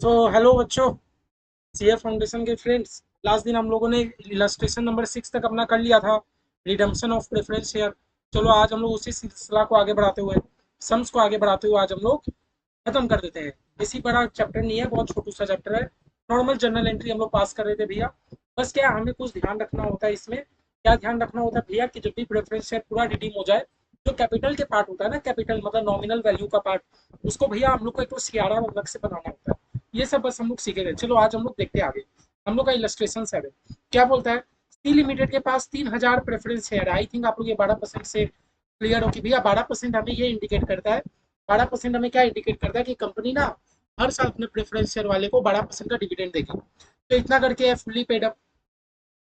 तो हेलो बच्चों, CA foundation के फ्रेंड्स। लास्ट दिन हम लोगों ने इलस्ट्रेशन नंबर 6 तक अपना कर लिया था, रिडम्पशन ऑफ प्रेफरेंस शेयर। चलो आज हम लोग उसी सिलसिला को आगे बढ़ाते हुए, सम्स को आगे बढ़ाते हुए आज हम लोग खत्म कर देते हैं। बेसी बड़ा चैप्टर नहीं है, बहुत छोटू सा चैप्टर है। नॉर्मल जर्नल एंट्री हम लोग पास कर रहे थे भैया। बस क्या हमें कुछ ध्यान रखना होता है इसमें। क्या ध्यान रखना होता है भैया कि जब भी प्रेफरेंस शेयर पूरा रिडीम हो जाए, जो कैपिटल के पार्ट होता है ना, कैपिटल मतलब नॉमिनल वैल्यू का पार्ट, उसको भैया हम लोग को एक तो सीआरआर अलग से बनाना होता है। ये सब बस हम लोग सीखे थे। चलो आज हम लोग देखते हैं आगे। हम लोग का इलस्ट्रेशन है क्या बोलता है। सी लिमिटेड के पास 3000 प्रेफरेंस शेयर है। आई थिंक आप लोग ये 12% से क्लियर हो कि भैया 12% हमें ये इंडिकेट करता है। 12% हमें क्या इंडिकेट करता है कि कंपनी ना हर साल अपने प्रेफरेंस शेयर वाले को 12% का डिविडेंड देगी। तो इतना करके फुल्ली पेड अप।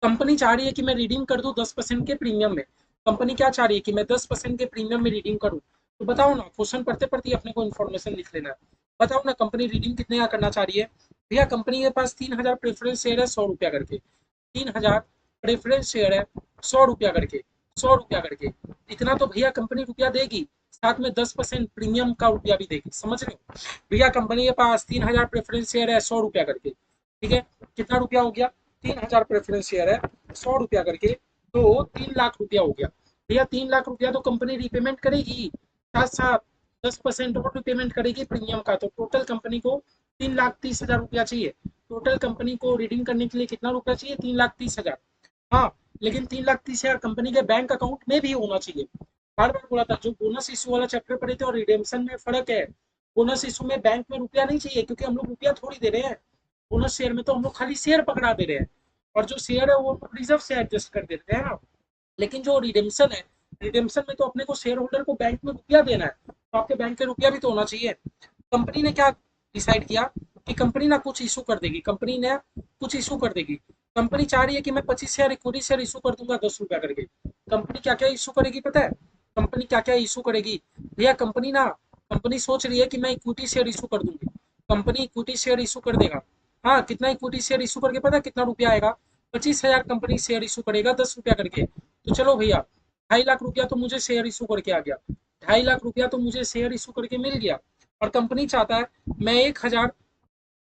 कंपनी चाह रही है कि मैं रिडीम कर दूं 10% के प्रीमियम में। कंपनी क्या चाह रही है कि मैं 10% के प्रीमियम में रिडीम करूं। तो बताओ ना, क्वेश्चन पढ़ते पढ़ते ही अपने को इन्फॉर्मेशन लिख लेना है। बताओ ना, कंपनी रिडीम कितने का करना चाह रही है। भैया कंपनी के पास 3000 प्रेफरेंस शेयर है 100 रुपया करके। 3000 प्रेफरेंस शेयर है 100 रुपया करके। 100 रुपया करके इतना तो भैया कंपनी रुपया देगी। साथ में 10% प्रीमियम का रुपया भी देगी, समझ रहे हो। भैया कंपनी के पास 3000 प्रेफरेंस शेयर है 100 रुपया करके, ठीक है। कितना रुपया हो गया। 3000 प्रेफरेंस शेयर है 100 रुपया करके, तो 3 लाख रुपया हो गया। भैया 3 लाख रुपया तो कंपनी रिपेमेंट करेगी, साथ साथ 10% और रिपेमेंट करेगी प्रीमियम का। तो टोटल कंपनी को 3,30,000 रुपया चाहिए। टोटल कंपनी को रिडीम करने के लिए कितना रुपया चाहिए, 3,30,000। हाँ, लेकिन 3,30,000 कंपनी के बैंक अकाउंट में भी होना चाहिए। बार बार बोला था, जो बोनस इशू वाला चैप्टर पढ़े थे और रिडेम्पशन में फर्क है। बोनस इशू में बैंक में रुपया नहीं चाहिए, क्योंकि हम लोग रुपया थोड़ी दे रहे हैं। बोनस शेयर में तो हम लोग खाली शेयर पकड़ा दे रहे हैं, और जो शेयर है वो रिजर्व से एडजस्ट कर देते हैं ना। लेकिन जो रिडेम्पशन है, रिडेम्पशन में तो अपने को शेयर होल्डर को बैंक में रुपया देना है, तो आपके बैंक के रुपया भी तो होना चाहिए। कंपनी ने क्या डिसाइड किया कि कंपनी ना कुछ इशू कर देगी। कंपनी ने कुछ इशू कर देगी। कंपनी चाह रही है कि मैं 25 शेयर इक्विटी शेयर इशू कर दूंगा 10 रुपया करके। कंपनी क्या क्या इशू करेगी पता है। कंपनी क्या क्या इशू करेगी भैया। कंपनी सोच रही है कि मैं इक्विटी शेयर इशू कर दूंगी। कंपनी इक्विटी शेयर इशू कर देगा। हाँ, कितना इक्विटी शेयर इशू करके पता है कितना रुपया आएगा। 25,000 कंपनी शेयर इशू करेगा 10 रुपया करके। तो चलो भैया, 2.5 लाख रुपया तो मुझे शेयर इशू करके आ गया। 2.5 लाख रुपया तो मुझे शेयर इशू करके मिल गया। और कंपनी चाहता है मैं 1,000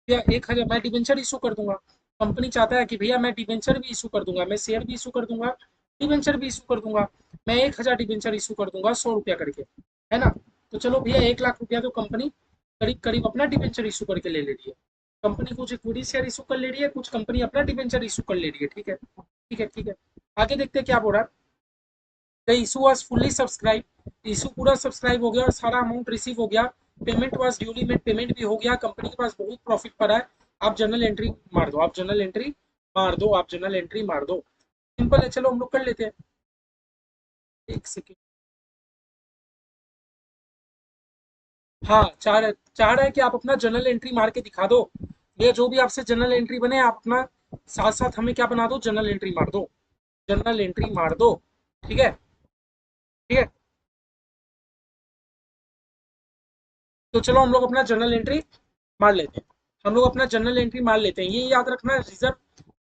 या 1,000 मैं डिवेंचर इशू कर दूंगा। कंपनी चाहता है कि भैया मैं डिवेंचर भी इशू कर दूंगा, मैं शेयर भी इशू कर दूंगा, डिवेंचर भी इशू कर दूंगा। मैं 1,000 डिवेंचर इशू कर दूंगा 100 रुपया करके, है ना। तो चलो भैया 1 लाख रुपया तो कंपनी करीब करीब अपना डिवेंचर इशू करके ले रही है। कंपनी कुछ इक्विटी शेयर इशू कर ले रही है, कुछ कंपनी अपना डिवेंचर इशू कर ले रही है। ठीक है, ठीक है, ठीक है। आगे देखते हैं क्या बोल रहा है। The issue was fully subscribe. Issue पूरा सब्सक्राइब हो गया और सारा अमाउंट रिसीव हो गया। Payment was duly made, payment भी हो गया। कंपनी के पास बहुत प्रॉफिट पड़ा है। आप जर्नल एंट्री मार दो, आप जर्नल एंट्री मार दो, आप जर्नल एंट्री मार दो। सिंपल है, चलो हम लोग कर लेते हैं। एक सेकेंड। हाँ, चाह रहा है कि आप अपना जर्नल एंट्री मार के दिखा दो। ये जो भी आपसे जर्नल एंट्री बने, आप अपना साथ साथ हमें क्या बना दो, जर्नल एंट्री मार दो। जर्नल एंट्री मार दो। ठीक है, ठीक है। तो चलो हम लोग अपना जर्नल एंट्री मार लेते हैं। हम लोग अपना जर्नल एंट्री मार लेते हैं। ये याद रखना, रिजर्व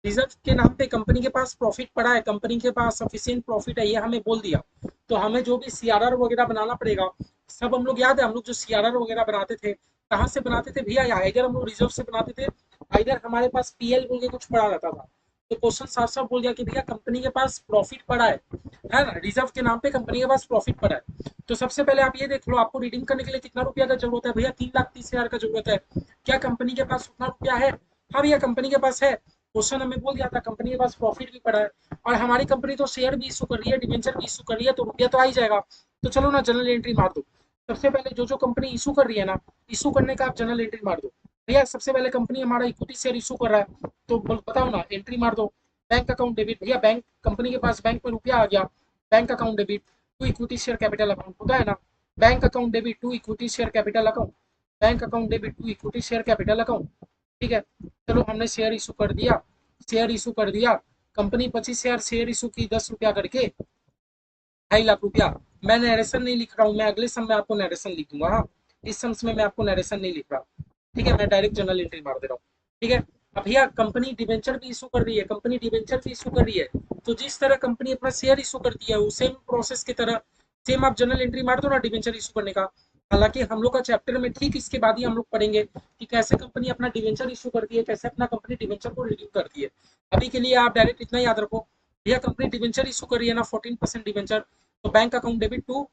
रिजर्व के नाम पे कंपनी के पास प्रॉफिट पड़ा है, कंपनी के पास सफिशियंट प्रॉफिट है, ये हमें बोल दिया। तो हमें जो भी सीआरआर वगैरह बनाना पड़ेगा, सब हम लोग याद है। हम लोग जो सीआरआर वगैरह बनाते थे, कहाँ से बनाते थे भैया। इधर हम लोग रिजर्व से बनाते थे, इधर हमारे पास पीएल बोल के कुछ पड़ा रहता था। तो क्वेश्चन साफ साफ बोल दिया कि भैया कंपनी के पास प्रॉफिट पड़ा है ना। रिजर्व के नाम पे कंपनी के पास प्रॉफिट पड़ा है। तो सबसे पहले आप ये देख लो, आपको रिडीम करने के लिए कितना रुपया का जरूरत है भैया। 3,30,000 का जरूरत है। क्या कंपनी के पास उतना रुपया है। हाँ भैया, कंपनी के पास है। क्वेश्चन हमें बोल दिया था कंपनी के पास प्रॉफिट भी पड़ा है, और हमारी कंपनी तो शेयर भी इशू कर रही है, डिवेंचर भी इशू कर रही है, तो रुपया तो आ ही जाएगा। तो चलो ना, जनरल एंट्री मार दो। सबसे पहले जो जो कंपनी इशू कर रही है ना, इशू करने का आप जनरल एंट्री मार दो। भैया सबसे पहले कंपनी हमारा इक्विटी शेयर इशू कर रहा है, तो बताओ ना, एंट्री मार दो। बैंक अकाउंट डेबिट, भैया बैंक कंपनी के पास बैंक में रुपया आ गया। Bank account debit to equity share capital account, होता है ना। Bank account debit to equity share capital account. Bank account debit to equity share capital account. ठीक है, चलो हमने शेयर इशू कर दिया। शेयर इशू कर दिया। कंपनी 25 शेयर शेयर इशू की 10 रुपया करके, 2.5 लाख रुपया। मैं नरेशन नहीं लिख रहा हूँ, मैं अगले सम में आपको नरेशन लिख दूंगा। हाँ, इस सम्स में मैं आपको नरेशन नहीं लिख रहा। ठीक है, मैं डायरेक्ट जनरल एंट्री मार दे रहा हूँ। ठीक है। अब भैया कंपनी डिवेंचर भी इशू कर रही है, कंपनी डिवेंचर भी इशू कर रही है। तो जिस तरह कंपनी अपना शेयर इशू करती है, उस सेम प्रोसेस की तरह सेम आप जनरल एंट्री मार दो ना डिवेंचर इशू करने का। हालांकि हम लोग का चैप्टर में ठीक इसके बाद ही हम लोग पढ़ेंगे कि कैसे कंपनी अपना डिवेंचर इशू करती है, कैसे अपना कंपनी डिवेंचर को रिडीम करती है। अभी के लिए आप डायरेक्ट इतना याद रखो, भैया कंपनी डिवेंचर इशू कर रही है ना 14% डिवेंचर, तो bank account debit to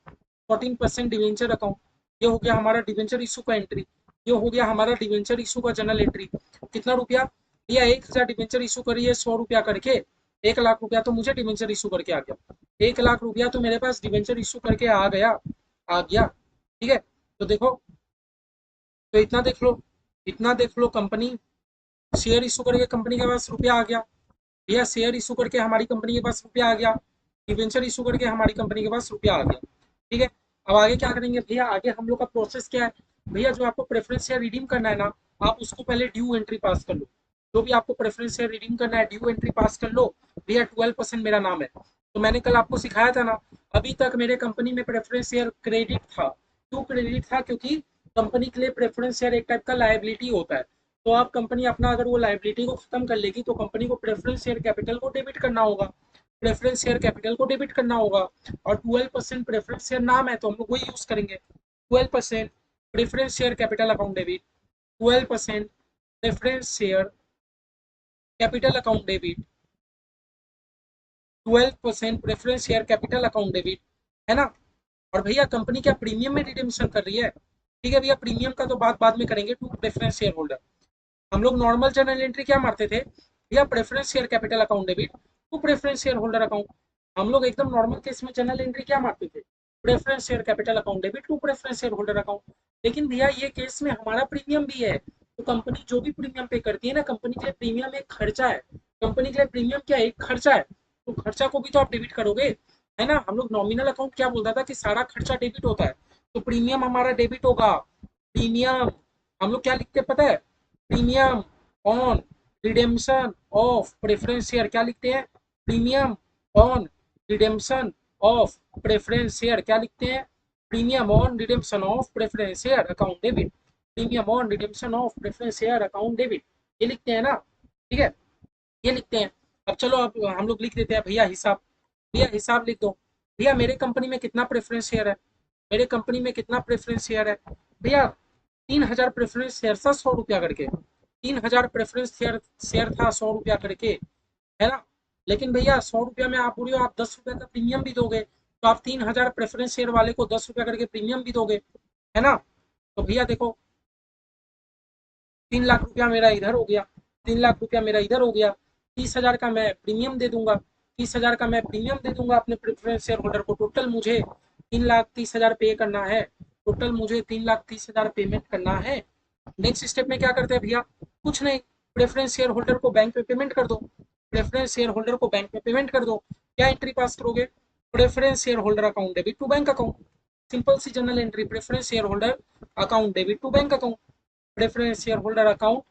14% debenture account. ये हो गया हमारा डिवेंचर इशू का एंट्री, ये हो गया हमारा डिवेंचर इशू का जनरल एंट्री। कितना रुपया भैया, 1000 डिवेंचर इशू करी है 100 रुपया करके, 1 लाख रुपया तो मुझे डिवेंचर इशू करके आ गया, 1 लाख रुपया तो मेरे पास डिवेंचर इशू करके आ गया। ठीक है, तो देखो, तो इतना देख लो, इतना देख लो, कंपनी शेयर इशू करके कंपनी के पास रुपया आ गया, भैया शेयर इशू करके हमारी कंपनी के पास रुपया आ गया, डिवेंचर इशू करके हमारी कंपनी के पास रुपया आ गया। ठीक है, अब आगे क्या करेंगे भैया, आगे हम लोग का प्रोसेस क्या है भैया, जो आपको प्रेफरेंस शेयर रिडीम करना है ना, आप उसको पहले ड्यू एंट्री पास कर लो। जो भी आपको प्रेफरेंस शेयर रिडीम करना है ड्यू एंट्री पास कर लो। भैया 12% मेरा नाम है, तो मैंने कल आपको सिखाया था ना, अभी तक मेरे कंपनी में प्रेफरेंस शेयर क्रेडिट था। क्यों क्रेडिट था, क्योंकि कंपनी के लिए प्रेफरेंस शेयर एक टाइप का लायबिलिटी होता है। तो आप कंपनी अपना अगर वो लायबिलिटी को खत्म कर लेगी तो कंपनी को प्रेफरेंस शेयर कैपिटल को डेबिट करना होगा, प्रेफरेंस शेयर कैपिटल को डेबिट करना होगा। और 12% प्रेफरेंस शेयर नाम है तो हम लोग वही यूज करेंगे, 12% preference share capital account debit, 12% preference share capital account debit, 12% preference share capital account debit, है ना। और भैया कंपनी क्या प्रीमियम में रिडेम्पशन कर रही है, ठीक है भैया, प्रीमियम का तो बात बाद में करेंगे। टू प्रेफरेंस शेयर होल्डर, हम लोग नॉर्मल जर्नल एंट्री क्या मारते थे भैया, preference share capital account debit to preference share holder account. हम लोग एकदम नॉर्मल केस में जर्नल एंट्री क्या मारते थे, preference share capital account debit to preference share holder account. लेकिन भैया ये केस में हमारा प्रीमियम भी है, तो कंपनी जो भी प्रीमियम पे करती है ना, कंपनी के लिए प्रीमियम एक खर्चा है, कंपनी के लिए प्रीमियम क्या है, एक खर्चा है। तो खर्चा को भी तो आप डेबिट करोगे, है ना। हम लोग नॉमिनल अकाउंट क्या बोलता था कि सारा खर्चा डेबिट होता है, तो प्रीमियम हमारा डेबिट होगा। प्रीमियम हम लोग क्या लिखते हैं पता है, premium on redemption of preference share, क्या लिखते हैं, premium on redemption of preference share, क्या लिखते हैं, premium on redemption of preference share account debit, premium on redemption of preference share account debit, ये लिखते हैं ना। ठीक है, ये लिखते हैं। अब चलो अब हम लोग लिख देते हैं भैया हिसाब, भैया हिसाब लिख दो। भैया मेरे कंपनी में कितना प्रेफरेंस शेयर है, मेरे कंपनी में कितना प्रेफरेंस शेयर है भैया, 3000 प्रेफरेंस शेयर था 100 रुपया करके, 3000 प्रेफरेंस शेयर शेयर था 100 रुपया करके, है ना। लेकिन भैया 100 रुपया में आप बोलिए आप 10 रुपया का प्रीमियम भी दोगे, तो आप 3000 प्रेफरेंस शेयर वाले को 10 रुपया करके प्रीमियम भी दोगे, है ना। तो भैया देखो 3 लाख रुपया मेरा इधर हो गया, 3 लाख रुपया मेरा इधर हो गया, 30,000 का मैं प्रीमियम दे दूंगा, 30,000 का मैं प्रीमियम दे दूंगा अपने प्रेफरेंस शेयर होल्डर को। टोटल मुझे 3,30,000 पे करना है, टोटल मुझे 3,30,000 पेमेंट करना है। नेक्स्ट स्टेप में क्या करते हैं भैया, कुछ नहीं, प्रेफरेंस शेयर होल्डर को बैंक में पेमेंट कर दो, प्रेफरेंस शेयर होल्डर को बैंक में पेमेंट कर दो। क्या एंट्री पास करोगे, preference share holder account debit to bank account, simple सी journal entry, preference share holder account debit to bank account, preference share holder account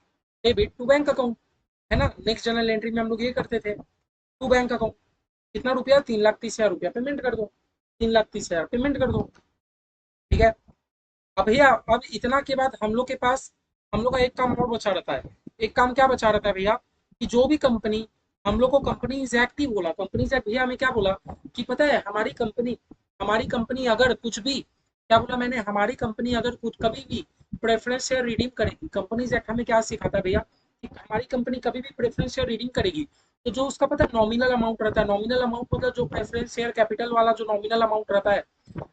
debit to bank account, है ना। Next general entry में हम लोग ये करते थे, टू बैंक अकाउंट, कितना रुपया, 3,30,000 रुपया पेमेंट कर दो, 3,30,000 पेमेंट कर दो। ठीक है, अब भैया अब इतना के बाद हम लोग के पास, हम लोग का एक काम और बचा रहता है। एक काम क्या बचा रहता है भैया, कि जो भी कंपनी, हम लोग को कंपनीज एक्ट ही बोला, कंपनीज एक्ट भैया हमें क्या बोला कि पता है, हमारी कंपनी अगर कुछ भी, क्या बोला मैंने, हमारी कंपनी अगर कुछ कभी भी प्रेफरेंस शेयर रिडीम करेगी, कंपनीज एक्ट हमें क्या सिखाता है भैया, कि हमारी कंपनी कभी भी प्रेफरेंस शेयर रिडीम करेगी, तो जो उसका पता है नॉमिनल अमाउंट रहता है, नॉमिनल अमाउंट मतलब जो प्रेफरेंस शेयर कैपिटल वाला जो नॉमिनल अमाउंट रहता है,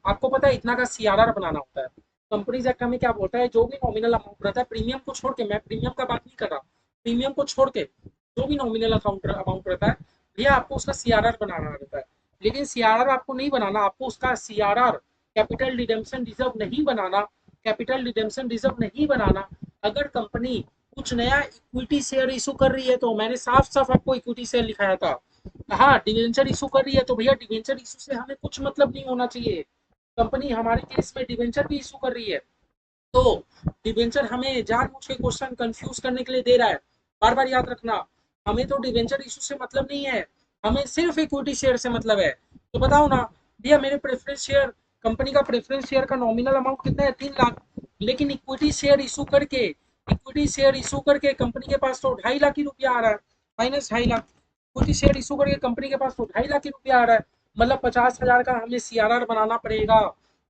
आपको पता है इतना का सीआरआर बनाना होता है। कंपनीज एक्ट हमें क्या बोलता है, जो भी नॉमिनल अमाउंट रहता है, प्रीमियम को छोड़ के, मैं प्रीमियम का बात नहीं कर रहा, प्रीमियम को छोड़ के जो भी नॉमिनल अमाउंट रहता है भैया, आपको उसका सीआरआर बनाना रहता है। लेकिन सीआरआर आपको नहीं बनाना, आपको उसका सीआरआर कैपिटल रिडेम्पशन रिजर्व नहीं बनाना, कैपिटल रिडेम्पशन रिजर्व नहीं बनाना अगर कंपनी कुछ नया इक्विटी शेयर इशू कर रही है। तो मैंने साफ साफ आपको इक्विटी शेयर लिखाया था, हाँ डिवेंचर इशू कर रही है तो भैया डिवेंचर इशू से हमें कुछ मतलब नहीं होना चाहिए। कंपनी हमारे केस में डिवेंचर भी इशू कर रही है, तो डिवेंचर हमें जानबूझ के क्वेश्चन कंफ्यूज करने के लिए दे रहा है। बार बार याद रखना, हमें तो डिवेंचर इशू से मतलब नहीं है, हमें सिर्फ इक्विटी शेयर से मतलब है। तो बताओ ना भैया, मेरे प्रेफरेंस शेयर, कंपनी का प्रेफरेंस शेयर का नॉमिनल अमाउंट कितना है, 3 लाख, लेकिन इक्विटी शेयर इशू करके कंपनी के पास तो 2.5 लाख ही रुपया आ रहा है, -2.5 लाख। इक्विटी शेयर इशू करके कंपनी के पास तो 2.5 लाख ही रुपया आ रहा है, मतलब 50,000 का हमें सीआरआर बनाना पड़ेगा।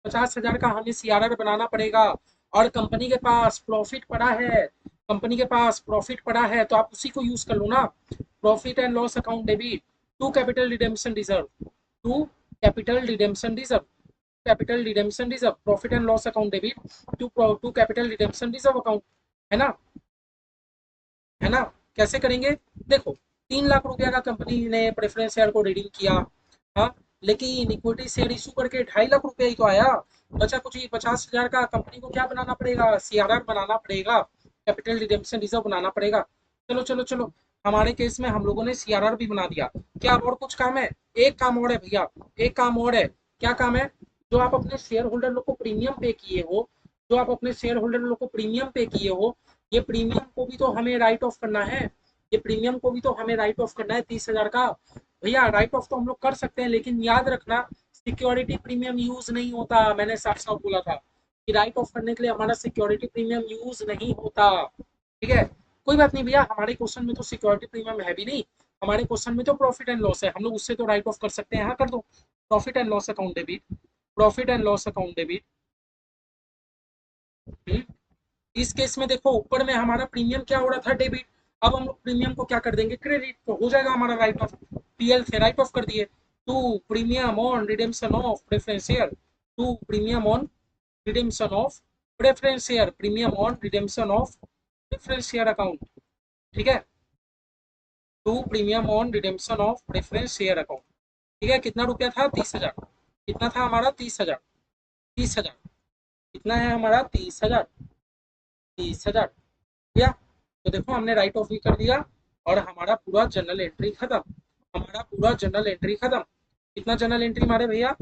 50,000 का हमें सीआरआर बनाना पड़ेगा और कंपनी के पास प्रॉफिट पड़ा है, कंपनी के पास प्रॉफिट पड़ा है तो आप उसी को यूज कर लो ना। Profit and loss account debit to capital redemption reserve, to capital redemption reserve, capital redemption reserve, profit and loss account debit to capital redemption reserve account, है ना, है ना। कैसे करेंगे, देखो 3 लाख रुपया का कंपनी ने प्रेफरेंस शेयर को रिडीम किया, हाँ, लेकिन इक्विटी शेयर इशू करके 2.5 लाख रुपया ही तो आया, बचा कुछ ही 50,000 का कंपनी को क्या बनाना पड़ेगा, सीआरआर बनाना पड़ेगा, कैपिटल रिडेम्पशन रिजर्व बनाना पड़ेगा। चलो चलो चलो, हमारे केस में हम लोगों ने सीआरआर भी बना दिया। क्या और कुछ काम है, एक काम और है भैया, एक काम और है। क्या काम है, जो आप अपने शेयर होल्डर लोग को प्रीमियम पे किए हो, जो आप अपने शेयर होल्डर लोग को प्रीमियम पे किए हो, ये प्रीमियम को भी तो हमें राइट ऑफ करना है, ये प्रीमियम को भी तो हमें राइट ऑफ करना है 30,000 का। भैया राइट ऑफ तो हम लोग कर सकते हैं, लेकिन याद रखना सिक्योरिटी प्रीमियम यूज नहीं होता, मैंने साफ साफ बोला था कि राइट ऑफ करने के लिए हमारा सिक्योरिटी प्रीमियम यूज नहीं होता, ठीक है। कोई बात नहीं भैया, हमारे क्वेश्चन में तो सिक्योरिटी प्रीमियम है भी नहीं, हमारे क्वेश्चन में तो प्रॉफिट एंड लॉस है, हम लोग उससे तो राइट ऑफ कर सकते हैं। हाँ कर दो, profit and loss account debit, profit and loss account debit. इस केस में देखो ऊपर में हमारा प्रीमियम क्या हो रहा था, डेबिट, अब हम लोग प्रीमियम को क्या कर देंगे, क्रेडिट, तो हो जाएगा हमारा राइट ऑफ, पीएल से राइट ऑफ कर दिए। To premium on redemption of preference share, to premium on redemption of preference share, premium on redemption of preference share account, ठीक है, to premium on redemption of preference share account, ठीक है। कितना रुपया था, 30,000, कितना था हमारा, 30,000, 30,000, कितना है हमारा, 30,000, 30,000, किया। तो देखो हमने राइट ऑफ भी कर दिया और हमारा पूरा जनरल एंट्री खत्म, हमारा पूरा जनरल एंट्री खत्म। कितना जनरल एंट्री मारे भैया,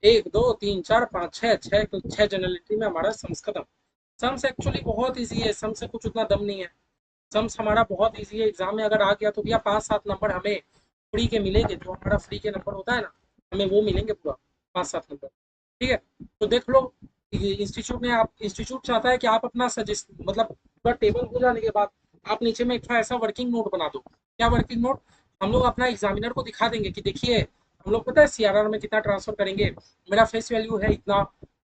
1 2 3 4 5 6, छह जनरल एंट्री में हमारा सम्स खत्म। सम्स एक्चुअली बहुत इजी है, सम्स से कुछ उतना दम नहीं है, सम्स हमारा बहुत इजी है, एग्जाम में अगर आ गया तो भैया 5 7 नंबर हमें फ्री के मिलेंगे, जो हमारा फ्री के नंबर होता है ना, हमें वो मिलेंगे पूरा 5 7 नंबर, ठीक है। तो देख लो, इंस्टीट्यूट में आप, इंस्टीट्यूट चाहता है कि आप अपना सजेस्ट मतलब पूरा टेबल हो जाने के बाद आप नीचे में एक ऐसा वर्किंग नोट बना दो। क्या वर्किंग नोट, हम लोग अपना एग्जामिनर को दिखा देंगे कि देखिए हम लोग पता है सीआरआर में कितना ट्रांसफर करेंगे, मेरा फेस वैल्यू है इतना,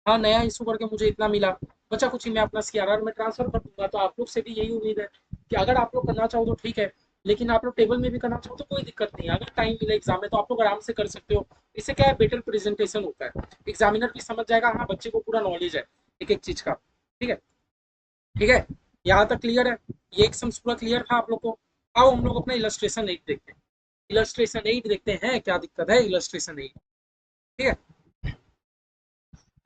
हाँ नया इशू करके मुझे इतना मिला, बचा कुछ ही मैं अपना सीआरआर में ट्रांसफर कर दूंगा। तो आप लोग से भी यही उम्मीद है कि अगर आप लोग करना चाहो तो ठीक है, लेकिन आप लोग टेबल में भी करना चाहो तो कोई दिक्कत नहीं है, अगर टाइम मिले एग्जाम में तो आप लोग आराम से कर सकते हो। इससे क्या है, बेटर प्रेजेंटेशन होता है, एग्जामिनर भी समझ जाएगा हाँ बच्चे को पूरा नॉलेज है एक एक चीज का, ठीक है, ठीक है। यहाँ तक क्लियर है, ये एक सम्स पूरा क्लियर था आप लोग को। आओ हम लोग अपना इलस्ट्रेशन 8 देखते हैं, इलस्ट्रेशन 8 देखते हैं क्या दिक्कत है इलस्ट्रेशन 8, ठीक है।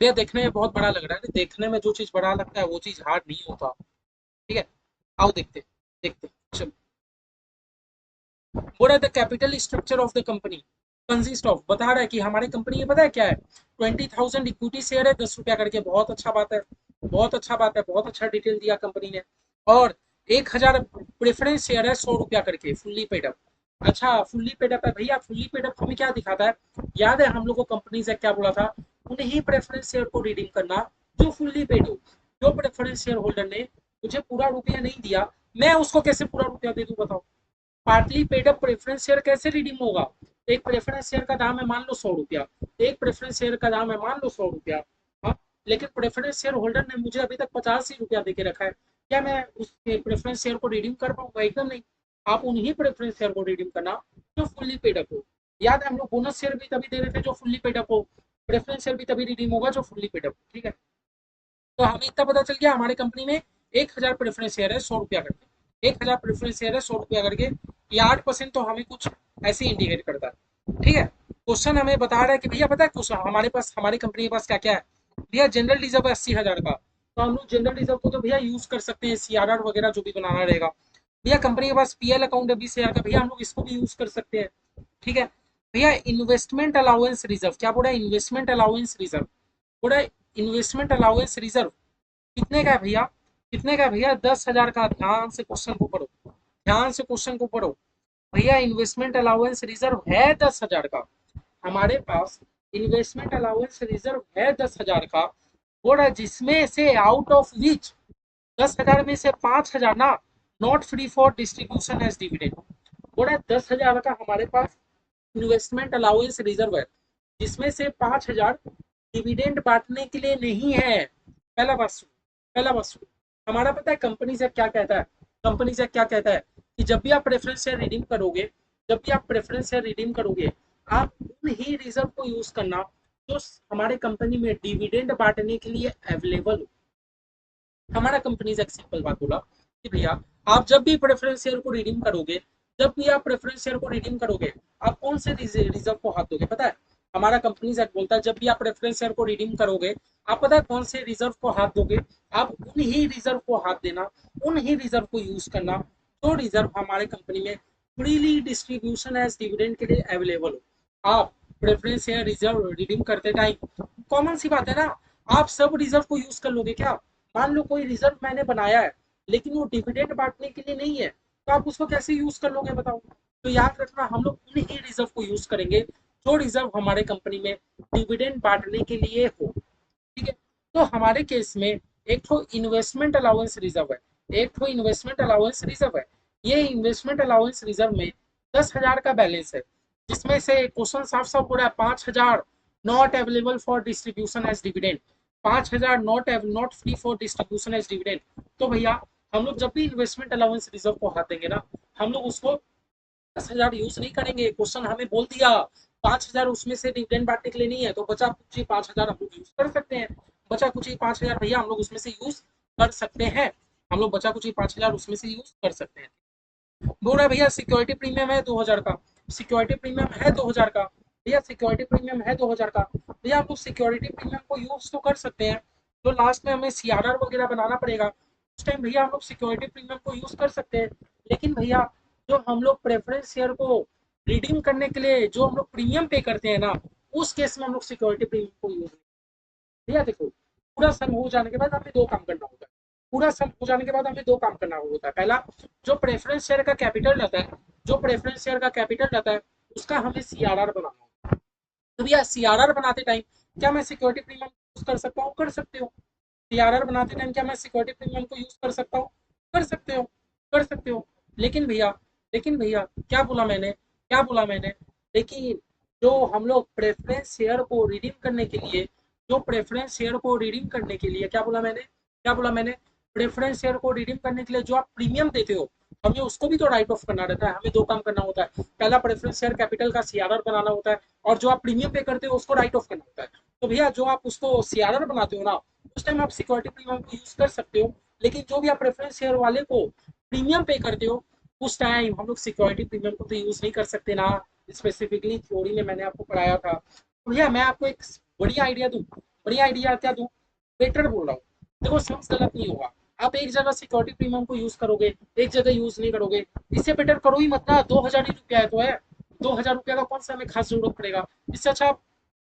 तो ये देखने में बहुत बड़ा लग रहा है, देखने में जो चीज बड़ा लगता है वो चीज हार्ड नहीं होता, ठीक है। आओ देखते देखते, चलो। बोला the capital structure of the company consist of, बता रहा है कि हमारी कंपनी में पता है क्या है, 20,000 इक्विटी शेयर है 10 रुपया करके, बहुत अच्छा बात है, बहुत अच्छा बात है, बहुत अच्छा डिटेल दिया कंपनी ने। और 1,000 प्रेफरेंस शेयर है 100 रुपया करके, फुल्ली पेड अप। अच्छा फुल्ली पेड अप है भैया, फुल्ली पेड अप हमें क्या दिखाता है, याद है हम लोग को कंपनी से क्या बोला था, उन्हीं प्रेफरेंस शेयर को रिडीम करना जो फुल्ली पेड हो। जो प्रेफरेंस शेयर होल्डर ने मुझे पूरा रुपया नहीं दिया, मैं उसको कैसे पूरा रुपया दे दूं बताओ। Partly paid up preference share कैसे रिडीम होगा, एक प्रेफरेंस शेयर का दाम है मान लो 100 रुपया, एक प्रेफरेंस शेयर का दाम है मान लो 100 रुपया, हाँ, लेकिन प्रेफरेंस शेयर होल्डर ने मुझे अभी तक 85 रुपया देके रखा है, क्या मैं उस प्रेफरेंस शेयर को रिडीम कर पाऊंगा, एकदम नहीं। आप उन्हीं प्रेफरेंस शेयर को रिडीम करना जो फुल्ली पेड अप हो। याद है हम लोग बोनस शेयर भी तभी दे रहे थे जो फुल्ली पेड अप हो, प्रेफरेंस शेयर भी तभी रिडीम होगा जो फुल्ली पेड अप, ठीक है। तो हमें इतना पता चल गया हमारी कंपनी में 1,000 प्रेफरेंस शेयर है 100 रुपया करके, 1,000 प्रेफरेंस शेयर है 100 रुपया करके, ये 8% तो हमें कुछ ऐसे इंडिकेट करता है, ठीक है। क्वेश्चन हमें बता रहा है कि भैया पता है क्वेश्चन हमारे पास, हमारी कंपनी के पास क्या क्या है, भैया जनरल रिजर्व है 80,000 का, तो हम लोग जनरल रिजर्व को तो भैया यूज कर सकते हैं, सीआरआर वगैरह जो भी बनाना रहेगा। भैया कंपनी के पास पीएल अकाउंट है 20,000 का, भैया हम लोग इसको भी यूज कर सकते हैं, ठीक है। भैया इन्वेस्टमेंट अलाउंस रिजर्व, क्या बोला, इन्वेस्टमेंट अलाउंस रिजर्व, बोला इन्वेस्टमेंट अलाउंस रिजर्व कितने का है भैया, कितने का है भैया, 10,000 का। ध्यान से क्वेश्चन को पढ़ो, ध्यान से क्वेश्चन को पढ़ो। भैया इन्वेस्टमेंट अलाउंस रिजर्व है 10,000 का, हमारे पास इन्वेस्टमेंट अलाउंस रिजर्व है 10,000 का, बोला जिसमें से आउट ऑफ विच 10,000 में से 5,000 ना not free for distribution as dividend, बोला 10,000 का हमारे पास इन्वेस्टमेंट अलाउंस रिजर्व है, जिसमें से 5,000 डिविडेंड बांटने के लिए नहीं है। पहला बात सुनो, पहला बात सुनो, हमारा पता है कंपनी से क्या कहता है, कंपनी से क्या कहता है कि जब भी आप प्रेफरेंस शेयर रिडीम करोगे, जब भी आप प्रेफरेंस शेयर रिडीम करोगे, आप उन ही रिजर्व को यूज करना जो हमारे कंपनी में डिविडेंड बांटने के लिए अवेलेबल हो। हमारा कंपनी से एक सिंपल बात बोला कि भैया आप जब भी प्रेफरेंस शेयर को रिडीम करोगे, जब भी आप प्रेफरेंस शेयर को रिडीम करोगे, आप कौन से रिजर्व को हाथ दोगे पता है? हमारा कंपनी से बोलता है जब भी आप प्रेफरेंस शेयर को रिडीम करोगे, आप पता है कौन से रिजर्व को हाथ दोगे? आप उन ही रिजर्व को हाथ देना, उन ही रिजर्व को यूज करना जो रिजर्व हमारे कंपनी में फ्रीली डिस्ट्रीब्यूशन एज डिविडेंड के लिए अवेलेबल हो। आप प्रेफरेंस शेयर रिजर्व रिडीम करते टाइम कॉमन सी बात है ना, आप सब रिजर्व को यूज कर लोगे क्या? मान लो कोई रिजर्व मैंने बनाया है लेकिन वो डिविडेंड बांटने के लिए नहीं है, तो आप उसको कैसे यूज कर लोगे बताओ? तो याद रखना हम लोग उन ही रिजर्व को यूज करेंगे जो रिजर्व हमारे कंपनी में डिविडेंड बांटने के लिए हो। ठीक है, तो हमारे केस में एक तो इन्वेस्टमेंट अलाउंस रिजर्व है, एक तो इन्वेस्टमेंट अलाउंस रिजर्व है। ये इन्वेस्टमेंट अलाउंस रिजर्व में 10,000 का बैलेंस है, जिसमें से क्वेश्चन साफ साफ हो रहा है 5,000 not available for distribution as dividend, 5,000 not free for distribution as dividend. तो भैया हम लोग जब भी इन्वेस्टमेंट अलाउंस रिजर्व को हाथ देंगे ना, हम लोग उसको 10,000 यूज नहीं करेंगे। क्वेश्चन हमें बोल दिया 5,000 उसमें से डिविडेंड बांटने के लिए नहीं है, तो बचा कुछ ही 5,000 हम लोग यूज कर सकते हैं। बचा कुछ ही 5,000 भैया हम लोग उसमें से यूज कर सकते हैं, हम लोग बचा कुछ ही 5,000 उसमें से यूज कर सकते हैं। बोल रहा है भैया सिक्योरिटी प्रीमियम है 2,000 का, सिक्योरिटी प्रीमियम है 2,000 का, भैया सिक्योरिटी प्रीमियम है 2,000 का। भैया आप लोग सिक्योरिटी प्रीमियम को यूज तो कर सकते हैं, तो लास्ट में हमें सीआरआर वगैरह बनाना पड़ेगा, उस टाइम भैया हम लोग सिक्योरिटी प्रीमियम को यूज कर सकते हैं। लेकिन भैया जो हम लोग प्रेफरेंस शेयर को रिडीम करने के लिए जो हम लोग प्रीमियम पे करते हैं ना, उस केस में हम लोग सिक्योरिटी प्रीमियम को यूज, भैया देखो पूरा सम हो जाने के बाद हमें दो काम करना होता है, पूरा सम हो जाने के बाद हमें दो काम करना होता है। पहला, जो प्रेफरेंस शेयर का कैपिटल रहता है, जो प्रेफरेंस शेयर का कैपिटल रहता है उसका हमें सीआरआर बनाना होता है। तो भैया सीआरआर बनाते टाइम क्या मैं सिक्योरिटी प्रीमियम यूज कर सकता हूँ? कर सकते हो। सीआरआर बनाते टाइम क्या मैं सिक्योरिटी प्रीमियम को यूज कर सकता हूँ? कर सकते हो, कर सकते हो। लेकिन भैया, लेकिन भैया क्या बोला मैंने, क्या बोला मैंने? लेकिन जो हम लोग प्रेफरेंस शेयर को रिडीम करने के लिए, जो प्रेफरेंस शेयर को रिडीम करने के लिए क्या बोला मैंने, क्या बोला मैंने? प्रेफरेंस शेयर को रिडीम करने के लिए जो आप प्रीमियम देते हो, हमें उसको भी तो राइट ऑफ करना रहता है। हमें दो काम करना होता है, पहला प्रेफरेंस शेयर कैपिटल का सीआरआर बनाना होता है, और जो आप प्रीमियम पे करते हो उसको राइट ऑफ करना होता है। तो भैया जो आप उसको सीआरआर बनाते हो ना, उस टाइम आप सिक्योरिटी प्रीमियम को यूज कर सकते हो। लेकिन जो भी आप प्रेफरेंस शेयर वाले को प्रीमियम पे करते हो, उस टाइम हम लोग सिक्योरिटी प्रीमियम को तो यूज नहीं कर सकते ना। स्पेसिफिकली थ्योरी में मैंने आपको पढ़ाया था। तो भैया मैं आपको एक बढ़िया आइडिया दूं, बढ़िया आइडिया क्या दूं, बेटर बोल रहा हूँ। देखो सम्स गलत नहीं होगा, आप एक जगह सिक्योरिटी प्रीमियम को यूज करोगे, एक जगह यूज नहीं करोगे, इससे बेटर करो ही मत ना। 2,000 ही रुपया है तो है, 2,000 रुपया का कौन सा हमें खास जरूरत पड़ेगा? इससे अच्छा आप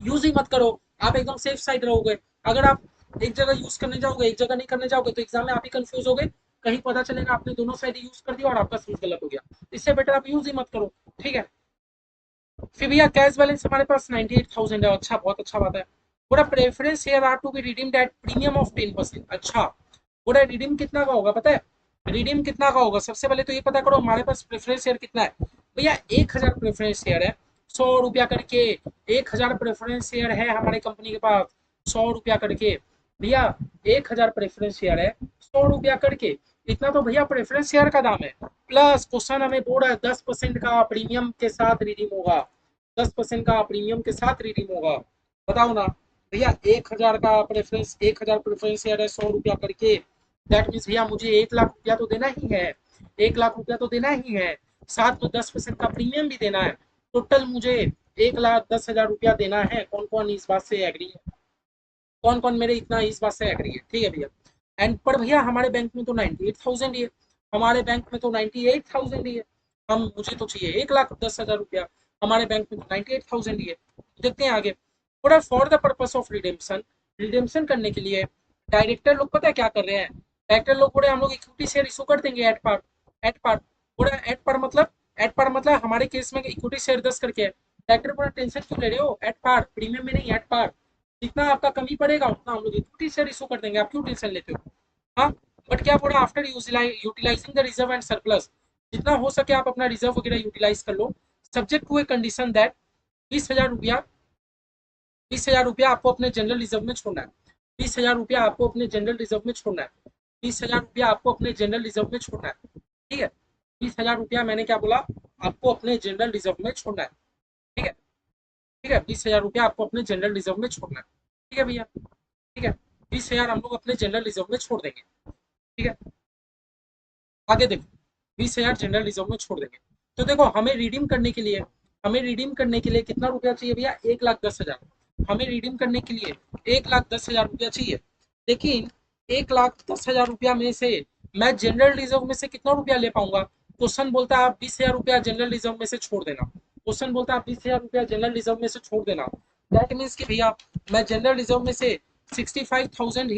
यूज ही मत करो, आप एकदम सेफ साइड रहोगे। अगर आप एक जगह यूज करने जाओगे, एक जगह नहीं करने जाओगे, तो एग्जाम में आप ही कंफ्यूज हो गए, कहीं पता चलेगा आपने दोनों साइड यूज कर दिया और आपका समझ गलत हो गया। इससे बेटर आप यूज ही मत करो। ठीक है, फिर भैया कैश बैलेंस हमारे पास 98,000 है। अच्छा, बहुत अच्छा बात है। पूरा preference share are to be redeemed at premium of 10%। अच्छा, पूरा रिडीम कितना का होगा पता है? रिडीम कितना का होगा सबसे पहले तो ये पता करो हमारे पास प्रेफरेंस शेयर कितना है। भैया 1,000 प्रेफरेंस शेयर है, 100 रुपया करके। 1,000 प्रेफरेंस शेयर है हमारे कंपनी के पास, 100 रुपया करके। भैया 1,000 प्रेफरेंस शेयर है, 100 रुपया करके। इतना तो भैया प्रेफरेंस शेयर का दाम है। प्लस क्वेश्चन हमें बोल रहा है 10% का प्रीमियम के साथ रिडीम होगा, 10% का प्रीमियम के साथ रिडीम होगा। बताओ ना भैया, 1,000 का प्रेफरेंस, 1,000 प्रेफरेंस शेयर है 100 रुपया करके, दैट मीन्स भैया मुझे 1,00,000 रुपया तो देना ही है, 1,00,000 रुपया तो देना ही है, साथ में 10% का प्रीमियम भी देना है। टोटल मुझे 1,10,000 रुपया देना है। कौन कौन इस बात से एग्री है? कौन कौन मेरे इतना इस बात से एग्री है? ठीक है भैया। एंड पर भैया हमारे बैंक में तो 98,000 ही है, हमारे बैंक में तो 98,000 ही है। हम मुझे तो चाहिए 1,10,000 रुपया, हमारे बैंक में तो 98,000 ही है। देखते हैं आगे। पूरा for the purpose of redemption, redemption करने के लिए डायरेक्टर लोग पता है क्या कर रहे हैं? डायरेक्टर लोग बोले हम लोग इक्विटी शेयर इशू कर देंगे एट पार, एट पार। बोले एट पार मतलब, एट पार मतलब हमारे केस में इक्विटी शेयर 10 करके है। डायरेक्टर बोला टेंशन क्यों ले रहे हो, एट पार, प्रीमियम में नहीं एट पार। जितना आपका कमी पड़ेगा उतना हम लोग इक्विटी शेयर इशू कर देंगे, आप क्यों टेंशन लेते हो? हाँ, बट क्या बोला after utilizing the reserve and surplus, जितना हो सके आप अपना रिजर्व वगैरह यूटिलाइज कर लो, subject to a condition that 20,000 रुपया 20,000 रुपया आपको अपने जनरल रिजर्व में छोड़ना है। 20,000 रुपया आपको अपने जनरल रिजर्व में छोड़ना है। 20,000 रुपया आपको अपने जनरल रिजर्व में छोड़ना है। ठीक है, 20,000 रुपया मैंने क्या बोला, आपको अपने जनरल रिजर्व में छोड़ना है। ठीक है, ठीक है, 20,000 रुपया आपको अपने जनरल रिजर्व में छोड़ना है। ठीक है भैया, ठीक है, 20,000 हम लोग अपने जनरल रिजर्व में छोड़ देंगे। ठीक है, आगे देखो, 20,000 जनरल रिजर्व में छोड़ देंगे। तो देखो हमें रिडीम करने के लिए, कितना रुपया चाहिए भैया, 1,10,000। हमें रिडीम करने के लिए 1,10,000 रुपया चाहिए। लेकिन 1,10,000 रुपया में से मैं जनरल रिजर्व में से कितना रुपया ले पाऊंगा। क्वेश्चन बोलता है आप 20,000 रुपया जनरल रिजर्व में से छोड़ देना। क्वेश्चन बोलता है आप 20,000 रुपया जनरल रिजर्व में से छोड़ देना। दैट मीन्स कि भैया मैं जनरल रिजर्व में से 65,000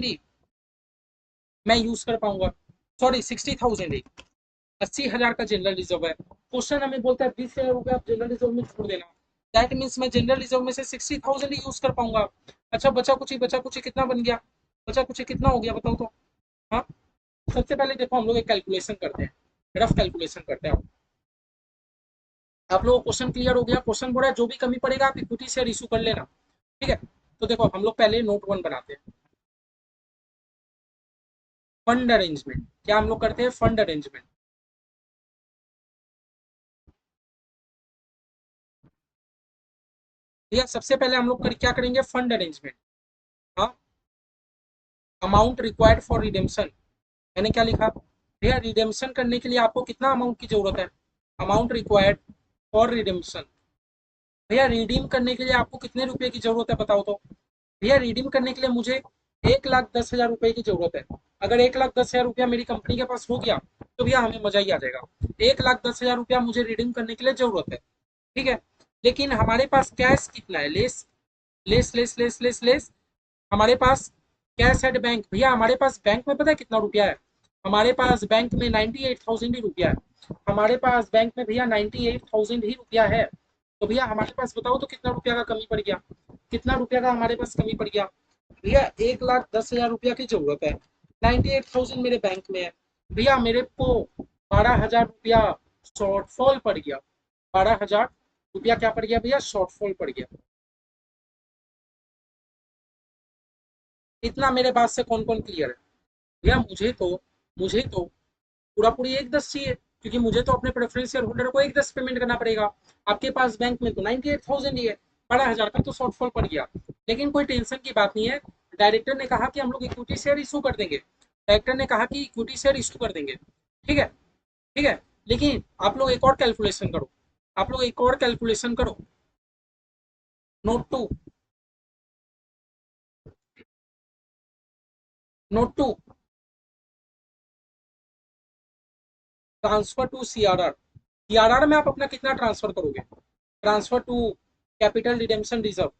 ही मैं यूज कर पाऊंगा। सॉरी, 60,000 ही, 80,000 का जनरल रिजर्व है। क्वेश्चन हमें बोलता है 20,000 रुपया आप जनरल रिजर्व में छोड़ देना। दैट मीन्स मैं जनरल रिजर्व में से 60,000 ही यूज कर पाऊंगा। अच्छा, बचा कुछ कितना बन गया, बचा कुछ कितना हो गया बताओ तो। हाँ, सबसे पहले देखो हम लोग एक कैलकुलेशन करते हैं, रफ कैलकुलेशन करते हैं। आप लोगों को क्वेश्चन क्लियर हो गया। क्वेश्चन बोला जो भी कमी पड़ेगा आप इक्विटी शेयर इशू कर लेना। ठीक है, तो देखो हम लोग पहले नोट 1 बनाते हैं। फंड अरेंजमेंट, क्या हम लोग करते हैं, फंड अरेंजमेंट। भैया सबसे पहले हम लोग क्या करेंगे, फंड अरेंजमेंट। हाँ, अमाउंट रिक्वायर्ड फॉर रिडेम्पशन, मैंने क्या लिखा भैया, रिडेम्पशन करने के लिए आपको कितना अमाउंट की जरूरत है, अमाउंट रिक्वायर्ड फॉर रिडेम्पशन। भैया रिडीम करने के लिए आपको कितने रुपए की जरूरत है बताओ तो। भैया रिडीम करने के लिए मुझे 1,10,000 रुपए की जरूरत है। अगर 1,10,000 रुपया मेरी कंपनी के पास हो गया तो भैया हमें मजा ही आ जाएगा। 1,10,000 रुपया मुझे रिडीम करने के लिए जरूरत है। ठीक है, लेकिन हमारे पास कैश कितना है, less less less less less less हमारे पास कैश एट बैंक। भैया हमारे पास बैंक में पता है कितना रुपया है, हमारे पास बैंक में 98,000 ही रुपया है। हमारे पास बैंक में भैया 98,000 ही रुपया है। तो भैया हमारे पास बताओ तो कितना रुपया का कमी पड़ गया, कितना रुपया का हमारे पास कमी पड़ गया। भैया 1,10,000 रुपया की जरूरत है, 98,000 मेरे बैंक में है। भैया मेरे को 12,000 रुपया शॉर्टफॉल पड़ गया। 12,000 रुपया क्या पड़ गया भैया, शॉर्टफॉल पड़ गया। इतना मेरे बात से कौन कौन क्लियर है। भैया मुझे तो पूरा पूरी 1,10 चाहिए, क्योंकि मुझे तो अपने प्रेफरेंस शेयर होल्डर को 1,10 पेमेंट करना पड़ेगा। आपके पास बैंक में तो 98,000 ही है, 12,000 का तो शॉर्टफॉल पड़ गया। लेकिन कोई टेंशन की बात नहीं है, डायरेक्टर ने कहा कि हम लोग इक्विटी शेयर इशू कर देंगे। डायरेक्टर ने कहा कि इक्विटी शेयर इशू कर देंगे। ठीक है, ठीक है, लेकिन आप लोग एक और कैलकुलेशन करो, आप लोग एक और कैलकुलेशन करो। Note two, note two, transfer to CRR. CRR में आप अपना कितना ट्रांसफर करोगे, transfer to capital redemption reserve,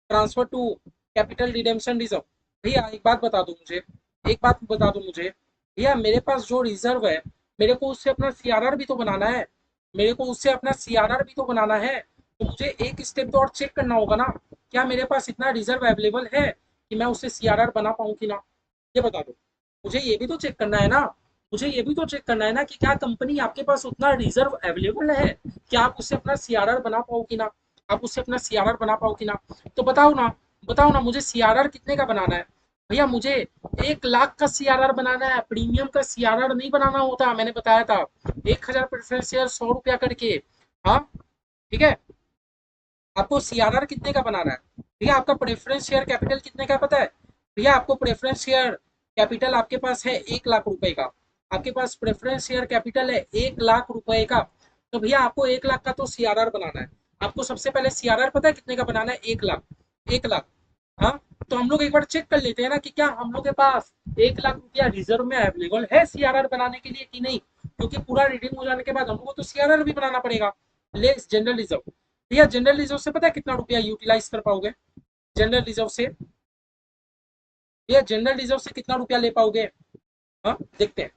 transfer to capital redemption reserve. भैया एक बात बता दो मुझे, एक बात बता दो मुझे, भैया मेरे पास जो रिजर्व है मेरे को उससे अपना सीआरआर भी तो बनाना है, मेरे को उससे अपना सीआरआर भी तो बनाना है। तो मुझे एक स्टेप तो और चेक करना होगा ना, क्या मेरे पास इतना रिजर्व अवेलेबल है कि मैं उससे सीआरआर बना पाऊँ कि ना। ये बता दो, मुझे ये भी तो चेक करना है ना, मुझे ये भी तो चेक करना है ना कि क्या कंपनी आपके पास उतना रिजर्व अवेलेबल है कि आप उससे अपना सीआरआर बना पाओ कि ना, आप उससे अपना सीआरआर बना पाओ कि ना। तो बताओ ना, बताओ ना मुझे सीआरआर कितने का बनाना है। भैया मुझे 1,00,000 का सीआरआर बनाना है, प्रीमियम का सीआरआर नहीं बनाना होता, मैंने बताया था 1,000 प्रेफरेंस शेयर 100 रुपया करके। हाँ, ठीक है, आपको सीआरआर कितने का बनाना है। भैया आपका प्रेफरेंस शेयर कैपिटल कितने का पता है, भैया आपको प्रेफरेंस शेयर कैपिटल आपके पास है 1,00,000 रुपए का, आपके पास प्रेफरेंस शेयर कैपिटल है 1,00,000 रुपए का। तो भैया आपको 1,00,000 का तो सीआरआर बनाना है। आपको सबसे पहले सीआरआर पता है कितने का बनाना है, 1,00,000, 1,00,000। हाँ, तो हम लोग एक बार चेक कर लेते हैं ना कि क्या हम लोग के पास 1,00,000 रुपया रिजर्व में अवेलेबल है सीआरआर बनाने के लिए कि नहीं, क्योंकि पूरा रिडीम हो जाने के बाद हम लोग को तो सीआरआर भी बनाना पड़ेगा। लेस जनरल रिजर्व, भैया जनरल रिजर्व से पता है कितना रुपया यूटिलाइज कर पाओगे, जनरल रिजर्व से, भैया जनरल रिजर्व से कितना रुपया ले पाओगे। हाँ, देखते हैं,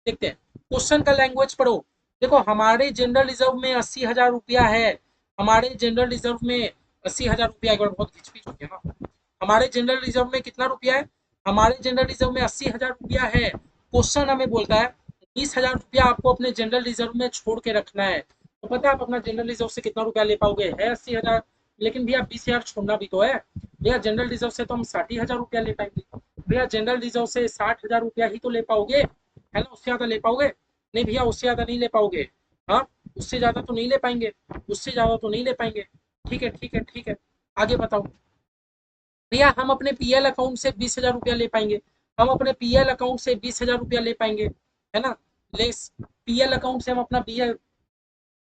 देखते हैं, क्वेश्चन का लैंग्वेज पढ़ो। देखो हमारे जनरल रिजर्व में 80,000 रुपया है, हमारे जनरल रिजर्व में 80,000 रुपया, एक बार बहुत खिचपिच हो गया ना। हमारे जनरल रिजर्व में कितना रुपया है, हमारे जनरल रिजर्व में 80,000 रुपया है। क्वेश्चन हमें बोलता है 20,000 रुपया आपको अपने जनरल रिजर्व में छोड़ के रखना है। तो पता है आप अपना जनरल रिजर्व से कितना रुपया ले पाओगे, है 80,000, लेकिन भैया 20,000 छोड़ना भी तो है भैया। जनरल रिजर्व से तो हम 60,000 रुपया ले पाएंगे भैया। जनरल रिजर्व से 60,000 रुपया ही तो ले पाओगे, है ना? उससे ज्यादा ले पाओगे? नहीं भैया, उससे ज्यादा नहीं ले पाओगे। हाँ, उससे ज्यादा तो नहीं ले पाएंगे, उससे ज्यादा तो नहीं ले पाएंगे। ठीक है, ठीक है, ठीक है, आगे बताओ। भैया हम अपने पीएल अकाउंट से 20,000 रुपया ले पाएंगे। हम अपने पीएल अकाउंट से 20,000 रुपया ले पाएंगे, है ना? लेस पीएल अकाउंट से हम अपना पीएल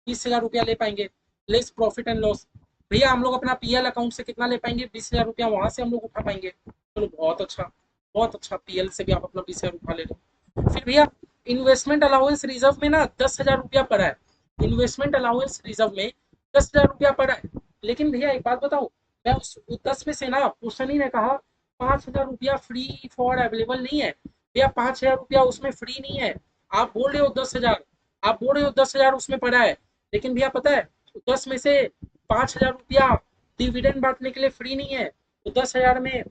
20,000 रुपया ले पाएंगे, लेस प्रॉफिट एंड लॉस। भैया हम लोग अपना पीएल अकाउंट से कितना ले पाएंगे? 20,000 रुपया वहां से हम लोग उठा पाएंगे। चलो बहुत अच्छा, बहुत अच्छा, पीएल से भी आप अपना 20,000 उठा ले रहे हो। फिर भैया इन्वेस्टमेंट अलाउंस रिजर्व में ना 10,000 रुपया पड़ा है। इन्वेस्टमेंट अलाउंस रिजर्व में 10,000 रुपया पड़ा है। लेकिन भैया एक बात बताओ, मैं उस 10 में से ना, उसने ने कहा 5,000 रुपया फ्री फॉर अवेलेबल नहीं है। भैया 5,000 रुपया उसमें फ्री नहीं है। आप बोल रहे हो 10,000, आप बोल रहे हो 10,000 उसमें पड़ा है। लेकिन भैया पता है, 10 में से 5,000 रुपया डिविडेंड बांटने के लिए फ्री नहीं है। तो 10,000 में,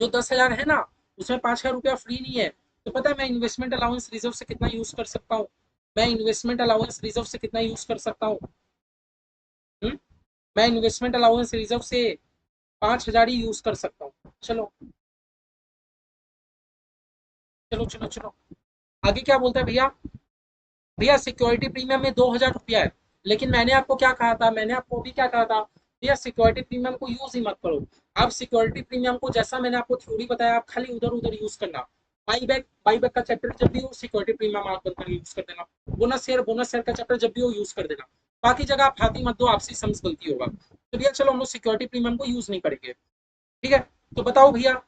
जो 10,000 है ना, उसमें 5,000 रुपया फ्री नहीं है। तो पता है मैं इन्वेस्टमेंट अलाउंस रिजर्व से कितना यूज कर सकता हूँ? मैं इन्वेस्टमेंट अलाउंस रिजर्व से कितना यूज कर सकता हूँ? मैं इन्वेस्टमेंट अलाउंस रिजर्व से 5,000 ही यूज कर सकता हूँ। चलो चलो चलो चलो, आगे क्या बोलता है भैया? भैया सिक्योरिटी प्रीमियम में 2,000 रुपया है। लेकिन मैंने आपको क्या कहा था? मैंने आपको भी क्या कहा था? भैया सिक्योरिटी प्रीमियम को यूज ही मत करो। आप सिक्योरिटी प्रीमियम को, जैसा मैंने आपको थ्योरी बताया, आप खाली उधर उधर यूज करना। बाईबैक का चैप्टर जब भी हो, सिक्योरिटी प्रीमियम आप बनकर यूज कर देना। बोनस शेयर का चैप्टर जब भी हो, यूज कर देना। बाकी जगह आप हाथ ही मत दो, आपसी समझ गलती होगा। तो भैया चलो हम लोग सिक्योरिटी प्रीमियम को यूज नहीं करेंगे। ठीक है, तो बताओ भैया।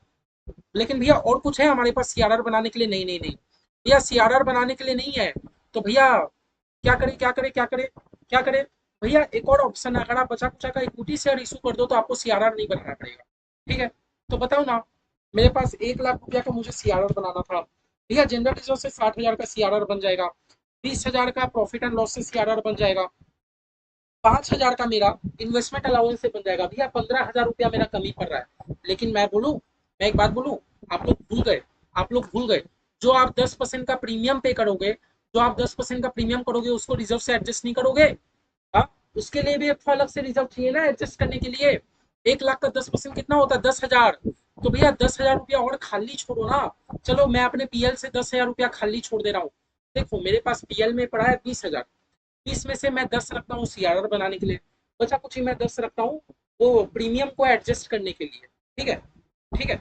लेकिन भैया और कुछ है हमारे पास सीआरआर बनाने के लिए? नहीं नहीं नहीं भैया, सीआरआर बनाने के लिए नहीं है। तो भैया क्या करें, क्या करें, क्या करें, क्या करें? भैया एक और ऑप्शन है, अगर आप बचा कुचा का इक्विटी शेयर इशू कर दो तो आपको सीआरआर नहीं बनाना पड़ेगा। ठीक है, तो बताओ ना। मेरे पास 1 लाख रुपया का मुझे सीआरआर बनाना था भैया। जनरल रिजर्व से 60,000 का सीआरआर बन जाएगा। 20,000 का प्रॉफिट एंड लॉस से सीआरआर बन जाएगा। 5,000 का मेरा इन्वेस्टमेंट अलाउंस से बन जाएगा। भैया 15,000 रुपया मेरा कमी पड़ रहा है। लेकिन मैं बोलूं, मैं एक बात बोलूं, आप लोग भूल गए, आप लोग भूल गए। जो आप 10% का प्रीमियम पे करोगे, जो आप 10% का प्रीमियम करोगे, उसको रिजर्व से एडजस्ट नहीं करोगे? हाँ, उसके लिए भी एक अलग से रिजर्व चाहिए ना एडजस्ट करने के लिए। 1 लाख का 10% कितना होता है? 10,000। तो भैया 10,000 रुपया और खाली छोड़ो ना। चलो मैं अपने पीएल से 10,000 रुपया खाली छोड़ दे रहा हूँ। देखो मेरे पास पीएल में पड़ा है 20,000। 20 में से मैं 10 रखता हूँ सीआरआर बनाने के लिए, बचा कुछ ही मैं 10 रखता हूँ वो प्रीमियम को एडजस्ट करने के लिए। ठीक है, ठीक है,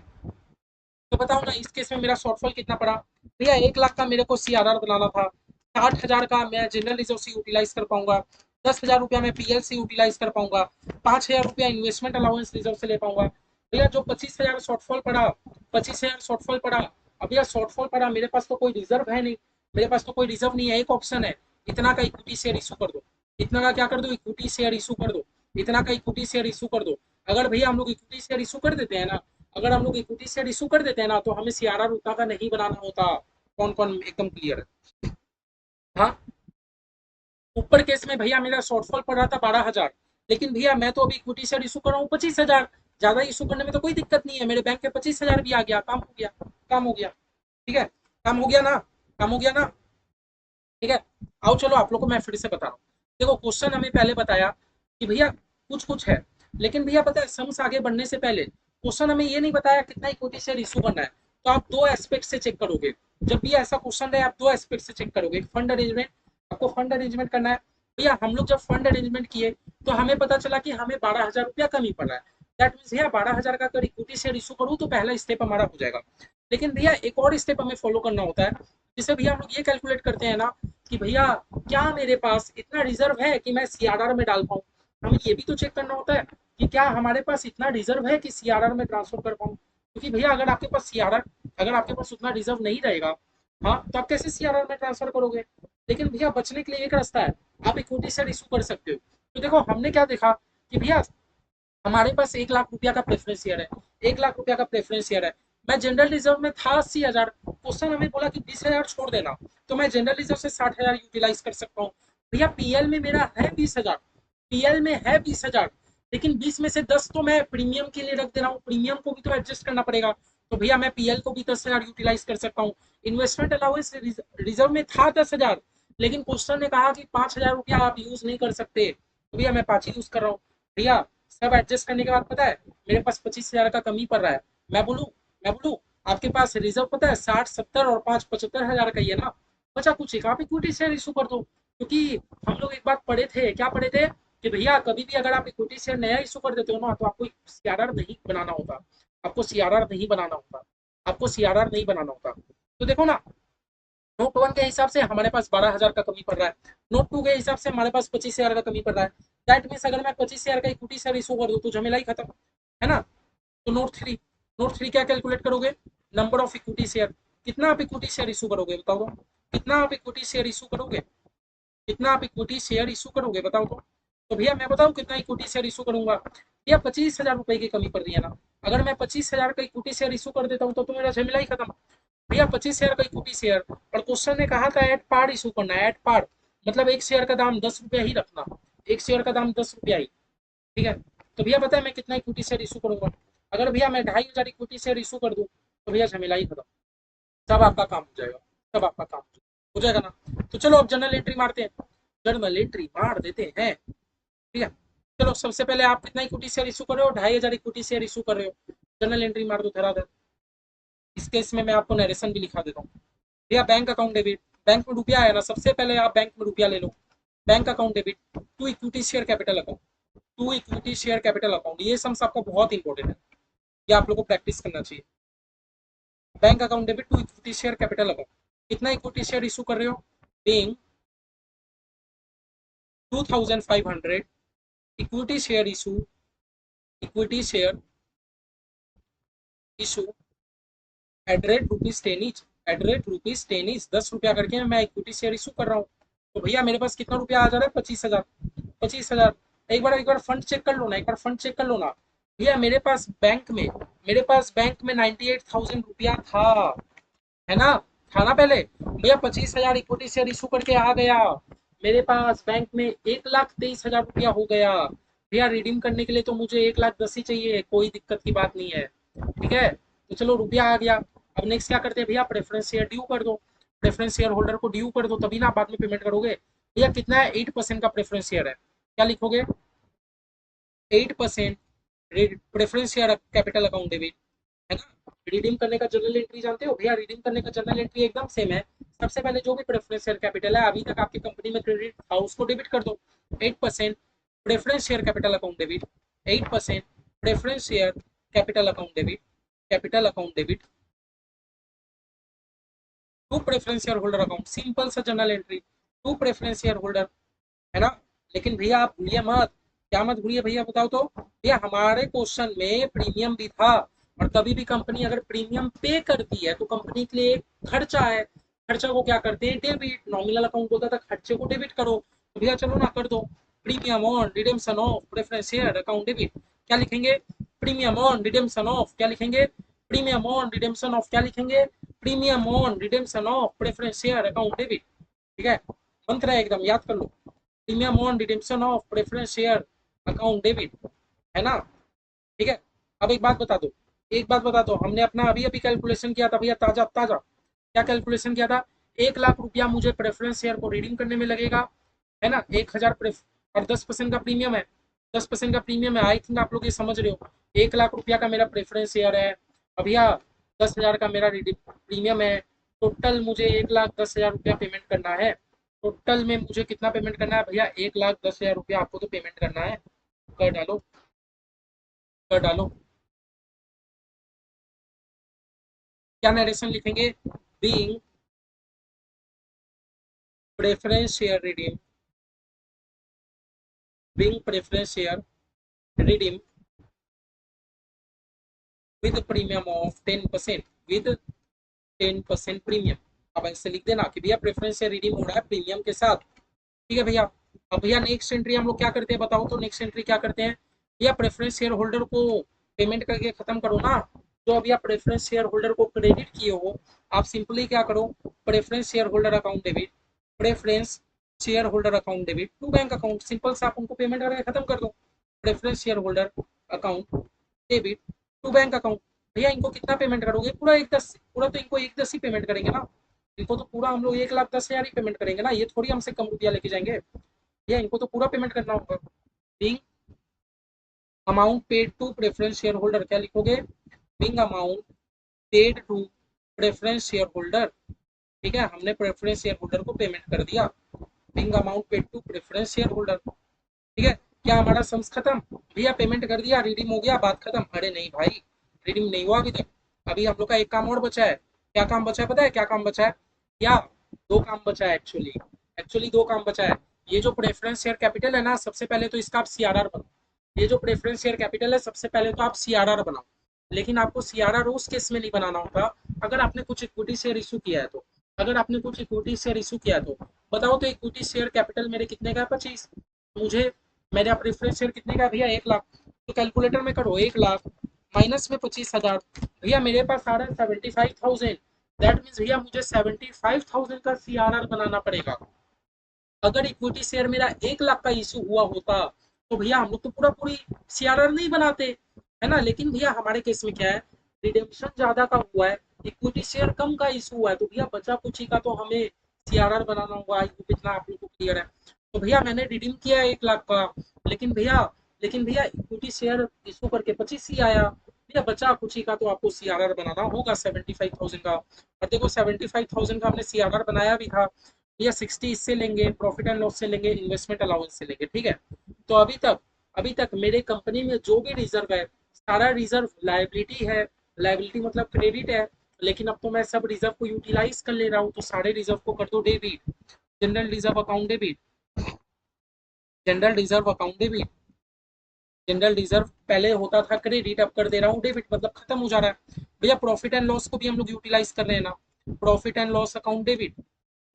तो बताओ ना इस केस में मेरा शॉर्टफॉल कितना पड़ा? भैया 1 लाख का मेरे को सीआरआर बनाना था। 60,000 का मैं जनरल रिजर्व से यूटिलाइज कर पाऊंगा। 10,000 रुपया मैं पीएल से यूटिलाइज कर पाऊंगा। 5,000 रुपया इन्वेस्टमेंट अलाउंस रिजर्व से ले पाऊंगा। भैया जो 25,000 शॉर्टफॉल पड़ा, 25,000 शॉर्टफॉल पड़ा। अब भैया शॉर्टफॉल पड़ा, मेरे पास तो कोई रिजर्व है नहीं। मेरे पास तो कोई रिजर्व नहीं है। एक ऑप्शन है, इतना का इक्विटी शेयर इशू कर दो। इतना का क्या कर दो? इक्विटी शेयर इशू कर दो। इतना का इक्विटी शेयर इशू कर दो। अगर भैया हम लोग इक्विटी शेयर इशू कर देते हैं ना, अगर हम लोग इक्विटी शेयर इशू कर देते हैं ना, तो हमें सीआरआर उतना का नहीं बनाना होता। कौन कौन एकदम क्लियर है? हाँ, ऊपर केस में भैया मेरा शॉर्टफॉल पड़ रहा था 12,000। लेकिन भैया मैं तो अभी इक्विटी शेयर इशू कर रहा हूँ 25,000। ज्यादा इशू करने में तो कोई दिक्कत नहीं है, मेरे बैंक के 25,000 भी आ गया, काम हो गया, काम हो गया। ठीक है, काम हो गया ना, काम हो गया ना। ठीक है, आओ चलो आप लोग को मैं फिर से बता रहा हूँ। देखो क्वेश्चन हमें पहले बताया कि भैया कुछ कुछ है। लेकिन भैया पता है सम्स आगे बढ़ने से पहले क्वेश्चन हमें ये नहीं बताया कितना इक्विटी शेयर इशू करना है। तो आप दो एस्पेक्ट से चेक करोगे। जब भी ऐसा क्वेश्चन रहे आप दो एस्पेक्ट से चेक करोगे। फंड अरेंजमेंट, आपको फंड अरेंजमेंट करना है। भैया हम लोग जब फंड अरेंजमेंट किए तो हमें पता चला कि हमें 12,000 रुपया कमी पड़ रहा है। दैट मीन भैया 12,000 का अगर इक्विटी शेयर इशू करूँ तो पहला स्टेप हमारा हो जाएगा। लेकिन भैया एक और स्टेप हमें फॉलो करना होता है, जिससे भैया हम लोग ये कैलकुलेट करते हैं ना कि भैया क्या मेरे पास इतना रिजर्व है कि मैं सीआरआर में डाल पाऊँ। हमें ये भी तो चेक करना होता है कि क्या हमारे पास इतना रिजर्व है कि सीआरआर में ट्रांसफर कर पाऊँ। क्योंकि भैया अगर आपके पास सीआरआर, अगर आपके पास उतना रिजर्व नहीं रहेगा, हाँ, तो आप कैसे सीआरआर में ट्रांसफर करोगे? लेकिन भैया बचने के लिए एक रास्ता है, आप इक्विटी शेयर इशू कर सकते हो। तो देखो हमने क्या देखा कि भैया हमारे पास 1 लाख रुपया का प्रेफरेंस शेयर है। 1 लाख रुपया का प्रेफरेंस शेयर है। मैं जनरल रिजर्व में था 80,000। क्वेश्चन हमें बोला कि 20,000 छोड़ देना, तो मैं जनरल रिजर्व से 60,000 यूटिलाइज कर सकता हूँ। भैया पीएल में मेरा है 20,000, पीएल में है 20,000। लेकिन 20 में से 10 तो मैं प्रीमियम के लिए रख दे रहा हूँ, प्रीमियम को भी तो एडजस्ट करना पड़ेगा। तो भैया मैं पीएल को भी 10,000 यूटिलाइज कर सकता हूँ। इन्वेस्टमेंट अलाउंस रिजर्व में था 10,000, लेकिन क्वेश्चन ने कहा कि 5,000 रुपया आप यूज नहीं कर सकते, तो भैया मैं 5 ही यूज कर रहा हूँ। भैया सब एडजस्ट करने के बाद पता है मेरे पास 25,000 का कमी पड़ रहा है। मैं बोलूँ मैं बोलूँ आपके पास रिजर्व पता है 60 70 और 5 75 हजार का ही है ना, बचा कुछ एक आप इक्विटी शेयर इशू कर दो। क्योंकि हम लोग एक बात पढ़े थे, क्या पढ़े थे कि भैया कभी भी अगर आप इक्विटी शेयर नया इशू कर देते हो ना तो आपको सीआरआर नहीं बनाना होता, आपको सीआरआर नहीं बनाना होता, आपको सीआरआर नहीं बनाना होता। तो देखो ना, नोट वन के हिसाब से हमारे पास 12,000 का कमी पड़ रहा है, नोट टू के हिसाब से हमारे पास 25,000 का कमी पड़ रहा है। दैट मीन्स अगर मैं 25,000 का इक्विटी शेयर इशू कर दूं तो झमेला ही खत्म है ना। तो नोट थ्री क्या कैलकुलेट करोगे, नंबर ऑफ इक्विटी शेयर, कितना आप इक्विटी शेयर इशू करोगे बताओ तो, कितना आप इक्विटी शेयर इशू करोगे, कितना आप इक्विटी शेयर इशू करोगे बताओ तो भैया मैं बताऊं कितना इक्विटी शेयर इशू करूंगा, भैया 25,000 रुपए की कमी पड़ रही है ना, अगर मैं 25,000 का इक्विटी शेयर इशू कर देता हूँ तो मेरा झमेला ही खत्म। भैया 25,000 का इक्विटी शेयर, और क्वेश्चन ने कहा था एट पार इशू करना है, एट पार मतलब एक शेयर का दाम 10 रुपया ही रखना, एक शेयर का दाम 10 रुपया ही, ठीक है। तो भैया पता है मैं कितना इक्विटी शेयर इशू करूंगा, अगर भैया मैं 2,500 इक्विटी शेयर इशू कर दूं तो भैया झमेला ही खत्म, सब आपका काम हो जाएगा, सब आपका काम हो जाएगा ना। तो चलो अब जनरल एंट्री मारते हैं, जनरल एंट्री मार देते हैं, ठीक है। चलो सबसे पहले आप कितना इक्विटी शेयर इशू कर रहे हो, 2,500 इक्विटी शेयर इशू कर रहे हो, जनरल एंट्री मार दो धराधर। इस केस में मैं आपको नरेशन भी लिखा देता हूँ। भैया बैंक अकाउंट डेबिट, बैंक में रुपया है ना, सबसे पहले आप बैंक में रुपया ले लो, bank account debit to equity share capital account, to equity share capital account, ये सम्स आपका बहुत इंपॉर्टेंट है, ये आप लोगों को प्रैक्टिस करना चाहिए। Bank account debit to equity share capital account, कितना इक्विटी शेयर इशू कर रहे हो, being 2,500 equity share issue, equity share issue at rate rupees 10 each, at rate rupees 10 each, 10 रुपया करके मैं इक्विटी शेयर इशू कर रहा हूँ। तो भैया मेरे पास कितना रुपया आ जा रहा है, 25,000, 25,000। एक बार फंड चेक कर लो ना, एक बार फंड चेक कर लो ना भैया, मेरे पास बैंक में 98,000 रुपया था, है ना, था ना पहले भैया, 25,000 इक्विटी शेयर इशू करके आ गया, मेरे पास बैंक में 1,23,000 रुपया हो गया। भैया रिडीम करने के लिए तो मुझे 1,10,000 ही चाहिए, कोई दिक्कत की बात नहीं है, ठीक है। तो चलो रुपया आ गया, अब नेक्स्ट क्या करते हैं भैया, प्रेफरेंस शेयर ड्यू कर दो, प्रेफरेंस शेयर होल्डर को ड्यू कर दो तभी ना बाद में पेमेंट करोगे। भैया कितना है, 8% का प्रेफरेंस शेयर है, क्या लिखोगे, 8% preference share capital account debit, है ना। रिडीम करने का जनरल एंट्री जानते हो भैया, रिडीम करने का जनरल एंट्री एकदम सेम है, सबसे पहले जो भी प्रेफरेंस शेयर कैपिटल है अभी तक आपकी कंपनी में क्रेडिट था उसको डेबिट कर दो, 8% preference share capital account debit, 8% preference share capital account debit, capital account debit to preference share holder account, simple सा general entry, to preference share holder, है ना। लेकिन भैया आप भूलिए मत, क्या मत भूलिए भैया बताओ तो, भैया हमारे क्वेश्चन में प्रीमियम भी था, और कभी भी कंपनी अगर प्रीमियम पे करती है तो कंपनी के लिए एक खर्चा है, खर्चा को क्या करते हैं, डेबिट, नॉमिनल अकाउंट बोलता था खर्चे को डेबिट करो, तो भैया चलो ना कर दो, premium on redemption of preference share account debit, क्या लिखेंगे, प्रीमियम ऑन रिडेम्पशन ऑफ, क्या लिखेंगे, प्रीमियम ऑन रिडेम्पशन ऑफ, क्या लिखेंगे, premium on redemption of preference share account debit, ठीक है। मंत्र है एकदम, याद कर लो, premium on redemption of preference share account debit, है ना, ठीक है। अब एक बात बता दो, एक बात बता दो, हमने अपना अभी अभी कैलकुलेशन किया था भैया, ताजा ताजा क्या कैलकुलेशन किया था, 1,00,000 रुपया मुझे प्रेफरेंस शेयर को रिडीम करने में लगेगा, है ना, 1,000 और 10% का प्रीमियम है, 10% का प्रीमियम है, आई थिंक आप लोग ये समझ रहे हो, 1,00,000 रुपया का मेरा प्रेफरेंस शेयर है, अब भैया 10,000 का मेरा प्रीमियम है, टोटल मुझे 1,10,000 रुपया पेमेंट करना है, टोटल में मुझे कितना पेमेंट करना है भैया, 1,10,000 रुपया आपको तो पेमेंट करना है, कर डालो, कर डालो, क्या नरेशन लिखेंगे, being preference share redeem, being preference share redeem with premium of 10%, with 10% premium, अब ऐसे लिख देना कि भैया प्रेफरेंस शेयर रिडीम हो रहा है प्रीमियम के साथ, ठीक है भैया। अब भैया नेक्स्ट एंट्री हम लोग क्या करते हैं बताओ तो, नेक्स्ट एंट्री क्या करते हैं भैया, प्रेफरेंस शेयर होल्डर को पेमेंट करके खत्म करो ना, जो अभी आप प्रेफरेंस शेयर होल्डर को क्रेडिट किए हो, आप सिंपली क्या करो, preference share holder account debit, preference share holder account debit to bank account, simple से आप उनको पेमेंट करके खत्म कर दो, preference share holder account debit to bank account. भैया इनको कितना पेमेंट करोगे, पूरा 1,10, पूरा तो इनको 1,10 ही पेमेंट करेंगे ना, इनको तो पूरा हम लोग 1,10,000 ही पेमेंट करेंगे ना, ये थोड़ी हमसे कम रुपया लेके जाएंगे, भैया इनको तो पूरा पेमेंट करना होगा, being amount paid to preference share holder, क्या लिखोगे, being amount paid to preference share holder. ठीक है, हमने प्रेफरेंस शेयर होल्डर को पेमेंट कर दिया, being amount paid to preference share holder. ठीक है, क्या हमारा सम्स खत्म, भैया पेमेंट कर दिया, रिडीम हो गया, बात खत्म? अरे नहीं भाई, रिडीम नहीं हुआ अभी तक। अभी हम लोग का एक काम और बचा है। क्या काम बचा है पता है, क्या काम बचा है? क्या, दो काम बचा है एक्चुअली। दो काम बचा है। ये जो प्रेफरेंस शेयर कैपिटल है ना, सबसे पहले तो इसका आप सीआरआर बनाओ। ये जो प्रेफरेंस शेयर कैपिटल है, सबसे पहले तो आप सीआरआर बनाओ। लेकिन आपको सीआरआर उस केस में नहीं बनाना होता अगर आपने कुछ इक्विटी शेयर इशू किया है तो। अगर आपने कुछ इक्विटी शेयर इशू किया है तो बताओ, तो इक्विटी शेयर कैपिटल मेरे कितने का है? 25। मुझे, मेरा प्रेफरेंस शेयर कितने का है भैया? 1 लाख। तो कैलकुलेटर में करो, 1 लाख माइनस में 25,000, भैया मेरे पास आ रहा है 75,000। दैट मीन्स भैया मुझे 75,000 का सीआरआर बनाना पड़ेगा। अगर इक्विटी शेयर मेरा 1 लाख का इशू हुआ होता तो भैया हम लोग तो पूरा पूरी सीआरआर नहीं बनाते, है ना। लेकिन भैया हमारे केस में क्या है, रिडेम्पशन ज्यादा का हुआ है, इक्विटी शेयर कम का इशू हुआ है, तो भैया बचा कुछ ही का तो हमें सीआरआर बनाना होगा। आई होप इतना आप लोग को क्लियर है। तो भैया मैंने रिडीम किया 1 लाख का, लेकिन भैया इक्विटी शेयर इशू करके 25 ही आया, भैया बचा कुछ ही का तो आपको सीआरआर बनाना होगा 75,000 का। और देखो 75,000 का हमने सीआरआर बनाया भी था भैया। 60 इससे लेंगे, प्रॉफिट एंड लॉस से लेंगे, इन्वेस्टमेंट अलाउंस से लेंगे। ठीक है, तो अभी तक मेरे कंपनी में जो भी रिजर्व है, सारा रिजर्व लाइबिलिटी है। लाइबिलिटी मतलब क्रेडिट है। लेकिन अब तो मैं सब रिजर्व को यूटिलाइज कर ले रहा हूँ, तो सारे रिजर्व को कर दो debit. General reserve account debit, general reserve account debit. General reserve पहले होता था क्रेडिट, अब कर दे रहा हूँ डेबिट, मतलब खत्म हो जा रहा है भैया। प्रॉफिट एंड लॉस को भी हम लोग यूटिलाइज कर रहे हैं ना, profit and loss account debit,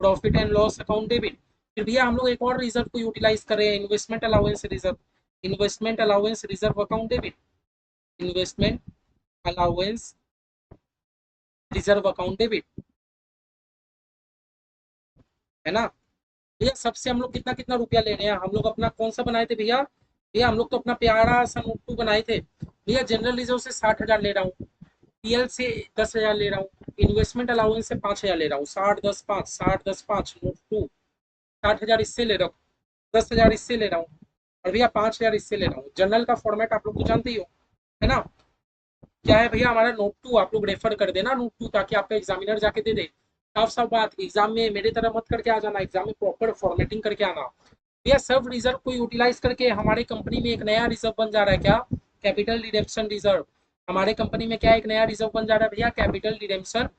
profit and loss account debit. फिर भैया हम लोग एक और रिजर्व को यूटिलाइज कर रहे हैं, investment allowance reserve, investment allowance reserve account debit, investment allowance reserve account debit, है ना। भैया सबसे हम लोग कितना कितना रुपया ले रहे हैं? हम लोग अपना कौन सा बनाए थे भैया? भैया हम लोग तो अपना प्यारा सा नोट 2 बनाए थे भैया। जनरल रिजर्व से 60,000 ले रहा हूँ, पीएल से 10,000 ले रहा हूँ, इन्वेस्टमेंट अलाउंस से 5,000 ले रहा हूँ, 60-10-5, 60-10-5 नोट 2, 60,000 इससे ले रहा हूँ, 10,000 इससे ले रहा हूँ, और भैया 5,000 इससे ले रहा हूँ। जनरल का फॉर्मेट आप लोग तो जानते ही हो, है ना। क्या है भैया, हमारा नोट 2 आप लोग रेफर कर देना नोट 2, ताकि आपका एग्जामिनर जाके दे दे। साफ साफ बात, एग्जाम में मेरे तरह मत करके आ जाना, एग्जाम में प्रॉपर फॉर्मेटिंग करके आना। भैया सब रिजर्व को यूटिलाइज करके हमारे कंपनी में एक नया रिजर्व बन जा रहा है, क्या? Capital redemption reserve. हमारे कंपनी में क्या एक नया रिजर्व बन जा रहा है भैया? Capital redemption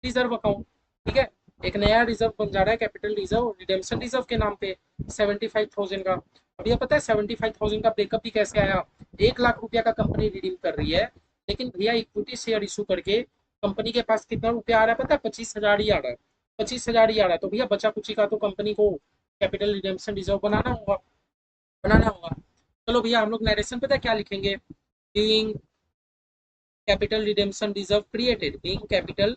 reserve account. ठीक है, एक नया रिजर्व बन जा रहा है कैपिटल रिजर्व रिडेम्पशन रिजर्व के नाम पे, 75,000 का। अब ये पता है 75,000 का ब्रेकअप भी कैसे आया? 1 लाख रुपया का कंपनी रिडीम कर रही है, लेकिन भैया इक्विटी शेयर इशू करके कंपनी के पास कितना रुपया आ रहा है पता है? 25,000 ही आ रहा है, 25,000 ही आ रहा है। तो भैया बचा कुछ का तो कंपनी को कैपिटल रिडेम्पशन रिजर्व बनाना होगा। चलो भैया हम लोग नरेशन पता है क्या लिखेंगे? Being capital redemption reserve created, being capital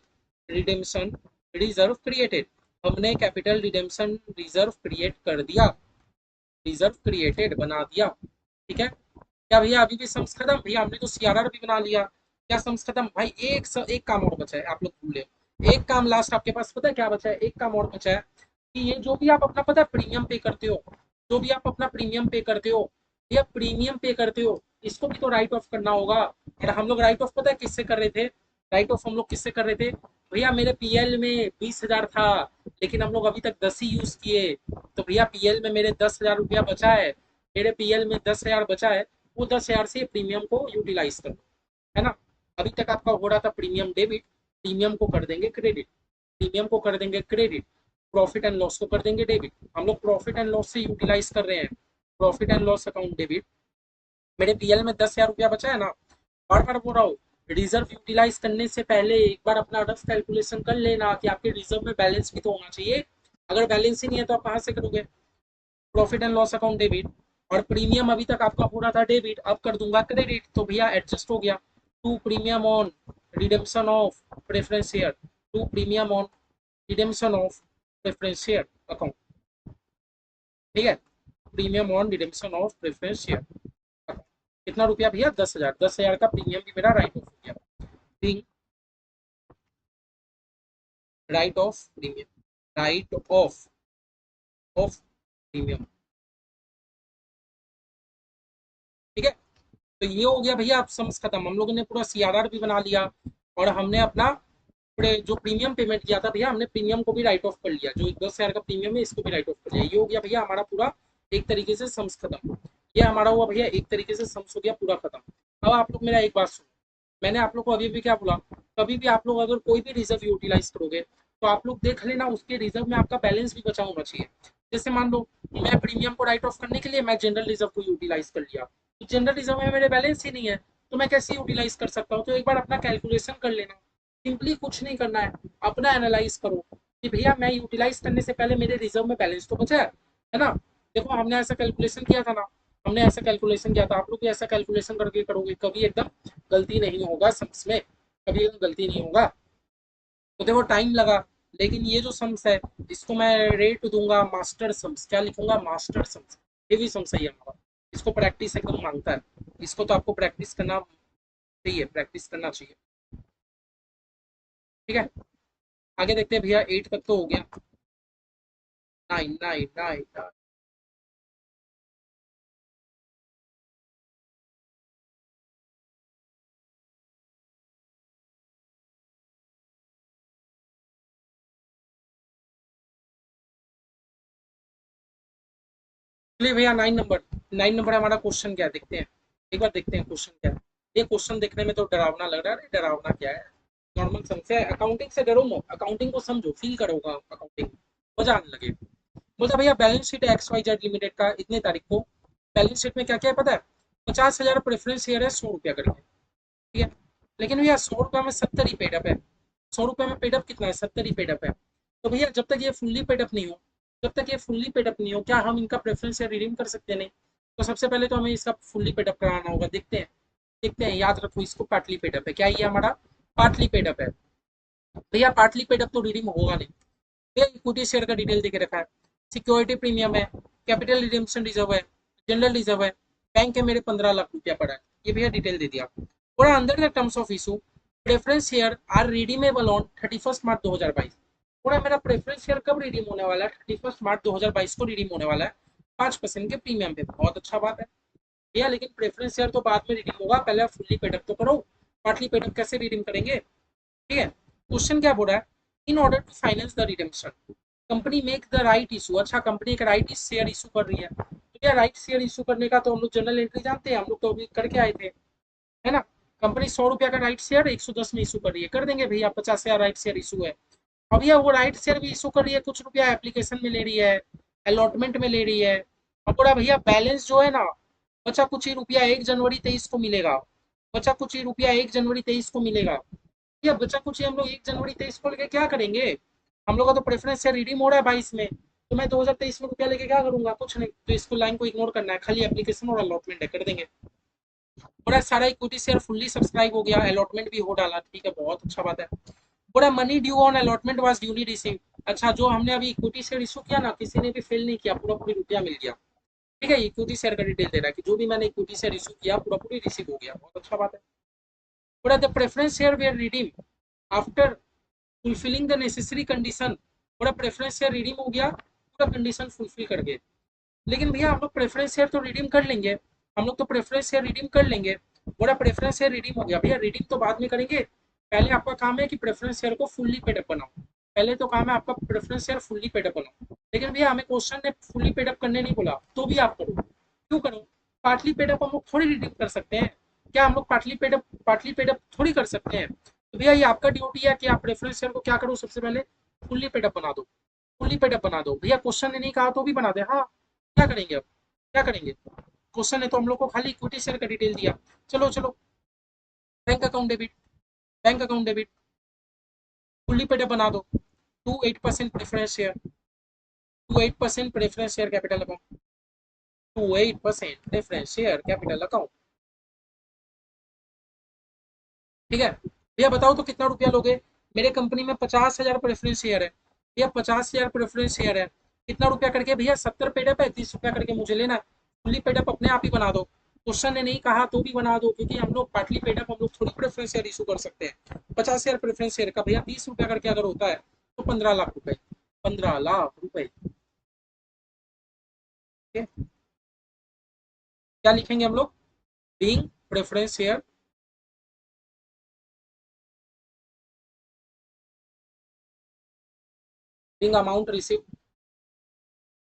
redemption reserve created. हमने कैपिटल रिडेम्पशन रिजर्व क्रिएट कर दिया, रिजर्व क्रिएटेड बना दिया। ठीक है, क्या भैया अभी भी सम्स खत्म? भैया हमने तो सीआरआर भी बना लिया। क्या सम्स खत्म भाई? एक काम और बचा है, आप लोग भूले। एक काम लास्ट आपके पास पता है क्या बचा है? एक काम और बचा है कि ये जो भी आप अपना पता है प्रीमियम पे करते हो, जो भी आप अपना प्रीमियम पे करते हो, या प्रीमियम पे करते हो, इसको भी तो राइट ऑफ करना होगा। और हम लोग राइट ऑफ पता है किससे कर रहे थे? राइट ऑफ हम लोग किससे कर रहे थे भैया? मेरे पीएल में 20,000 था, लेकिन हम लोग अभी तक 10 ही यूज किए। तो भैया पीएल में मेरे 10,000 रुपया बचा है, मेरे पीएल में 10,000 बचा है, वो 10,000 से प्रीमियम को यूटिलाइज कर, है ना। अभी तक आपका हो रहा था प्रीमियम डेबिट, प्रीमियम को कर देंगे क्रेडिट, प्रीमियम को कर देंगे क्रेडिट, प्रॉफिट एंड लॉस को कर देंगे डेबिट। हम लोग प्रॉफिट एंड लॉस से यूटिलाइज कर रहे हैं, profit and loss account debit. मेरे पीएल में 10,000 रुपया बचा है ना, बार बार बोल रहा हूँ, रिजर्व यूटिलाइज करने से पहले एक बार अपना रफ कैलकुलेशन कर लेना कि आपके रिजर्व में बैलेंस भी तो होना चाहिए। अगर बैलेंस ही नहीं है तो आप कहाँ से करोगे? Profit and loss account debit, और प्रीमियम अभी तक आपका हो रहा था डेबिट, अब कर दूंगा क्रेडिट, तो भैया एडजस्ट हो गया। To premium on redemption of preference share, to premium on redemption of preference share account. ठीक है, premium on redemption of preference share account. कितना रुपया भैया? 10,000, 10,000 का प्रीमियम भी मेरा राइट ऑफ हो गया। Right of premium, right of premium. ठीक है, तो ये हो गया भैया, आप सम्स खत्म। हम लोगों ने पूरा सीआरआर भी बना लिया, और हमने अपना पूरे जो प्रीमियम पेमेंट किया था भैया, हमने प्रीमियम को भी राइट ऑफ कर लिया। जो 10,000 का प्रीमियम है इसको भी राइट ऑफ कर लिया। ये हो गया भैया हमारा पूरा एक तरीके से सम्स खत्म। ये हमारा हुआ भैया एक तरीके से सम्स हो गया पूरा खत्म। अब आप लोग मेरा एक बात सुनो, मैंने आप लोग को अभी भी क्या बोला, कभी भी आप लोग अगर कोई भी रिजर्व यूटिलाइज करोगे तो आप लोग देख लेना उसके रिजर्व में आपका बैलेंस भी बचा होना चाहिए। जैसे मान लो मैं प्रीमियम को राइट ऑफ करने के लिए मैं जनरल रिजर्व को यूटिलाइज कर लिया, तो जनरल रिजर्व में मेरे बैलेंस ही नहीं है, तो मैं कैसे यूटिलाइज कर सकता हूँ? तो एक बार अपना कैलकुलेशन कर लेना। सिंपली कुछ नहीं करना है, अपना एनालाइज करो कि भैया मैं यूटिलाइज करने से पहले मेरे रिजर्व में बैलेंस तो बचा है ना। देखो हमने ऐसा कैलकुलेशन किया था ना, हमने ऐसा कैलकुलेशन किया था, आप लोग भी ऐसा कैलकुलेशन करके करोगे, कभी एकदम गलती नहीं होगा सम्स में, कभी एकदम गलती नहीं होगा। तो देखो टाइम लगा, लेकिन ये जो सम्स है इसको मैं रेट दूंगा मास्टर सम्स। क्या लिखूंगा? Master sums. ये भी सम्स है हमारा, इसको प्रैक्टिस एकदम मांगता है। इसको तो आपको प्रैक्टिस करना चाहिए, प्रैक्टिस करना चाहिए। ठीक है, आगे देखते हैं भैया। 8 तक तो हो गया। 9 9 9। चलिए भैया 9 नंबर, 9 नंबर हमारा क्वेश्चन क्या है देखते हैं। एक बार देखते हैं क्वेश्चन क्या है। ये क्वेश्चन देखने में तो डरावना लग रहा है। अरे डरावना क्या है, नॉर्मल समझ है। अकाउंटिंग से डरो मत, अकाउंटिंग को समझो, फील करोगा अकाउंटिंग, मजा आने लगे। बोलता भैया balance sheet X Y Z limited का इतने तारीख को, बैलेंस शीट में क्या क्या है पता है? 50,000 प्रेफरेंस शेयर है 100 रुपया करके। ठीक है, लेकिन भैया 100 रुपया में 70 ही पेडअप है। 100 रुपये में पेडअप कितना है? 70 ही पेडअप है। तो भैया जब तक ये फुल्ली पेडअप नहीं हो, जब तक ये फुल्ली पेडअप नहीं हो, क्या हम इनका प्रेफरेंस या रिडीम कर सकते नहीं? तो सबसे पहले तो हमें इसका फुल्ली पेडअप कराना होगा। देखते हैं, देखते हैं, याद रखो इसको, पार्टली पेडअप है। क्या ये हमारा पार्टली पेडअप है? भैया पार्टली पेडअप तो रिडीम होगा नहीं। भैया इक्विटी शेयर का डिटेल दे के रखा है, सिक्योरिटी प्रीमियम है, कैपिटल रिडेम्पशन रिजर्व है, जनरल रिजर्व है, बैंक के मेरे 15 लाख रुपया पड़ा है। ये भैया डिटेल दे दिया। और अंदर the terms of issue preference share are redeemable on 31 March 2022। पूरा मेरा प्रेफरेंस शेयर कब रिडीम होने वाला है? 31 मार्च 2022 को रिडीम होने वाला है, 5% के प्रीमियम पे। बहुत अच्छा बात है भैया, लेकिन प्रेफरेंस शेयर तो बाद में रिडीम होगा, पहले आप फुल्ली पेडअप तो करो। पार्टली पेडअप कैसे रिडीम करेंगे? ठीक है, क्वेश्चन क्या बोल रहा है? In order to finance the redemption company make the right issue. अच्छा, कंपनी एक राइट शेयर इशू कर रही है, तो क्या राइट शेयर इशू करने का तो हम लोग जनरल एंट्री जानते हैं, हम लोग तो अभी करके आए थे, है ना। कंपनी 100 रुपया का राइट शेयर 110 में इशू कर रही है, कर देंगे भैया। 50,000 राइट शेयर इशू है। अब यह वो राइट शेयर भी इशू कर रही है, कुछ रुपया एप्लीकेशन में ले रही है, अलॉटमेंट में ले रही है। अब बोला भैया बैलेंस जो है ना, बचा कुछ ही रुपया 1 जनवरी 23 को मिलेगा। बचा कुछ ही रुपया 1 जनवरी 23 को मिलेगा। या बचा कुछ ही हम लोग 1 जनवरी 23 को लेके क्या करेंगे? हम लोग का तो प्रेफरेंस है रिडीम हो रहा है 22 में, तो मैं 2023 में रुपया लेके क्या करूंगा? कुछ नहीं। तो इसको लाइन को इग्नोर करना है, खाली एप्लीकेशन और अलॉटमेंट है, कर देंगे। पूरा सारा इक्विटी शेयर फुल्ली सब्सक्राइब हो गया, अलॉटमेंट भी हो डाला, ठीक है, बहुत अच्छा बात है। पूरा money due on allotment was duly receive. अच्छा, जो हमने अभी इक्विटी शेयर इशू किया ना, किसी ने भी फेल नहीं किया, पूरा पूरी रुपया मिल गया। ठीक है, इक्विटी शेयर का डिटेल दे रहा है कि जो भी मैंने इक्विटी शेयर इशू किया पूरा पूरी रिसीव हो गया, बहुत अच्छा बात है। पूरा the preference share were redeem after fulfilling the necessary condition. पूरा प्रेफरेंस शेयर रिडीम हो गया पूरा कंडीशन फुलफिल करके। लेकिन भैया हम लोग प्रेफरेंस शेयर तो रिडीम कर लेंगे, हम लोग तो प्रेफरेंस शेयर रिडीम कर लेंगे। पूरा प्रेफरेंस शेयर रिडीम हो गया भैया, रिडीम तो बाद में करेंगे। पहले आपका काम है कि प्रेफरेंस शेयर को फुल्ली पेडअप बनाओ। पहले तो काम है आपका प्रेफरेंस शेयर फुल्ली पेडअप बनाओ। लेकिन भैया हमें क्वेश्चन ने फुल्ली पेडअप करने नहीं बोला, तो भी आप करो। क्यों करो? पार्टली पेडअप हम लोग थोड़ी रिडीम कर सकते हैं। क्या हम लोग पार्टली पेडअप थोड़ी कर सकते हैं? तो भैया ये आपका ड्यूटी है कि आप प्रेफरेंस शेयर को क्या करो, सबसे पहले फुल्ली पेडअप बना दो। फुल्ली पेडअप बना दो भैया, क्वेश्चन ने नहीं कहा तो भी बना दे। हाँ, क्या करेंगे अब, क्या करेंगे? क्वेश्चन ने तो हम लोग को खाली इक्विटी शेयर का डिटेल दिया। चलो चलो, bank account debit, bank account debit, fully paid up बना दो। 28% preference share, 28% preference share capital account, 28% preference share capital account. ठीक है भैया, बताओ तो कितना रुपया लोगे? मेरे कंपनी में 50,000 प्रेफरेंस शेयर है भैया, 50,000 प्रेफरेंस शेयर है। कितना रुपया करके भैया? 70 पेडअप है, 30 रुपया करके मुझे लेना है। फुल्ली पेडअप अपने आप ही बना दो। क्वेश्चन ने नहीं कहा तो भी बना दो, क्योंकि हम लोग पार्टली पेडअप हम लोग थोड़ी प्रेफरेंस शेयर इशू कर सकते हैं। 50,000 प्रेफरेंस शेयर का भैया 30 रुपया करके अगर होता है तो 15 लाख रुपए, 15 लाख रुपए। क्या लिखेंगे हम लोग? Being preference share, Bing amount receive,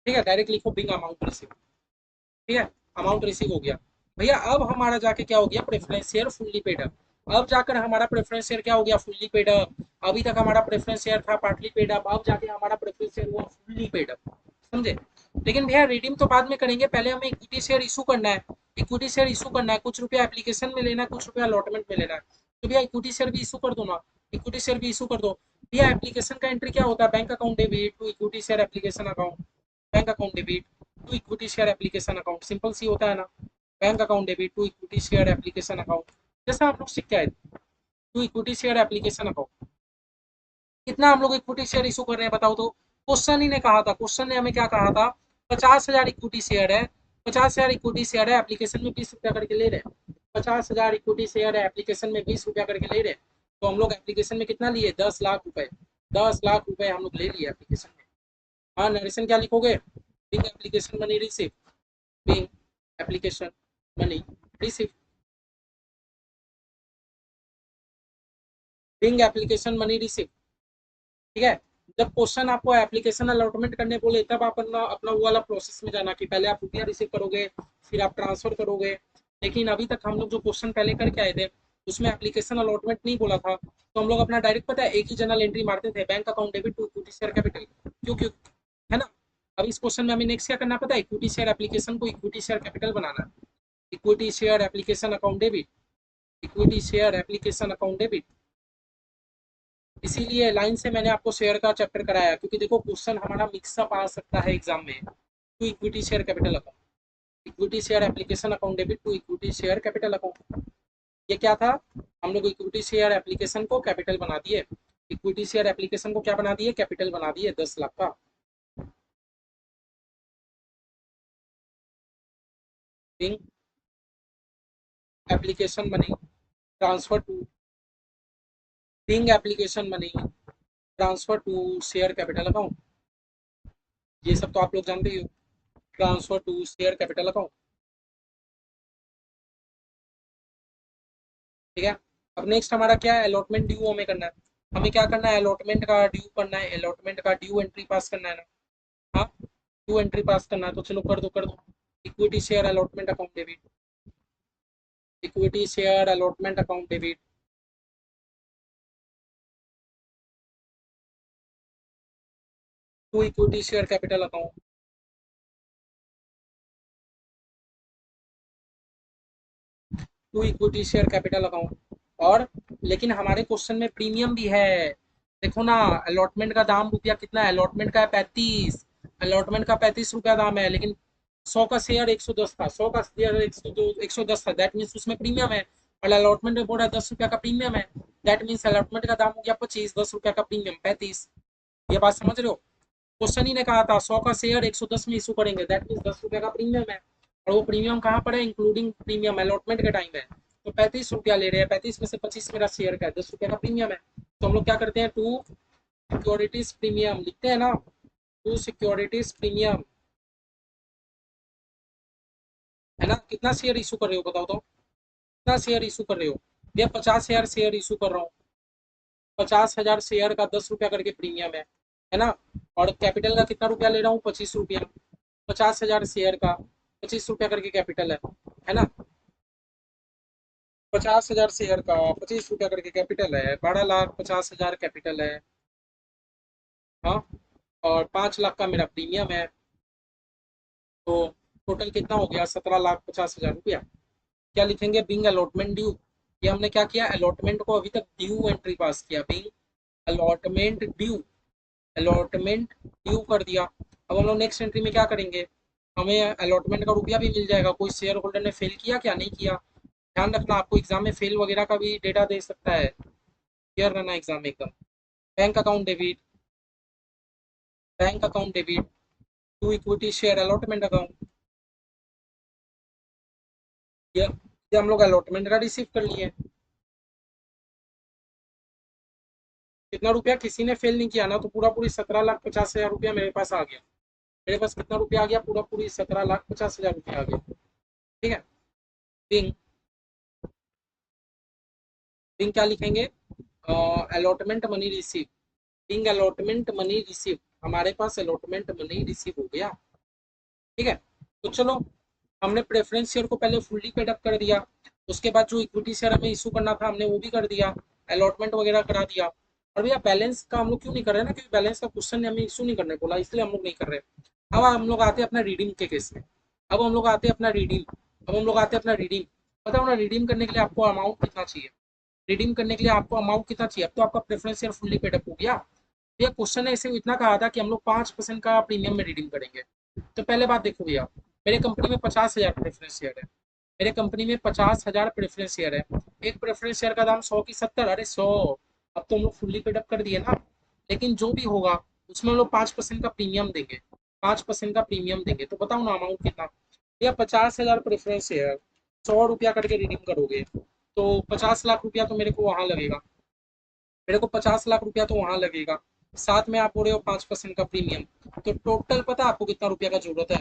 ठीक है, डायरेक्ट लिखो बिंग अमाउंट रिसीव, ठीक है, अमाउंट रिसीव हो गया। भैया अब हमारा जाके क्या हो गया, preference share fully paid up. अब जाकर हमारा प्रेफरेंस शेयर क्या हो गया, फुल्ली पेड अप। अभी तक हमारा प्रेफरेंस शेयर था पार्टली पेड अप, अब जाके हमारा प्रेफरेंस शेयर हुआ फुल्ली पेड अप, समझे। लेकिन भैया रिडीम तो बाद में करेंगे, पहले हमें इक्विटी शेयर इशू करना है। इक्विटी शेयर इशू करना है, कुछ रुपया एप्लीकेशन में लेना है, कुछ रुपया अलॉटमेंट में लेना है। तो भैया इक्विटी शेयर भी इशू कर दो ना, इक्विटी शेयर भी इशू कर दो। भैया एप्लीकेशन का एंट्री क्या होता है, bank account debit to equity share application account, bank account debit to equity share application account, simple सी होता है ना। Bank account debit to equity share application account, जैसा हम लोग सीख के आए थे, to equity share application account. कितना हम लोग इक्विटी शेयर इशू कर रहे हैं बताओ तो। क्वेश्चन ही ने कहा था, क्वेश्चन ने हमें क्या कहा था, 50,000 इक्विटी शेयर है, 50,000 इक्विटी शेयर है, एप्लीकेशन में 20 रुपया करके ले रहे हैं। 50,000 इक्विटी शेयर है, एप्लीकेशन में 20 रुपया करके ले रहे हैं। तो हम लोग एप्लीकेशन में कितना लिए, 10 लाख रुपए, 10 लाख रुपए हम लोग ले लिए एप्लीकेशन में। हाँ नरेशन क्या लिखोगे, being application money receive, being application money receive, being application money receive, ठीक है। जब क्वेश्चन आपको एप्लीकेशन अलॉटमेंट करने बोले तब आप अपना अपना वो वाला प्रोसेस में जाना कि पहले आप रुपया रिसीव करोगे, फिर आप ट्रांसफर करोगे। लेकिन अभी तक हम लोग जो क्वेश्चन पहले करके आए थे उसमें एप्लीकेशन अलॉटमेंट नहीं बोला था, तो हम लोग अपना डायरेक्ट पता है एक ही जनरल एंट्री मारते थे, bank account debit to equity share capital, क्यों क्यों, है ना। अब इस क्वेश्चन में हमें नेक्स्ट क्या करना पता है, इक्विटी शेयर एप्लीकेशन को इक्विटी शेयर कैपिटल बनाना है। Equity share application account debit, equity share application account debit. इसीलिए लाइन से मैंने आपको शेयर का चैप्टर कराया, क्योंकि देखो क्वेश्चन हमारा मिक्सअप आ सकता है एग्जाम में। To equity share capital account, equity share application account debit to equity share capital account. ये क्या था, हम लोग इक्विटी शेयर एप्लीकेशन को कैपिटल बना दिए, इक्विटी शेयर एप्लीकेशन को क्या बना दिए, कैपिटल बना दिए 10 लाख का। Being application money transfer to, being application money transfer to share capital account, ये सब तो आप लोग जानते ही हो, transfer to share capital account, ठीक है। अब नेक्स्ट हमारा क्या है, अलॉटमेंट ड्यू हमें करना है। हमें क्या करना है, अलॉटमेंट का ड्यू करना है, अलॉटमेंट का ड्यू एंट्री पास करना है ना। हाँ ड्यू एंट्री पास करना है, तो चलो कर दो कर दो। Equity share allotment account debit, equity share allotment account debit to equity share capital account, to equity share capital account. और लेकिन हमारे क्वेश्चन में प्रीमियम भी है, देखो ना। अलॉटमेंट का दाम रुपया कितना है, अलॉटमेंट का है 35, अलॉटमेंट का 35 रुपया दाम है, लेकिन 100 का शेयर 110 था, 100 का शेयर 110 था, दैट मीन्स उसमें प्रीमियम है। और अलॉटमेंट में बोल रहा है 10 रुपया का प्रीमियम है, दैट मीन्स अलॉटमेंट का दाम हो गया 25, 10 रुपया का प्रीमियम 35। ये बात समझ रहे हो, क्वेश्चन ही ने कहा था 100 का शेयर 110 में इशू करेंगे, दैट मीन्स 10 रुपया का प्रीमियम है। और वो प्रीमियम कहाँ पर है, इंक्लूडिंग प्रीमियम अलॉटमेंट के टाइम है। तो 35 रुपया ले रहे हैं, 35 में से 25 मेरा शेयर का है, 10 रुपया का प्रीमियम है। तो हम लोग क्या करते हैं, टू सिक्योरिटीज प्रीमियम लिखते हैं ना, टू सिक्योरिटीज प्रीमियम, है ना। कितना शेयर इशू कर रहे हो बताओ तो, कितना शेयर इशू कर रहे हो, भैया 50,000 शेयर इशू कर रहा हूँ, 50,000 शेयर का 10 रुपया करके प्रीमियम है ना। और कैपिटल का कितना रुपया ले रहा हूँ, 25 रुपया, 50,000 शेयर का 25 रुपया करके कैपिटल है ना। 50,000 शेयर का 25 रुपया करके कैपिटल है, 12,50,000 कैपिटल है। हाँ, और 5 लाख का मेरा प्रीमियम है, तो टोटल कितना हो गया, 17,50,000 रुपया। क्या लिखेंगे, बिंग अलॉटमेंट ड्यू। ये हमने क्या किया, अलॉटमेंट को अभी तक ड्यू एंट्री पास किया, being allotment due, allotment due कर दिया। अब हम लोग नेक्स्ट एंट्री में क्या करेंगे, हमें अलॉटमेंट का रुपया भी मिल जाएगा, कोई शेयर होल्डर ने फेल किया क्या, नहीं किया। ध्यान रखना, आपको एग्जाम में फेल वगैरह का भी डेटा दे सकता है, क्लियर रहना एग्जाम में एकदम। Bank account debit, bank account debit to equity share allotment account, ये हम लोग अलॉटमेंट का रिसीव कर लिए। कितना रुपया, किसी ने फेल नहीं किया ना, तो पूरा पूरी 17,50,000 रुपया मेरे पास आ गया। मेरे पास कितना रुपया आ गया, पूरा पूरी 17,50,000 रुपया आ गया, ठीक है। बिंग बिंग क्या लिखेंगे, allotment money receive, being allotment money receive, हमारे पास अलॉटमेंट मनी रिसीव हो गया। ठीक है, तो चलो हमने प्रेफरेंस शेयर को पहले फुल्ली पेड अप कर दिया, उसके बाद जो इक्विटी शेयर हमें इशू करना था हमने वो भी कर दिया, अलॉटमेंट वगैरह करा दिया। और भैया बैलेंस का हम लोग क्यों नहीं कर रहे ना, क्योंकि बैलेंस का क्वेश्चन ने हमें इशू नहीं करने बोला, इसलिए हम लोग नहीं कर रहे। अब हम लोग आते हैं अपना रिडीम के केस में। अब हम लोग आते हैं अपना रिडीम, अब हम लोग आते हैं अपना रिडीम। बताओ ना, रिडीम करने के लिए आपको अमाउंट कितना चाहिए, रिडीम करने के लिए आपको अमाउंट कितना चाहिए। अब तो आपका preference share fully paid up हो गया। ये क्वेश्चन ने इसे इतना कहा था कि हम लोग 5% का प्रीमियम में रिडीम करेंगे। तो पहले बात देखो भैया, मेरे कंपनी में 50,000 प्रेफरेंस शेयर है, मेरे कंपनी में 50,000 प्रेफरेंस शेयर है। एक प्रेफरेंस शेयर का दाम 100 की 70, अरे 100। अब तो हम लोग फुल्ली पेड अप कर दिए ना, लेकिन जो भी होगा उसमें हम लोग 5% का प्रीमियम देंगे, 5% का प्रीमियम देंगे। तो बताओ ना अमाउंट कितना। भैया 50,000 प्रेफरेंस शेयर 100 रुपया करके रिडीम करोगे तो 50 लाख रुपया तो मेरे को वहां लगेगा, मेरे को 50 लाख रुपया तो वहां लगेगा। साथ में आप बोल रहे हो 5% का प्रीमियम, तो टोटल पता है आपको कितना रुपया का जरूरत है,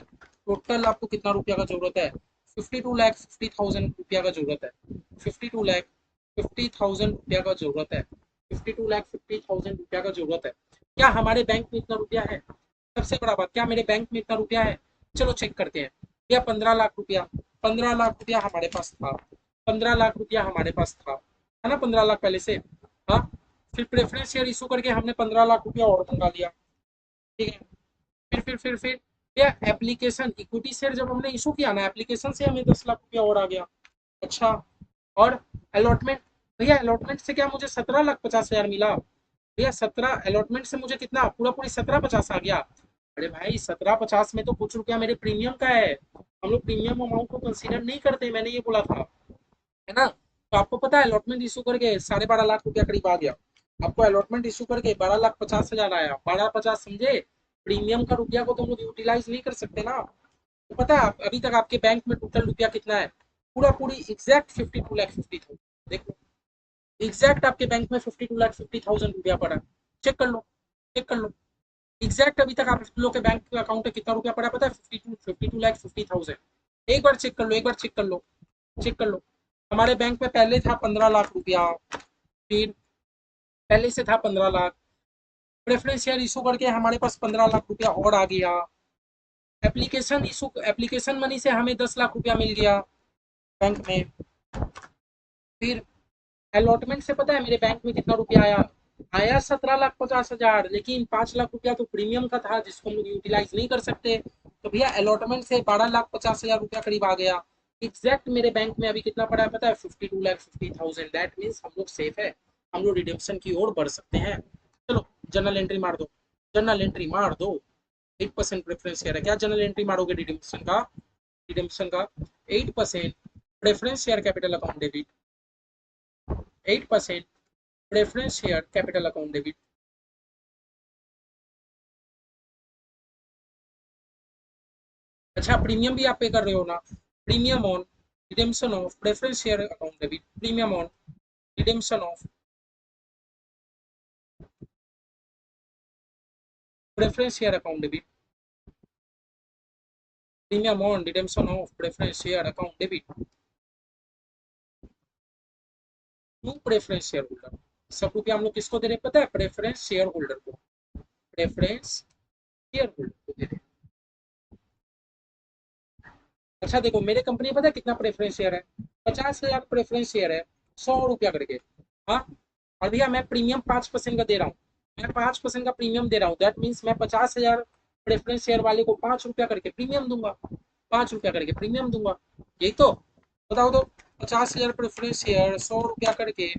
टोटल आपको कितना रुपया का जरूरत है, 52,50,000 रुपया का जरूरत है, 52,50,000 रुपया का जरूरत है, 52,50,000 रुपया का जरूरत है। क्या हमारे बैंक में इतना रुपया है, सबसे बड़ा बात, क्या मेरे बैंक में इतना रुपया है। चलो चेक करते हैं। या 15 लाख रुपया, 15 लाख रुपया हमारे पास था, 15 लाख रुपया हमारे पास था, है ना, 15 लाख पहले से। हाँ, फिर प्रेफरेंस शेयर इशू करके हमने 15 लाख रुपया और मंगा लिया। ठीक है, फिर क्या एप्लीकेशन इक्विटी शेयर जब हमने इशू किया ना, एप्लीकेशन से हमें 10 लाख रुपया और आ गया। अच्छा, और अलॉटमेंट, भैया अलॉटमेंट से क्या मुझे 17,50,000 मिला। भैया 17 अलॉटमेंट से मुझे कितना, पूरा पूरी 17,50 आ गया। अरे भाई 17,50 में तो कुछ रुपया मेरे प्रीमियम का है, हम लोग प्रीमियम अमाउंट को कंसीडर नहीं करते, मैंने ये बोला था, है ना। तो आपको पता है अलॉटमेंट इशू करके 12.5 लाख रुपया करीब आ गया। आपको अलॉटमेंट इशू करके 12,50,000 आया, 12,50 समझे। प्रीमियम का रुपया को तो हम लोग यूटिलाइज नहीं कर सकते ना। तो पता है अभी तक आपके बैंक में टोटल रुपया कितना है, पूरा पूरी एग्जैक्ट 52,50,000। देखो एग्जैक्ट आपके बैंक में 52,50,000 रुपया पड़ा, चेक कर लो, चेक कर लो। एग्जैक्ट अभी तक आप लोग के बैंक अकाउंट में कितना रुपया पड़ा पता है, 52,50,000। एक बार चेक कर लो, एक बार चेक कर लो, चेक कर लो। हमारे बैंक में पहले था 15 लाख रुपया, फिर पहले से था 15 लाख, प्रेफरेंस शेयर इशू करके हमारे पास 15 लाख रुपया और आ गया। एप्लीकेशन इशू, एप्लीकेशन मनी से हमें 10 लाख रुपया मिल गया बैंक में। फिर अलॉटमेंट से पता है मेरे बैंक में कितना रुपया आया, आया 17,50,000, लेकिन 5 लाख रुपया तो प्रीमियम का था जिसको हम लोग यूटिलाइज नहीं कर सकते। तो भैया अलॉटमेंट से 12,50,000 रुपया करीब आ गया। एग्जैक्ट मेरे बैंक में अभी कितना पड़ा है पता है, 52,50,000। दैट मीन्स हम लोग सेफ है, हम लोग रिडेम्पशन की ओर बढ़ सकते हैं। चलो जर्नल एंट्री मार दो, जर्नल एंट्री मार दो। 8% प्रेफरेंस शेयर है, क्या जर्नल एंट्री मारोगे रिडेम्पशन का, रिडेम्पशन का 8% preference share capital account debit, 8% preference share capital account debit. अच्छा प्रीमियम भी आप पे कर रहे हो ना, premium on redemption of preference share account debit, premium on redemption of preference share account debit, premium on redemption of preference share account debit to preference share holder. सब रुपया हम लोग किसको दे रहे हैं पता है, प्रेफरेंस शेयर होल्डर को, प्रेफरेंस शेयर होल्डर को दे रहे हैं। अच्छा देखो मेरे कंपनी में पता है कितना प्रेफरेंस शेयर है, 50,000 प्रेफरेंस शेयर है, 100 रुपया करके। हाँ, और भैया मैं प्रीमियम 5% का दे रहा हूँ, मैं 5% का प्रीमियम दे रहा हूँ, दैट मीन्स मैं 50,000 प्रेफरेंस शेयर वाले को 5 रुपया करके प्रीमियम दूंगा, 5 रुपया करके प्रीमियम दूंगा, यही तो। बताओ तो, 50,000 प्रेफरेंस शेयर 100 रुपया करके,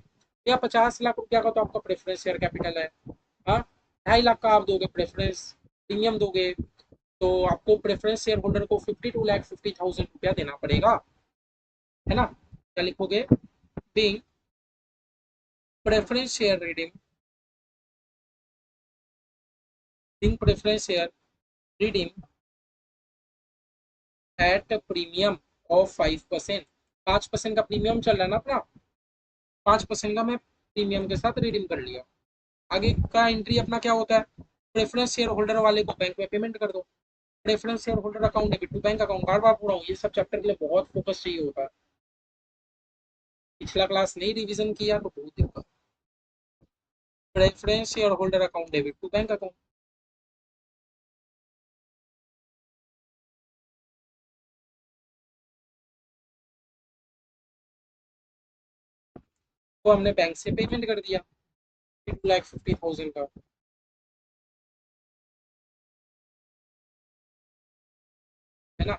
या 50 लाख रुपया का तो आपका प्रेफरेंस शेयर कैपिटल है। हाँ, 2.5 लाख का आप दोगे प्रेफरेंस प्रीमियम दोगे, तो आपको प्रेफरेंस शेयर होल्डर को 52,50,000 रुपया देना पड़ेगा, है ना। क्या लिखोगे, being preference share reading, being preference share reading at premium of 5%, 5% का प्रीमियम चल रहा है ना अपना, 5% का मैं प्रीमियम के साथ रिडीम कर लिया। आगे का एंट्री अपना क्या होता है, प्रेफरेंस शेयर होल्डर वाले को बैंक में पेमेंट कर दो, preference share holder account debit to bank account, बार बार पूरा हूँ, ये सब चैप्टर के लिए बहुत फोकस चाहिए होता है। पिछला क्लास नहीं रिवीजन किया तो बहुत दिक्कत। Preference share holder account debit to bank account. तो हमने बैंक से पेमेंट कर दिया 2,50,000 का, है ना,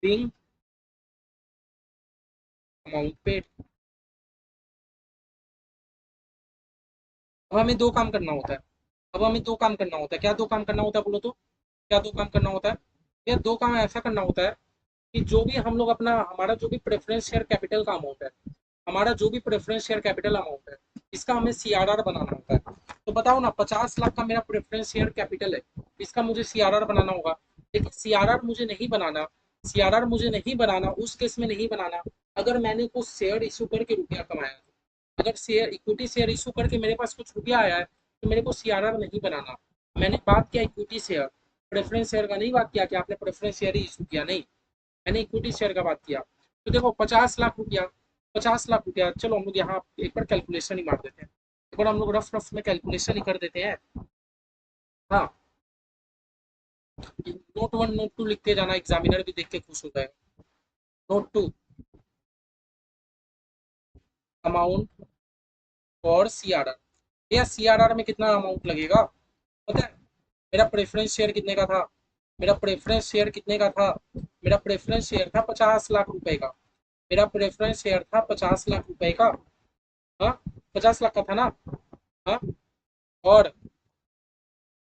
बिंग अमाउंट पेड। अब हमें दो काम करना होता है। अब हमें दो काम करना होता है। क्या दो काम करना होता है बोलो तो? क्या दो काम करना होता है? ये दो काम ऐसा करना होता है कि जो भी हम लोग अपना हमारा जो भी प्रेफरेंस शेयर कैपिटल का अमाउंट है, हमारा जो भी प्रेफरेंस शेयर कैपिटल अमाउंट है, इसका हमें सीआरआर बनाना होता है। तो बताओ ना, 50 लाख का मेरा प्रेफरेंस शेयर कैपिटल है, इसका मुझे सीआरआर बनाना होगा। लेकिन सीआरआर मुझे नहीं बनाना, सीआरआर मुझे नहीं बनाना उस केस में नहीं बनाना अगर मैंने कुछ शेयर इशू करके रुपया कमाया। अगर शेयर इक्विटी शेयर इशू करके मेरे पास कुछ रुपया आया है तो मेरे को सीआरआर नहीं बनाना। मैंने बात किया इक्विटी शेयर, प्रेफरेंस शेयर का नहीं बात किया कि आपने प्रेफरेंस शेयर ही इशू किया, नहीं, मैंने इक्विटी शेयर का बात किया। तो देखो 50 लाख रुपया, 50 लाख रुपया, चलो हम लोग यहाँ एक बार कैलकुलेशन ही मार देते हैं। एक बार हम लोग रफ रफ में कैलकुलेशन ही कर देते हैं। हाँ, नोट वन नोट टू लिखते जाना, एग्जामिनर भी देख के खुश होता है। नोट टू, अमाउंट और सीआरआर। भैया सीआरआर में कितना अमाउंट लगेगा पता है? मेरा प्रेफरेंस शेयर कितने का था? मेरा प्रेफरेंस शेयर कितने का था? मेरा प्रेफरेंस शेयर था 50 लाख रुपए का। मेरा प्रेफरेंस शेयर था 50 लाख रुपए का। हाँ, 50 लाख का था ना। हाँ, और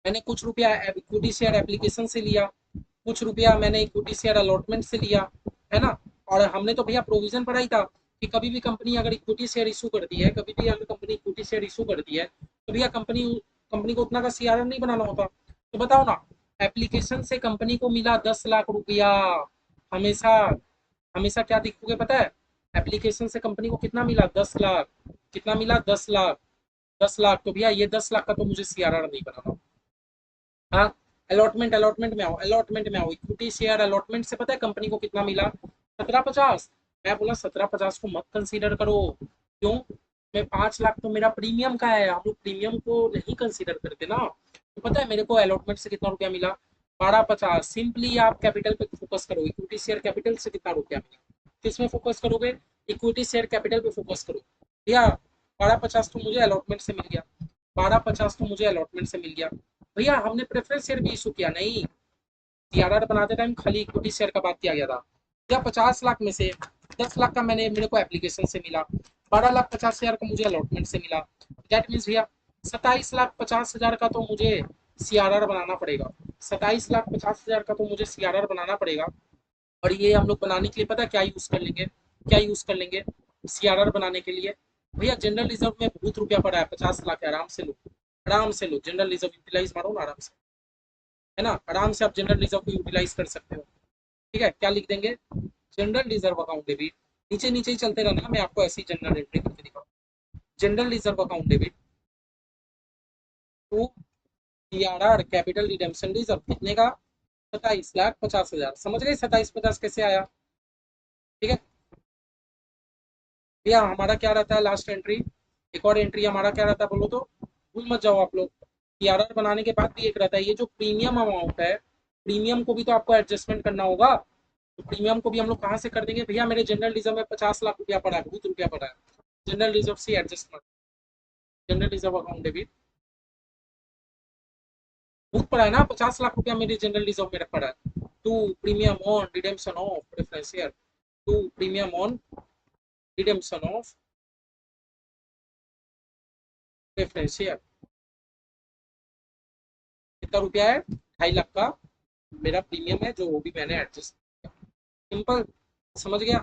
मैंने कुछ रुपया इक्विटी शेयर एप्लीकेशन से लिया, कुछ रुपया मैंने इक्विटी शेयर अलॉटमेंट से लिया, है ना। और हमने तो भैया प्रोविजन पढ़ा ही था कि कभी भी कंपनी अगर इक्विटी शेयर इशू करती है, कभी भी अगर कंपनी इक्विटी शेयर इशू करती है तो भैया कंपनी कंपनी को उतना का सीआरआर नहीं बनाना होता। तो बताओ ना, एप्लीकेशन से कंपनी को मिला 10 लाख रुपया। हमेशा हमेशा क्या दिखोगे पता है? एप्लीकेशन से कंपनी को कितना मिला? 10 लाख। कितना मिला? 10 लाख। 10 लाख, तो भैया ये 10 लाख का तो मुझे सीआरआर नहीं बनाना। हाँ, अलॉटमेंट, अलॉटमेंट में आओ, अलॉटमेंट में आओ, इक्विटी शेयर अलॉटमेंट से पता है कंपनी को कितना मिला? 1750। मैं बोला 1750 को मत कंसीडर करो। क्यों? मैं 5 लाख तो मेरा प्रीमियम का है, हम लोग प्रीमियम को नहीं कंसीडर करते ना। तो पता है मेरे को अलॉटमेंट से कितना रुपया मिला? 1250। सिंपली आप कैपिटल पे फोकस करो, इक्विटी शेयर कैपिटल से कितना रुपया मिला, किसमें फोकस करोगे? इक्विटी शेयर कैपिटल पे फोकस करो भैया। 1250 तो मुझे अलॉटमेंट से मिल गया, 1250 तो मुझे अलॉटमेंट से मिल गया। भैया हमने प्रेफरेंस शेयर भी इशू किया नहीं, सीआरआर बनाते टाइम खाली इक्विटी शेयर का बात किया गया था। या 50 लाख में से 10 लाख का मैंने मेरे को एप्लीकेशन से मिला, 12,50,000 का मुझे अलॉटमेंट से मिला। दैट मीन्स भैया 27,50,000 का तो मुझे सीआरआर बनाना पड़ेगा। 27,50,000 का तो मुझे सीआरआर बनाना पड़ेगा। और ये हम लोग बनाने के लिए पता है क्या यूज कर लेंगे? क्या यूज कर लेंगे सीआरआर बनाने के लिए? भैया जनरल रिजर्व में बहुत रुपया पड़ा है, 50 लाख है, आराम से लो, आराम से लो, जनरल रिजर्व यूटिलाइज मारो ना आराम से, है ना, आराम से आप जनरल रिजर्व को यूटिलाइज कर सकते हो। ठीक है, क्या लिख देंगे? जनरल रिजर्व अकाउंट डेबिट, नीचे नीचे ही चलते रहना, मैं आपको ऐसी जनरल एंट्री करके दिखाऊँ। General reserve account debit to CRR capital redemption reserve कितने का? 27,50,000। समझ गए 27,50 कैसे आया? ठीक है भैया, हमारा क्या रहता है लास्ट एंट्री? एक और एंट्री हमारा क्या रहता है बोलो तो? भूल मत जाओ आप लोग, सीआरआर बनाने के बाद भी एक रहता है, ये जो प्रीमियम अमाउंट है, प्रीमियम को भी तो आपको एडजस्टमेंट करना होगा। तो प्रीमियम को भी हम लोग कहाँ से कर देंगे? भैया मेरे जनरल रिजर्व में 50 लाख रुपया पड़ा है, बहुत रुपया पड़ा है, जनरल रिजर्व से adjustment, general reserve account debit बहुत पड़ा है ना, 50 लाख रुपया मेरे जनरल रिजर्व में पड़ा है। To premium on redemption of preference share, to premium on redemption of preference share. कितना रुपया है? 2.5 लाख का मेरा प्रीमियम है, जो वो भी मैंने एडजस्ट किया। सिंपल, समझ गया?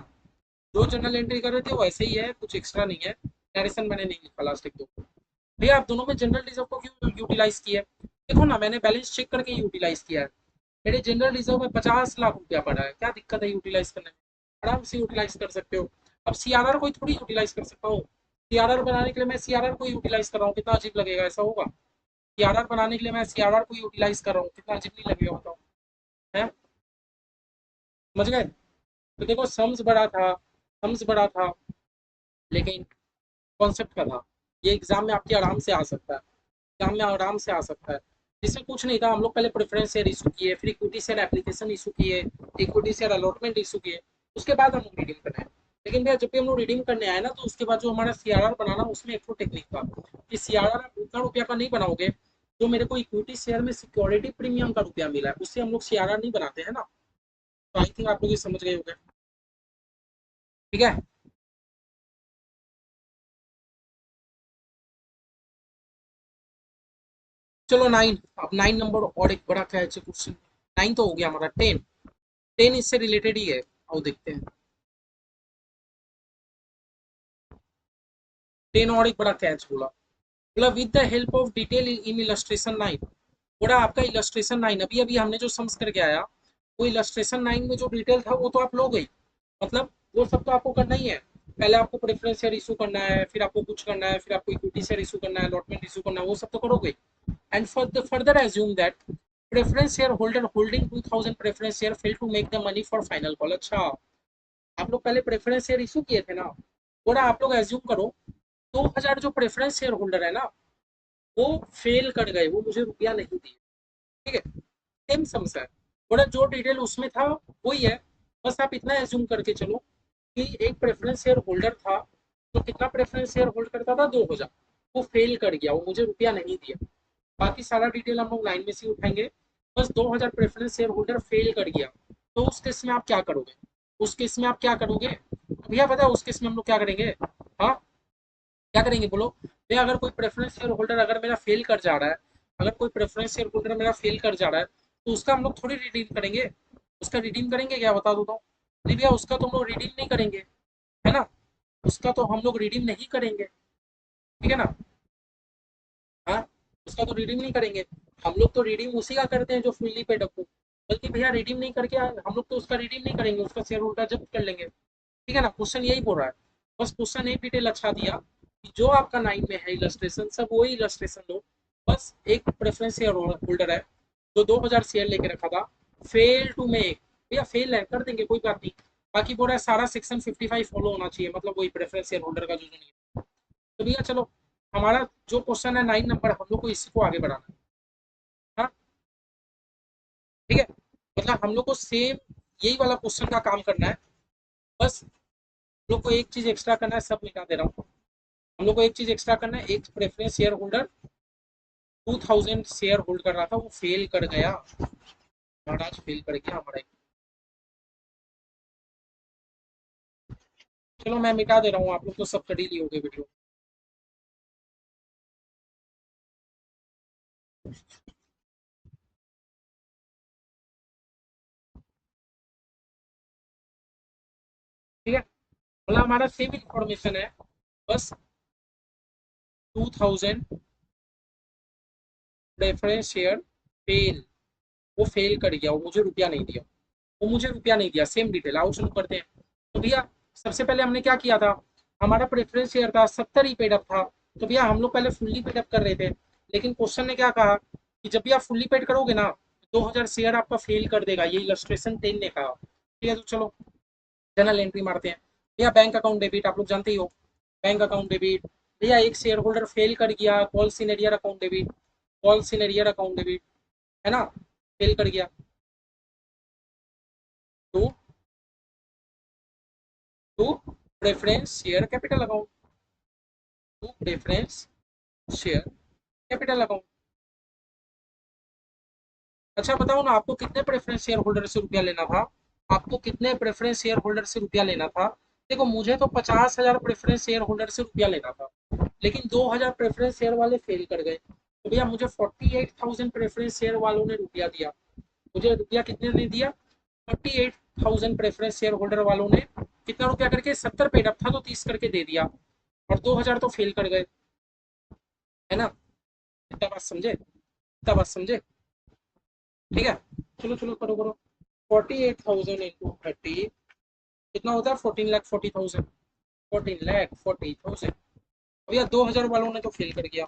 जो जनरल एंट्री कर रहे थे वो ऐसे ही है, कुछ एक्स्ट्रा नहीं है। नरेशन मैंने नहीं लिखा लास्ट एक दो। भैया आप दोनों में जनरल रिजर्व को क्यों यूटिलाइज किया है? देखो ना, मैंने बैलेंस चेक करके यूटिलाइज किया है। मेरे जनरल रिजर्व में 50 लाख रुपया पड़ा है, क्या दिक्कत है यूटिलाइज करने में? आराम से यूटिलाइज कर सकते हो। अब सीआरआर को थोड़ी यूटिलाइज कर सकता हूँ, सीआरआर बनाने के लिए मैं सीआरआर को यूटिलाइज कर रहा हूँ, कितना अजीब लगेगा? ऐसा होगा? सीआरआर बनाने के लिए मैं सीआरआर को यूटिलाइज कर रहा हूँ, कितना अजीब नहीं लगेगा बताओ? है, समझ गए? तो देखो सम्स बड़ा था, सम्स बड़ा था, लेकिन कॉन्सेप्ट का था। ये एग्जाम में आपके आराम से आ सकता है, एग्जाम में आराम से आ सकता है। इसमें कुछ नहीं था, हम लोग पहले प्रेफरेंस शेयर इशू किए, फिर इक्विटी शेयर एप्लीकेशन इशू किए, इक्विटी शेयर अलॉटमेंट इशू किए, उसके बाद हम लोग रिडीम करने आए। लेकिन भैया जब भी हम लोग रिडीम करने आए ना, तो उसके बाद जो हमारा सीआरआर बनाना, उसमें एक तो टेक्निक था कि सीआरआर आप उतना रुपया का नहीं बनाओगे जो मेरे को इक्विटी शेयर में सिक्योरिटी प्रीमियम का रुपया मिला है, उससे हम लोग सीआरआर नहीं बनाते हैं ना। तो आई थिंक आप लोग ये समझ गए होंगे। ठीक है। चलो 9, अब 9 नंबर और एक बड़ा क्या है क्वेश्चन। 9 तो हो गया हमारा, 10। 10 इससे रिलेटेड ही है, आओ देखते हैं। 10 और एक बड़ा कैच बोला, बोला with the help of detail in illustration 9। बोला आपका इलस्ट्रेशन 9, अभी अभी हमने जो सम्स करके आया, वो इलस्ट्रेशन 9 में जो डिटेल था वो तो आप लोग गई, मतलब वो सब तो आपको करना ही है। पहले आपको प्रेफरेंस शेयर इशू करना है, फिर आपको कुछ करना है, फिर आपको इक्विटी शेयर इशू करना है, अलॉटमेंट इशू करना है, वो सब तो करोगे। And further assume that preference share holder holding 2000 preference share fail to make the money for final call. अच्छा, आप लोग पहले प्रेफरेंस शेयर इशू किए थे ना, बोला आप लोग एज्यूम करो 2000 जो प्रेफरेंस शेयर होल्डर है ना, वो फेल कर गए, वो मुझे रुपया नहीं दिए। ठीक है, सेम सम्स है। बोला जो डिटेल उसमें था वही है, बस आप इतना एज्यूम करके चलो कि एक प्रेफरेंस शेयर होल्डर था, तो कितना प्रेफरेंस शेयर होल्ड करता था, 2000। वो फेल कर गया, वो मुझे रुपया नहीं दिया। बाकी सारा डिटेल हम लोग लाइन में से उठाएंगे। बस 2000 प्रेफरेंस शेयर होल्डर फेल कर गया, तो उस केस में आप क्या करोगे? उस केस में आप क्या करोगे भैया, पता है उस केस में हम लोग क्या करेंगे? हाँ, क्या करेंगे बोलो भैया? अगर कोई प्रेफरेंस शेयर होल्डर अगर मेरा फेल कर जा रहा है, अगर कोई प्रेफरेंस शेयर होल्डर मेरा फेल कर जा रहा है, तो उसका हम लोग थोड़ी रिडीम करेंगे। उसका रिडीम करेंगे क्या, बता दो तो? नहीं भैया, उसका तो हम लोग रिडीम नहीं करेंगे, है ना। उसका तो हम लोग रिडीम नहीं करेंगे, ठीक है ना। हाँ, उसका तो रिडीम नहीं करेंगे। हम लोग तो रिडीम उसी का करते हैं जो फुल्ली पेड अप हो। बल्कि भैया रिडीम नहीं करके हम लोग तो उसका रिडीम नहीं करेंगे, उसका शेयर होल्डर जब्त कर लेंगे। ठीक है ना, क्वेश्चन यही बोल रहा है। बस क्वेश्चन एक डिटेल अच्छा दिया कि जो आपका 9 में है इलस्ट्रेशन, सब वही इलस्ट्रेशन लो। बस एक प्रेफरेंस शेयर होल्डर है जो 2000 शेयर लेके रखा था, फेल टू मेक, भैया फेल है, कर देंगे कोई बात नहीं। बाकी बोल रहा है सारा सेक्शन 55 फॉलो होना चाहिए, मतलब वही प्रेफरेंस शेयर होल्डर का जो नहीं है। तो भैया चलो, हमारा जो क्वेश्चन है 9 नंबर, हम लोग को इसी को आगे बढ़ाना है। हाँ, ठीक है, मतलब हम लोग को सेम यही वाला क्वेश्चन का काम करना है। बस हम लोग को एक चीज एक्स्ट्रा करना है, सब मिटा दे रहा हूँ। हम लोग को एक चीज एक्स्ट्रा करना है, एक preference share holder 2000 share hold कर रहा था, वो फेल कर गया, महाराज फेल कर गया हमारा। चलो मैं मिटा दे रहा हूँ, आप लोग तो सब कर ही लिए होगे वीडियो। ठीक है, मतलब हमारा सेम इंफॉर्मेशन है, बस 2000 प्रेफरेंस शेयर फेल, वो फेल कर गया, वो मुझे रुपया नहीं दिया, वो मुझे रुपया नहीं दिया, सेम डिटेल। आओ शुरू करते हैं। तो भैया सबसे पहले हमने क्या किया था, हमारा प्रेफरेंस शेयर था 70 ही पेड अप था। तो भैया हम लोग पहले फुल्ली पेड अप कर रहे थे, लेकिन क्वेश्चन ने क्या कहा कि जब भी आप फुल्ली पेड करोगे ना, 2000 शेयर आपका फेल कर देगा, ये इलस्ट्रेशन 10 ने कहा। ठीक है, तो चलो जनरल एंट्री मारते हैं। भैया बैंक अकाउंट डेबिट, आप लोग जानते ही हो, बैंक अकाउंट डेबिट। भैया एक शेयर होल्डर फेल कर गया, calls in arrear account debit, calls in arrear account debit, है ना, फेल कर गया। To to preference share capital account, to preference share capital account. अच्छा बताओ ना, आपको कितने प्रेफरेंस शेयर होल्डर से रुपया लेना था? आपको कितने प्रेफरेंस शेयर होल्डर से रुपया लेना था? देखो मुझे तो 50,000 प्रेफरेंस शेयर होल्डर से रुपया लेना था, लेकिन 2000 प्रेफरेंस शेयर वाले फेल कर गए, तो भैया मुझे 48,000 प्रेफरेंस शेयर वालों ने रुपया दिया। मुझे रुपया कितने ने दिया? 48,000 प्रेफरेंस शेयर होल्डर वालों ने कितना रुपया करके, 70 पेड अप था तो 30 करके दे दिया, और 2000 तो फेल कर गए, है ना। इतना बात समझे, इतना बात समझे? ठीक है, चलो चलो करो करो। 48,000 इंटू 30 कितना होता है? 14,40,000। 14,40,000। भैया 2000 वालों ने तो फेल कर गया,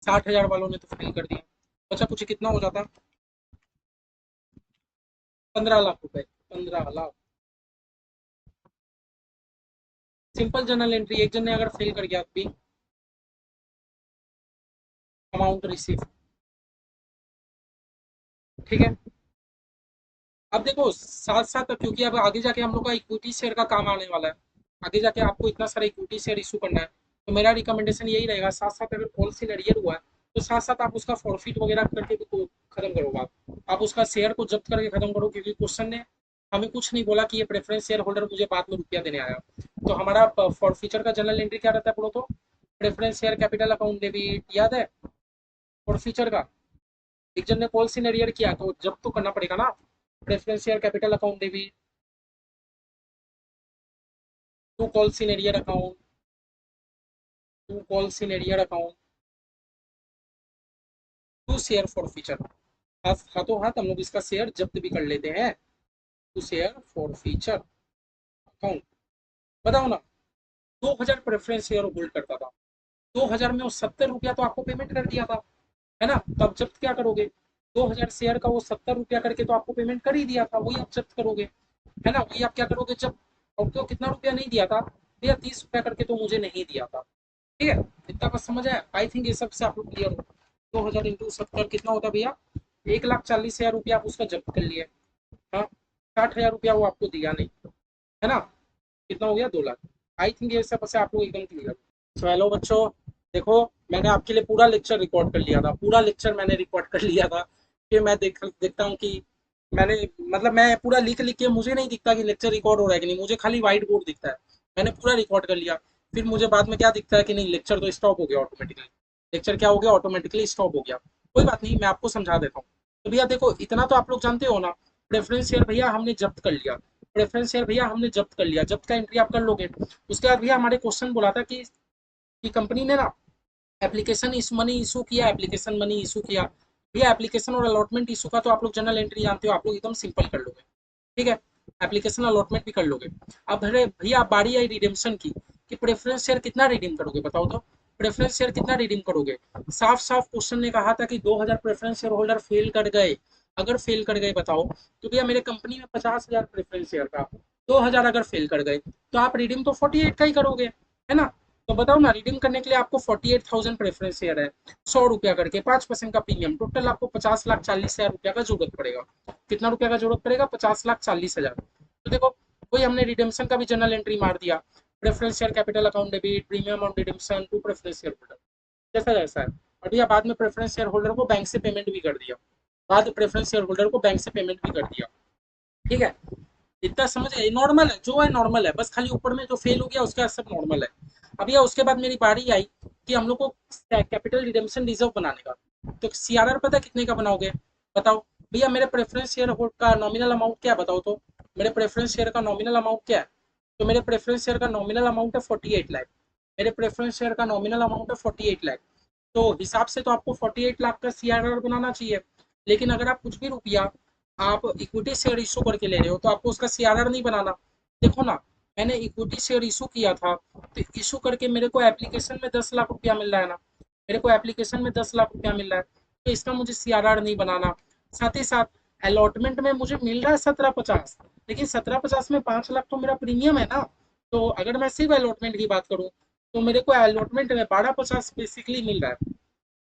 60,000 वालों ने तो फेल कर दिया। अच्छा कुछ कितना हो जाता? 15 लाख रुपए, 15 लाख। सिंपल जर्नल एंट्री, एक जन ने अगर फेल कर गया भी, अमाउंट रिसीव, ठीक है। अब देखो साथ साथ, क्योंकि अब आगे जाके हम लोग का इक्विटी शेयर का काम आने वाला है, आगे जाके आपको इतना सारा इक्विटी शेयर इशू करना है, तो मेरा रिकमेंडेशन यही रहेगा, साथ साथ अगर पॉलिसी एरियर हुआ है तो साथ साथ आप उसका फॉरफिट वगैरह करके भी तो खत्म करोगे, आप उसका शेयर को जब्त करके खत्म करो, क्योंकि क्वेश्चन ने हमें कुछ नहीं बोला कि ये प्रेफरेंस शेयर होल्डर मुझे बाद में रुपया देने आया। तो हमारा फॉरफीचर का जनरल एंट्री क्या रहता है बोलो तो, preference share capital account debit, याद है फॉरफीचर का? एक जन ने पॉलिसी एरियर किया तो जब तो करना पड़ेगा ना, preference share capital account debit, to calls in arrear account, to calls in arrear account, to share forfeiture, हाथों हाथ हम लोग इसका शेयर जब्त भी कर लेते हैं, to share forfeiture account. बताओ ना, 2000 प्रेफरेंस शेयर होल्ड करता था, 2000 में वो 70 रुपया तो आपको पेमेंट कर दिया था, है ना? तो आप जब्त क्या करोगे? 2000 शेयर का वो 70 रुपया करके तो आपको पेमेंट कर ही दिया था, वही आप जब्त करोगे, है ना? वही आप क्या करोगे जब, और क्यों कितना रुपया नहीं दिया था भैया, 30 रुपया करके तो मुझे नहीं दिया था, ठीक है। इतना बात समझ आया? आई थिंक ये सबसे आप लोग क्लियर हो। 2000 इंटू 70 कितना होता है भैया? 1,40,000 रुपया आप उसका जब्त कर लिए, हाँ, 60,000 रुपया वो आपको दिया नहीं, है ना? कितना हो गया? 2 लाख। आई थिंक ये सब से आप लोग एकदम क्लियर। तो हेलो बच्चों, देखो मैंने आपके लिए पूरा लेक्चर रिकॉर्ड कर लिया था, पूरा लेक्चर मैंने रिकॉर्ड कर लिया था, फिर मैं देखता हूँ कि मैंने, मतलब मैं पूरा लिख लिख के मुझे नहीं दिखता कि लेक्चर रिकॉर्ड हो रहा है कि नहीं, मुझे खाली व्हाइट बोर्ड दिखता है, मैंने पूरा रिकॉर्ड कर लिया, फिर मुझे बाद में क्या दिखता है कि नहीं लेक्चर तो स्टॉप हो गया ऑटोमेटिकली, लेक्चर क्या हो गया? ऑटोमेटिकली स्टॉप हो गया। कोई बात नहीं, मैं आपको समझा देता हूँ। तो भैया देखो, इतना तो आप लोग जानते हो ना, प्रेफरेंस शेयर भैया हमने जब्त कर लिया, प्रेफरेंस शेयर भैया हमने जब्त कर लिया, जब्त का एंट्री आप कर लोगे। उसके बाद भैया हमारे क्वेश्चन बोला था कि कंपनी ने ना एप्लीकेशन इस मनी इशू किया, एप्लीकेशन मनी इशू किया। भैया एप्लीकेशन और अलॉटमेंट इशू का तो आप लोग जनरल एंट्री जानते हो, आप लोग एकदम सिंपल कर लोगे, ठीक है। एप्लीकेशन अलॉटमेंट भी कर लोगे। अब भैया बारी आई रिडेम्पशन की, कि प्रेफरेंस शेयर कितना रिडीम करोगे बताओ तो, प्रेफरेंस शेयर कितना रिडीम करोगे? साफ साफ क्वेश्चन ने कहा था कि 2000 प्रेफरेंस शेयर होल्डर फेल कर गए, अगर फेल कर गए बताओ, तो भैया मेरे कंपनी में 50,000 प्रेफरेंस शेयर था, 2000 अगर फेल कर गए तो आप रिडीम तो 48 का ही करोगे, है ना? तो बताओ ना, रिडीम करने के लिए आपको 48,000 प्रेफरेंस शेयर है, 100 रुपया करके 5% का प्रीमियम, टोटल आपको 50,40,000 रुपया का जरूरत पड़ेगा। कितना रुपया का जरूरत पड़ेगा? 50,40,000। तो देखो, वही हमने रिडेम्पशन का भी जनरल एंट्री मार दिया, preference share capital account debit, premium on redemption to preference share holder, जैसा जैसा है। और भैया बाद में प्रेफरेंस शेयर होल्डर को बैंक से पेमेंट भी कर दिया, बाद प्रेफरेंस शेयर होल्डर को बैंक से पेमेंट भी कर दिया, ठीक है। इतना समझ गए? नॉर्मल है, जो है नॉर्मल है, बस खाली ऊपर में जो फेल हो गया उसका सब नॉर्मल है। अब यह उसके बाद मेरी बारी आई कि हम लोग को कैपिटल रिडेम्पशन रिजर्व बनाने का। तो सीआरआर पता है कितने का बनाओगे? बताओ भैया, मेरे प्रेफरेंस शेयर होल्ड का नॉमिनल अमाउंट क्या है बताओ तो, मेरे प्रेफरेंस शेयर का नॉमिनल अमाउंट क्या है? तो मेरे प्रेफरेंस शेयर का नॉमिनल अमाउंट है 48 लाख, मेरे प्रेफरेंस शेयर का नॉमिनल अमाउंट है 48 लाख। तो हिसाब से तो आपको 48 लाख का सीआरआर बनाना चाहिए, लेकिन अगर आप कुछ भी रुपया आप इक्विटी शेयर इशू करके ले रहे हो तो आपको उसका सीआरआर नहीं बनाना। देखो ना, मैंने इक्विटी शेयर इशू किया था, तो इशू करके मेरे को एप्लीकेशन में 10 लाख रुपया मिल रहा है ना, मेरे को एप्लीकेशन में 10 लाख रुपया मिल रहा है, तो इसका मुझे सीआरआर नहीं बनाना। साथ ही साथ अलॉटमेंट में मुझे मिल रहा है 1750, लेकिन 1750 में 5 लाख तो मेरा प्रीमियम है ना। तो अगर मैं सिर्फ अलॉटमेंट की बात करूँ तो मेरे को अलॉटमेंट में 1250 बेसिकली मिल रहा है,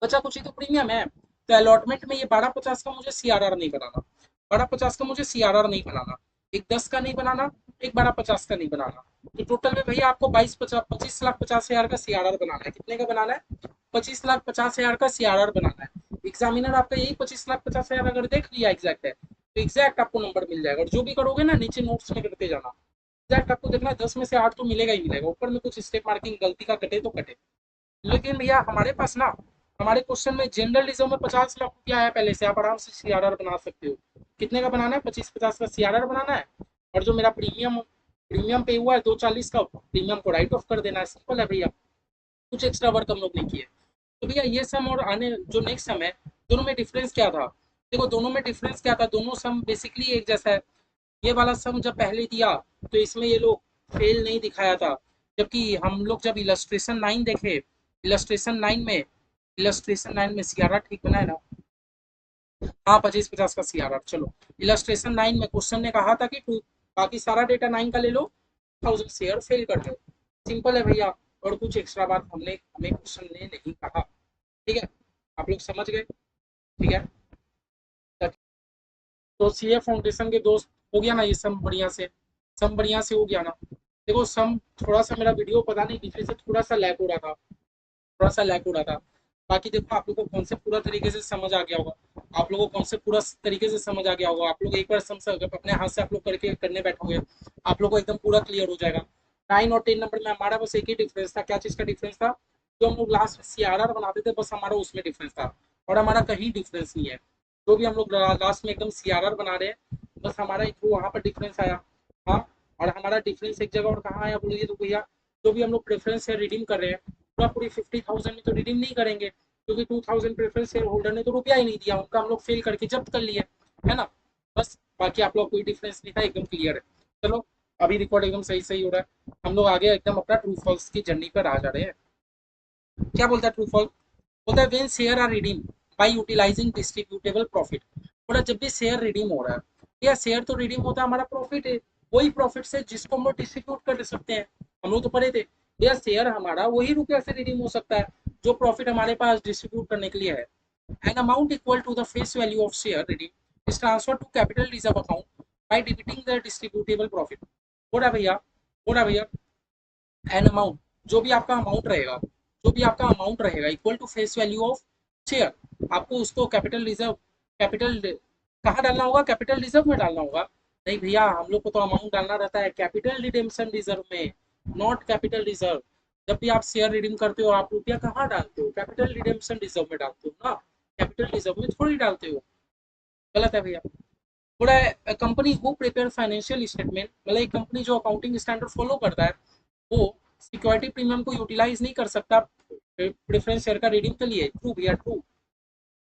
बचा कुछ ही तो प्रीमियम है। तो अलॉटमेंट में ये 1250 का मुझे सीआरआर नहीं बनाना, 1250 का मुझे सीआरआर नहीं बनाना, एक 10 का नहीं बनाना, एक 1250 का नहीं बनाना। तो टोटल में भैया आपको 25,50,50,000 का सीआरआर बनाना है। कितने का बनाना है? 25,50,000 का सीआरआर बनाना है। एग्जामिनर आपका यही 25,50,000 अगर देख लिया एग्जैक्ट है तो एग्जैक्ट आपको नंबर मिल जाएगा, और जो भी करोगे ना नीचे नोट्स में करते जाना, एग्जैक्ट आपको देखना 10 में से 8 तो मिलेगा ही मिलेगा, ऊपर में कुछ स्टेप मार्किंग गलती का कटे तो कटे। लेकिन भैया हमारे पास ना, हमारे क्वेश्चन में जनरल रिजर्व में 50 लाख रुपया है पहले से, आप आराम से सीआरआर बना सकते हो। कितने का बनाना है? 25-50 का सीआरआर बनाना है, और जो मेरा प्रीमियम प्रीमियम पे हुआ है 240 का, प्रीमियम को राइट ऑफ कर देना है, सिंपल है भैया, कुछ एक्स्ट्रा वर्क हम लोग नहीं किए। तो भैया ये सम और आने जो नेक्स्ट सम है, दोनों में डिफरेंस क्या था? देखो दोनों में डिफरेंस क्या था, दोनों सम बेसिकली एक जैसा है। ये वाला सम जब पहले दिया तो इसमें ये लोग फेल नहीं दिखाया था, जबकि हम लोग जब इलस्ट्रेशन 9 देखे, इलस्ट्रेशन 9 में सीआरआर ठीक बना है ना? हाँ 25-50 का सीआरआर। चलो इलस्ट्रेशन 9 में क्वेश्चन ने कहा था कि टू, बाकी सारा डेटा 9 का ले लो, 1000 शेयर फेल कर दो, सिंपल है भैया, और कुछ एक्स्ट्रा बात हमें क्वेश्चन ने नहीं कहा। ठीक है, आप लोग समझ गए। ठीक है, तो सीए फाउंडेशन के दोस्त, हो गया ना ये सम बढ़िया से, सम बढ़िया से हो गया ना। देखो सम, थोड़ा सा मेरा वीडियो पता नहीं बीच में से थोड़ा सा लैग हो रहा था, थोड़ा सा लैग हो रहा था। बाकी देखो आप लोगों को कॉन्सेप्ट पूरा तरीके से समझ आ गया होगा, आप लोगों को कॉन्सेप्ट पूरा तरीके से समझ आ गया होगा। आप लोग एक बार समझ अपने हाथ से आप लोग करके करने बैठोगे, आप लोग को एकदम पूरा क्लियर हो जाएगा। 9 और 10 नंबर में हमारा बस एक ही डिफरेंस था। क्या चीज का डिफरेंस था? जो हम लोग लास्ट में सीआरआर बनाते थे, बस हमारा उसमें डिफरेंस था, और हमारा कहीं डिफरेंस नहीं है। जो भी हम लोग लास्ट में एकदम सीआरआर बना रहे हैं, बस हमारा एक वहाँ पर डिफरेंस आया। हाँ, और हमारा डिफरेंस एक जगह और कहाँ आया बोलिए तो भैया, जो भी हम लोग प्रेफरेंस है रिडीम कर रहे हैं, पूरा पूरी 50,000 में तो रिडीम नहीं करेंगे, क्योंकि 2,000 प्रेफरेंस शेयर होल्डर ने तो रुपया ही नहीं दिया, उनका हम लोग फेल करके जब्त कर लिए, है ना। बस बाकी आप लोग कोई डिफरेंस नहीं था, एकदम क्लियर है। चलो, अभी रिकॉर्ड एकदम सही सही हो रहा है, हम लोग आगे एकदम अपना ट्रू फॉल्स की जर्नी पर आ जा रहे हैं। क्या बोलता है ट्रू फॉल्स? बोलता है when share are redeem by utilizing distributable profit. बोला जब भी शेयर रिडीम हो रहा है, या शेयर तो रिडीम होता है हमारा प्रॉफिट है, वही प्रॉफिट से जिसको हम लोग डिस्ट्रीब्यूट कर सकते हैं। हम लोग तो पढ़े थे या शेयर हमारा वही रुपया से रिडीम हो सकता है जो प्रॉफिट हमारे पास डिस्ट्रीब्यूट करने के लिए है। An amount equal to the face value of share redeem is transfer to capital reserve account by debiting the distributable profit. बोला भैया, बोला भैया, एन अमाउंट, जो भी आपका अमाउंट रहेगा, जो भी आपका अमाउंट रहेगा equal to face value of share, आपको उसको कैपिटल रिजर्व, कैपिटल कहाँ डालना होगा? कैपिटल रिजर्व में डालना होगा। नहीं भैया, हम लोग को तो अमाउंट डालना रहता है कैपिटल रिडेम्पशन रिजर्व में, नॉट कैपिटल रिजर्व। जब भी आप शेयर रिडीम करते हो, आप रुपया कहाँ डालते हो? कैपिटल रिडेम्पशन रिजर्व में डालते हो ना, कैपिटल रिजर्व में थोड़ी डालते हो। गलत है भैया। पूरा company who prepare financial statement, मतलब एक कंपनी जो अकाउंटिंग स्टैंडर्ड फॉलो करता है, वो सिक्योरिटी प्रीमियम को यूटिलाइज नहीं कर सकता प्रेफरेंस शेयर का रीडिंग के लिए। ट्रू भैया, ट्रू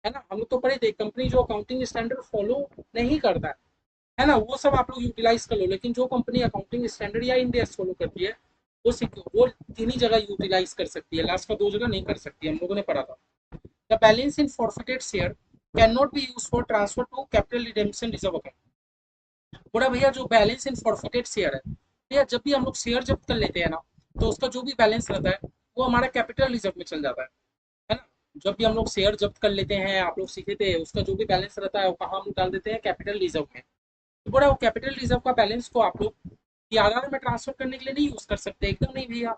है ना। हम लोग तो पढ़े थे, कंपनी जो अकाउंटिंग स्टैंडर्ड फॉलो नहीं करता है ना, वो सब आप लोग यूटिलाइज कर लो। लेकिन जो कंपनी अकाउंटिंग स्टैंडर्ड या इंडेक्स फॉलो करती है, वो तीन ही जगह यूटिलाइज कर सकती है, लास्ट का दो जगह नहीं कर सकती। हम लोगों ने पढ़ा था। The balance in forfeited share can not be use for transfer to capital redemption reserve account. बोला भैया जो बैलेंस इन फॉरफिटेड शेयर है, भैया जब भी हम लोग शेयर जब्त कर लेते हैं ना, तो उसका जो भी बैलेंस रहता है वो हमारा कैपिटल रिजर्व में चल जाता है ना। जब भी हम लोग शेयर जब्त कर लेते हैं, आप लोग सीखे थे, उसका जो भी बैलेंस रहता है वो कहाँ हम लोग डाल देते हैं? कैपिटल रिजर्व में। तो बोला वो कैपिटल रिजर्व का बैलेंस को आप लोग सीआरआर में ट्रांसफर करने के लिए नहीं यूज कर सकते। एकदम नहीं भैया,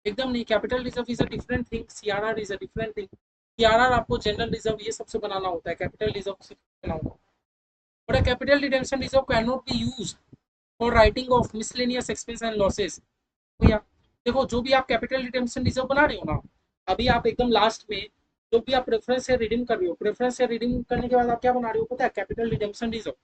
एकदम नहीं। Capital reserve is a different thing, CRR is a different thing. CRR आपको जनरल रिजर्व ये सबसे बनाना होता है, कैपिटल रिजर्व से बनाना होता है। But capital redemption reserve can not be use for writing of miscellaneous expense and losses. भैया देखो, जो भी आप कैपिटल रिडेम्पशन रिजर्व बना रहे हो ना, अभी आप एकदम लास्ट में जो भी आप प्रेफरेंस से रिडीम कर रहे हो, प्रेफरेंस से रिडीम करने के बाद आप क्या बना रहे हो पता है? Capital redemption reserve.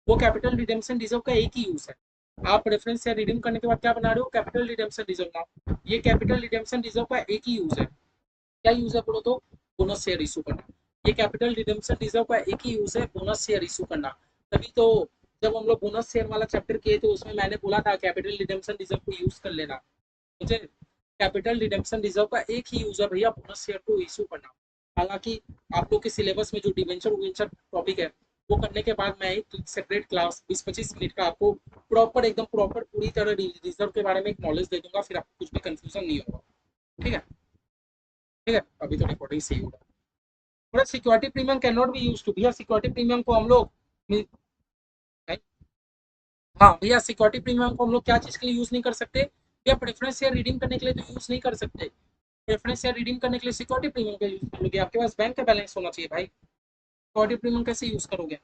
वो कैपिटल रिडेम्पशन रिजर्व का एक ही यूज है। आप प्रेफरेंस से रिडीम करने के बाद क्या बना रहे हो? कैपिटल रिडेम्पशन रिजर्व ना। ये कैपिटल रिडेम्पशन रिजर्व का एक ही यूज है। क्या यूज है बोलो तो? बोनस शेयर इशू करना। ये कैपिटल रिडेम्पशन रिजर्व का एक ही यूज है, बोनस शेयर इशू करना। तभी तो जब हम लोग बोनस शेयर वाला चैप्टर किए थे, उसमें मैंने बोला था कैपिटल रिडेम्पशन रिजर्व को यूज कर लेना। मुझे कैपिटल रिडेम्पशन रिजर्व का एक ही यूज है भैया, बोनस शेयर को इशू करना। हालांकि आप लोग के सिलेबस में जो डिवेंचर उवेंचर टॉपिक है, वो करने के बाद मैं एक सेपरेट क्लास 20-25 मिनट का आपको प्रॉपर, एकदम प्रॉपर पूरी तरह रिजर्व के बारे में एक नॉलेज दे दूंगा, फिर आपको कुछ भी कंफ्यूजन नहीं होगा। ठीक है, ठीक है। अभी तो रिकॉर्डिंग सही होगा। थोड़ा security premium can not be use to, भैया सिक्योरिटी प्रीमियम को हम लोग, हाँ भैया सिक्योरिटी प्रीमियम को हम लोग क्या चीज के लिए यूज नहीं कर सकते? भैया प्रेफरेंस शेयर रिडीम करने के लिए तो यूज नहीं कर सकते। प्रेफरेंस शेयर रिडीम करने के लिए सिक्योरिटी प्रीमियम का यूज करोगे, आपके पास बैंक का बैलेंस होना चाहिए भाई। सिक्योरिटी प्रीमियम कैसे यूज करोगे?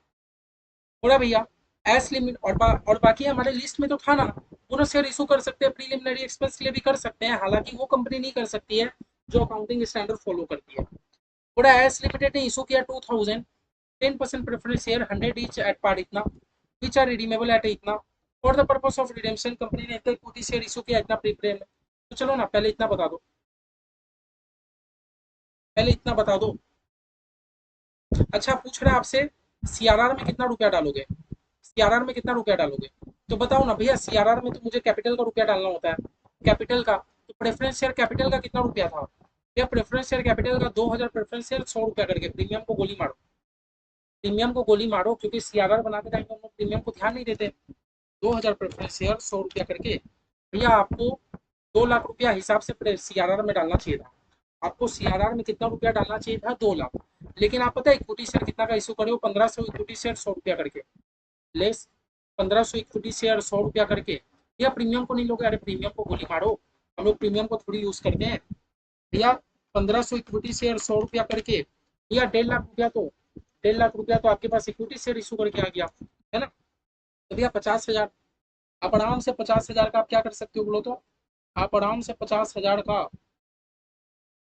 बोला भैया एस लिमिट, और बाकी हमारे लिस्ट में तो था ना, बोनस शेयर इशू कर सकते हैं, प्रीलिमिनरी एक्सपेंस के लिए भी कर सकते हैं। हालांकि वो कंपनी नहीं कर सकती है जो अकाउंटिंग स्टैंडर्ड फॉलो करती है। बोला एस लिमिटेड ने इशू किया 2000, 10% preference share 100 each at par इतना, विच आर रिडीमेबल एट इतना। For the purpose of redemption company ने इतना इक्विटी शेयर इशू किया इतना प्रीपेड में। तो चलो ना पहले इतना बता दो, पहले इतना बता दो। अच्छा पूछ रहा है आपसे, सीआरआर में कितना रुपया डालोगे? सीआरआर में कितना रुपया डालोगे? तो बताओ ना भैया, सीआरआर में तो मुझे कैपिटल का रुपया डालना होता है, कैपिटल का। तो प्रेफरेंस शेयर कैपिटल का कितना रुपया था? या प्रेफरेंस शेयर कैपिटल का 2000 प्रेफरेंस शेयर 100 रुपया करके, प्रीमियम को गोली मारो, प्रीमियम को गोली मारो, क्योंकि सीआरआर बनाते टाइम हम लोग प्रीमियम को ध्यान नहीं देते। 2000 प्रेफरेंस शेयर 100 रुपया करके, भैया आपको 2 लाख रुपया हिसाब से सीआरआर में डालना चाहिए था। आपको सीआरआर में कितना रुपया डालना चाहिए था? 2 लाख। लेकिन आप पता है इक्विटी शेयर कितना का इशू करे हो? 1500 इक्विटी शेयर 100 रुपया करके लेस। 1500 इक्विटी शेयर 100 रुपया करके। या प्रीमियम को नहीं लोगे? अरे प्रीमियम को गोली मारो, हम लोग प्रीमियम को थोड़ी यूज करते हैं भैया। 1500 इक्विटी शेयर 100 रुपया करके भैया 1.5 लाख रुपया। तो 1.5 लाख रुपया तो आपके पास इक्विटी शेयर इशू करके आ गया है ना। तो भैया 50,000, आप आराम से 50,000 का आप क्या कर सकते हो बोलो तो? आप आराम से 50,000 का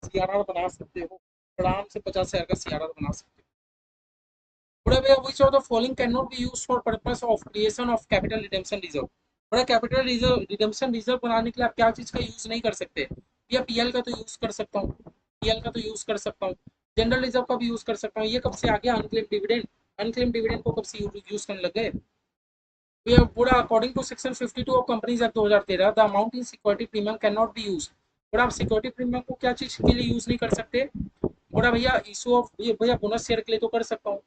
सीआरआर बना सकते हो। आराम से 50,000 का सीआरआर बना सकते हो। बड़े भैया which of the following can not be used for purpose of creation of capital redemption reserve. बड़ा कैपिटल रिजर्व रिडेम्पशन रिजर्व बनाने के लिए आप क्या चीज का यूज नहीं कर सकते? भैया पीएल का तो यूज कर सकता हूँ, पीएल का तो यूज कर सकता हूँ, जनरल रिजर्व का भी यूज कर सकता हूँ। ये कब से आ गया अनक्लेम डिविडेंड? अनक्लेम डिविडेंड को कब से यूज करने लग गए? ये पूरा according to section 52 of companies act 2013 the amount in security premium can not be use. बड़ा आप सिक्योरिटी प्रीमियम को क्या चीज के लिए यूज नहीं कर सकते? बड़ा भैया इशू ऑफ ये भैया बोनस शेयर के लिए तो कर सकता हूँ।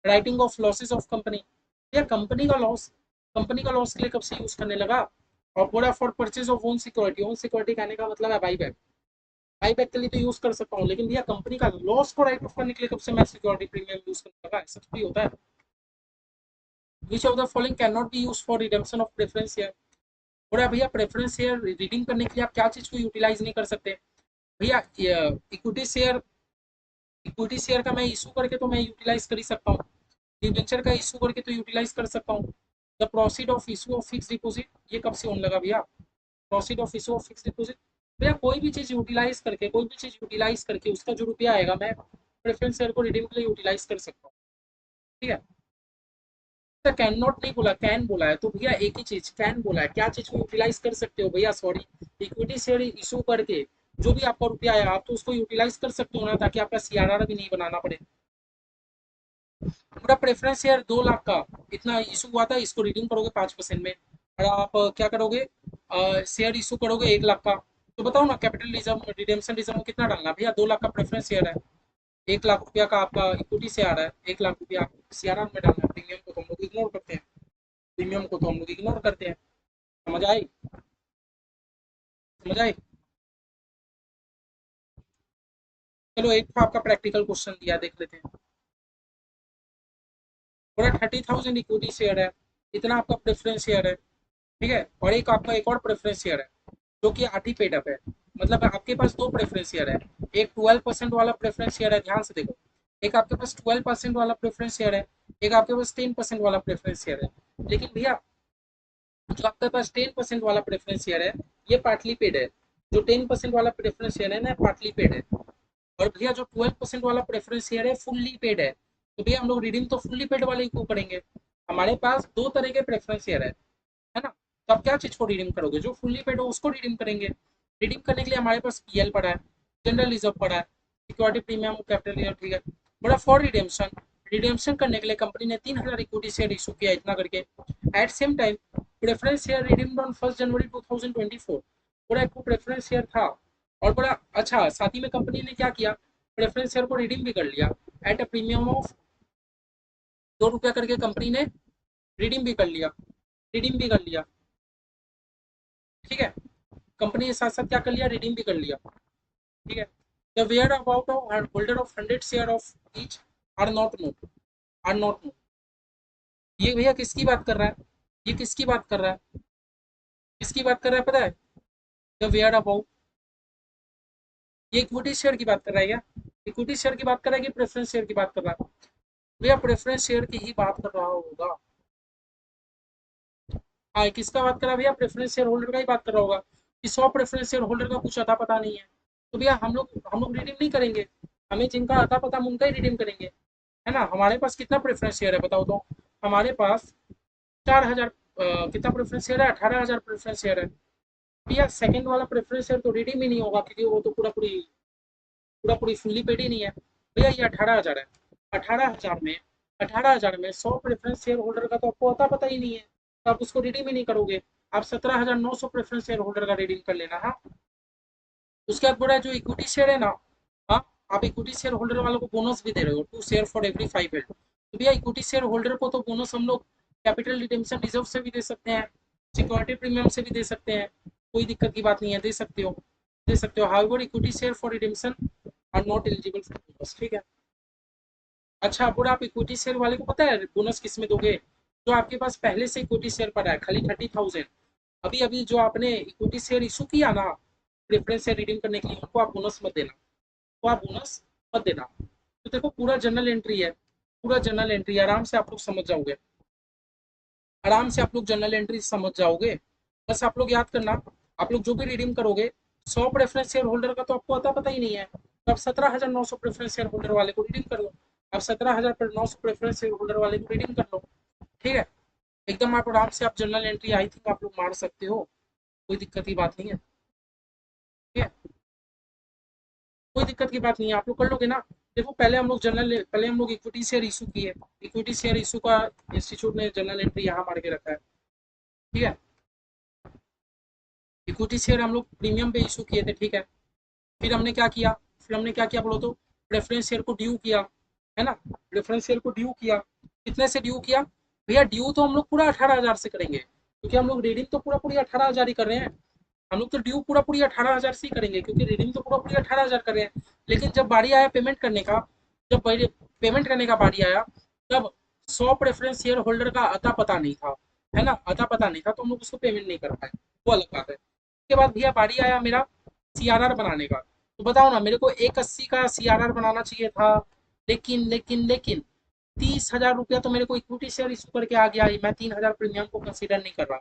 Writing of losses of company, भैया कंपनी का लॉस, कंपनी का लॉस के लिए कब से यूज करने लगा? और पूरा for purchase of own security, own security कहने का मतलब है बाई बैक, बाई बैक के लिए तो यूज कर सकता हूँ। लेकिन भैया कंपनी का लॉस को राइट ऑफ करने के लिए कब से मैं सिक्योरिटी प्रीमियम यूज करने लगा? ऐसा भी होता है। Which of the following can not be use for redemption of preference share. और भैया प्रेफरेंस शेयर रिडीम करने के लिए आप क्या चीज को यूटिलाइज नहीं कर सकते? भैया इक्विटी शेयर, इक्विटी शेयर का मैं इशू करके तो मैं यूटिलाइज कर ही सकता हूँ। डिबेंचर का इशू करके तो यूटिलाइज कर सकता हूँ। The proceed of issue of fix deposit, ये कब से होने लगा भैया? Proceed of issue of fix deposit. भैया कोई भी चीज यूटिलाइज करके, कोई भी चीज यूटिलाइज करके उसका जो रुपया आएगा मैं प्रेफरेंस शेयर को रिडीम के लिए यूटिलाइज कर सकता हूँ। ठीक है। तो कैन नॉट नहीं बोला, कैन बोला है, तो भैया एक ही चीज कैन बोला है। क्या चीज को यूटिलाइज कर सकते हो भैया? सॉरी, इक्विटी शेयर इशू करके जो भी आपका रुपया आया आप तो उसको यूटिलाइज कर सकते हो ना, ताकि आपका सीआरआर भी नहीं बनाना पड़े। पूरा प्रेफरेंस शेयर 2 लाख का इतना इशू हुआ था, इसको रिडीम करोगे 5% में। और आप क्या करोगे? शेयर इशू करोगे 1 लाख का। तो बताओ ना कैपिटल रिजर्व रिडेम्पशन रिजर्व में कितना डालना भैया? 2 लाख का प्रेफरेंस शेयर है, 1 लाख रुपया का आपका इक्विटी से आ रहा है, 1 लाख रुपया सीआरआर में डालना है। प्रीमियम को तो हम लोग इग्नोर करते हैं, प्रीमियम को तो हम लोग इग्नोर करते हैं। समझ आई? समझ आई? चलो एक तो आपका प्रैक्टिकल क्वेश्चन दिया, देख लेते हैं। पूरा 30,000 इक्विटी शेयर है, इतना आपका प्रेफरेंस शेयर है। ठीक है। और एक आपका एक और प्रेफरेंस शेयर है जो कि आठी पेड अप है। मतलब आपके पास दो प्रेफरेंस शेयर है। एक 12% वाला प्रेफरेंस शेयर है, ध्यान से देखो। एक आपके पास 12% वाला प्रेफरेंस शेयर है, एक आपके पास 10% वाला प्रेफरेंस शेयर है। लेकिन भैया जो आपके पास 10% वाला प्रेफरेंस शेयर है ये पार्टली पेड है। जो 10% वाला प्रेफरेंस शेयर है ना पार्टली पेड है। और भैया जो 12% वाला प्रेफरेंस शेयर है फुल्ली पेड है। तो भैया हम लोग रिडीम तो फुल्ली पेड वाले को करेंगे। हमारे पास दो तरह के प्रेफरेंस शेयर है ना। तो आप क्या चीज को रिडीम करोगे? जो फुल्ली पेड हो उसको रिडीम करेंगे। रिडीम करने के लिए हमारे पास पीएल पड़ा है, जनरल रिजर्व पड़ा है, सिक्योरिटी प्रीमियम, कैपिटल रिजर्व। ठीक है। बड़ा फॉर रिडेम्पशन, रिडेम्पशन करने के लिए कंपनी ने 3,000 इक्विटी शेयर इशू किया इतना करके। At same time preference share redeemed on 1 January 2024। बड़ा एक प्रेफरेंस शेयर था। और बड़ा अच्छा साथ ही में कंपनी ने क्या किया, प्रेफरेंस शेयर को रिडीम भी कर लिया एट अ प्रीमियम ऑफ 2 रुपया करके। कंपनी ने रिडीम भी कर लिया, रिडीम भी कर लिया। ठीक है। कंपनी के साथ साथ क्या कर लिया, रिडीम भी कर लिया। ठीक है। The where about holder of 100 share of each are not known, are not known. ये भैया किसकी बात कर रहा है? ये किसकी बात कर रहा है? किसकी बात कर रहा है पता है? द वेयर अबाउट, ये इक्विटी शेयर की बात कर रहा है क्या? इक्विटी शेयर की बात कर रहा है कि प्रेफरेंस शेयर की बात कर रहा है? भैया प्रेफरेंस शेयर की ही बात कर रहा होगा। हाँ किसका बात कर रहा है भैया? प्रेफरेंस शेयर होल्डर का ही बात कर रहा होगा कि 100 प्रेफरेंस शेयर होल्डर का कुछ अता पता नहीं है। तो भैया हम लोग रिडीम नहीं करेंगे। हमें जिनका अता पता हम उनका ही रिडीम करेंगे, है ना। हमारे पास कितना प्रेफरेंस शेयर है बताओ तो? हमारे पास 4,000 कितना प्रेफरेंस शेयर है? 18,000 प्रेफरेंस शेयर है। भैया सेकंड वाला प्रेफरेंस शेयर तो रिडीम ही नहीं होगा क्योंकि वो तो पूरा पूरी फुल्ली पेड ही नहीं है। भैया ये 18,000 है। 18,000 में 18,000 में 100 प्रेफरेंस शेयर होल्डर का तो आपको अता पता ही नहीं है, तो आप उसको रिडीम ही नहीं करोगे। आप 17,900 प्रेफरेंस शेयर होल्डर का रिडीम कर लेना। हाँ उसके बाद बोला जो इक्विटी शेयर है ना, हाँ आप इक्विटी शेयर होल्डर वालों को बोनस भी दे रहे हो, 2 शेयर फॉर एवरी 5 हेल्ड। तो भैया इक्विटी शेयर होल्डर को तो बोनस हम लोग कैपिटल रिडेम्पशन रिजर्व से भी दे सकते हैं, सिक्योरिटी प्रीमियम से भी दे सकते हैं, कोई दिक्कत की बात नहीं है, दे सकते हो, दे सकते हो। However equity share for redemption are not eligible for bonus, ठीक है। अच्छा, अब आप इक्विटी शेयर वाले को पता है बोनस किस में दोगे? जो आपके पास पहले से इक्विटी शेयर पड़ा है खाली 30,000, अभी अभी जो आपने इक्विटी शेयर इशू किया ना प्रेफरेंस शेयर रिडीम करने के लिए, उनको आप बोनस मत देना, तो आप बोनस मत देना। तो देखो पूरा जनरल एंट्री है, पूरा जनरल एंट्री, आराम से आप लोग समझ जाओगे, आराम से आप लोग जनरल एंट्री समझ जाओगे। बस आप लोग याद करना, आप लोग जो भी रिडीम करोगे 100 प्रेफरेंस शेयर होल्डर का तो आपको अता पता ही नहीं है, तो आप 17,900 प्रेफरेंस शेयर होल्डर वाले को रिडीम कर लो, आप 17,900 प्रेफरेंस शेयर होल्डर वाले को रिडीम कर लो, ठीक है। एकदम आप आराम से आप जनरल एंट्री आई थिंक आप लोग मार सकते हो, कोई दिक्कत की बात नहीं है, ठीक है। कोई दिक्कत की बात नहीं है, आप लोग कर लोगे ना। देखो पहले हम लोग इक्विटी शेयर इशू किए, इक्विटी शेयर इशू का इंस्टीट्यूट ने जनरल एंट्री यहाँ मार के रखा है, ठीक है। इक्विटी शेयर हम लोग प्रीमियम पे इशू किए थे, ठीक है। फिर हमने क्या किया, फिर हमने क्या किया बोलो तो, प्रेफरेंस शेयर को ड्यू किया, है ना। प्रेफरेंस शेयर को ड्यू किया, कितने से ड्यू किया भैया? ड्यू तो हम लोग पूरा 18,000 से करेंगे, क्योंकि हम लोग रीडिंग तो पूरा पूरी 18,000 ही कर रहे हैं। हम लोग तो ड्यू पूरा पूरी 18,000 से ही करेंगे, क्योंकि रीडिंग तो पूरा पूरी 18,000 कर रहे हैं। लेकिन जब बारी आया पेमेंट करने का, जब पेमेंट करने का बारी आया, तब 100 प्रेफरेंस शेयर होल्डर का अता पता नहीं था, है ना, अता पता नहीं था, तो हम लोग उसको पेमेंट नहीं कर पाए, वो अलग बात है। उसके बाद भैया बारी आया मेरा सीआरआर बनाने का, तो बताओ ना, मेरे को 180 का सीआरआर बनाना चाहिए था, लेकिन 30,000 रुपया तो मेरे को इक्विटी शेयर इशू करके आ गया, मैं 3,000 प्रीमियम को कंसीडर नहीं कर रहा,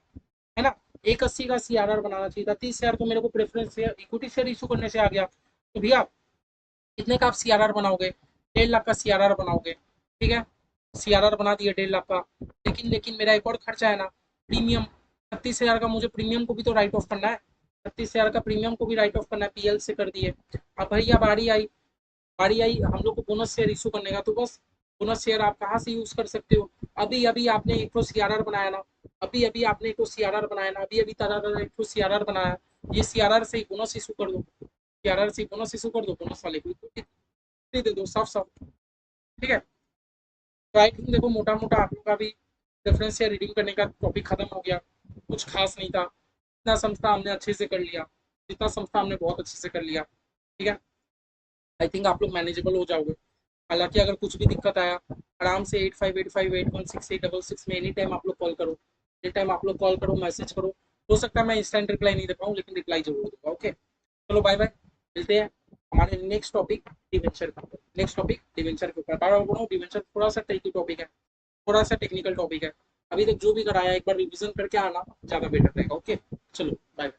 है ना। 180 का सीआरआर बनाना चाहिए था, 30,000 तो मेरे को preference share equity share issue करने से आ गया। तो भैया कितने का आप सीआरआर बनाओगे? 1.5 लाख का सीआरआर बनाओगे, ठीक है। सीआरआर बना दिए 1.5 लाख का, लेकिन मेरा एक और खर्चा है ना, प्रीमियम। 36,000 का मुझे प्रीमियम को भी तो राइट ऑफ करना है, 36,000 का प्रीमियम को भी राइट ऑफ करना है, पीएल से कर दिए। अब भैया बारी आई हम लोग को बोनस शेयर इशू करने का, तो बस बोनस शेयर आप कहाँ से यूज कर सकते हो? अभी अभी आपने एक तो सीआरआर बनाया ना, अभी अभी आपने एक तो सीआरआर बनाया ना, अभी अभी तरह एक तो सीआरआर बनाया, ये सीआरआर से ही बोनस इशू कर दो, सीआरआर से बोनस इशू कर दो, बोनस वाले को दे दो साफ साफ, ठीक है। तो आई थिंक देखो मोटा मोटा आप लोग का भी रेफरेंस या रीडिंग करने का टॉपिक खत्म हो गया, कुछ खास नहीं था, जितना समझता हमने अच्छे से कर लिया, जितना समझता हमने बहुत अच्छे से कर लिया, ठीक है। आई थिंक आप लोग मैनेजेबल हो जाओगे। हालांकि अगर कुछ भी दिक्कत आया, आराम से 8585816866 में एनी टाइम आप लोग कॉल करो, एनी टाइम आप लोग कॉल करो, मैसेज करो। हो सकता है मैं इंस्टेंट रिप्लाई नहीं दे पाऊँ, लेकिन रिप्लाई जरूर दूंगा, ओके। चलो बाय बाय, मिलते हैं हमारे नेक्स्ट टॉपिक डिवेंचर का, नेक्स्ट टॉपिक डिवेंचर के ऊपर। बार बार बोल रहा हूँ, डिवेंचर थोड़ा सा ट्रिकी टॉपिक है, थोड़ा सा टेक्निकल टॉपिक है। अभी तक जो भी कराया एक बार रिविजन करके आना ज़्यादा बेटर रहेगा, ओके। चलो बाय।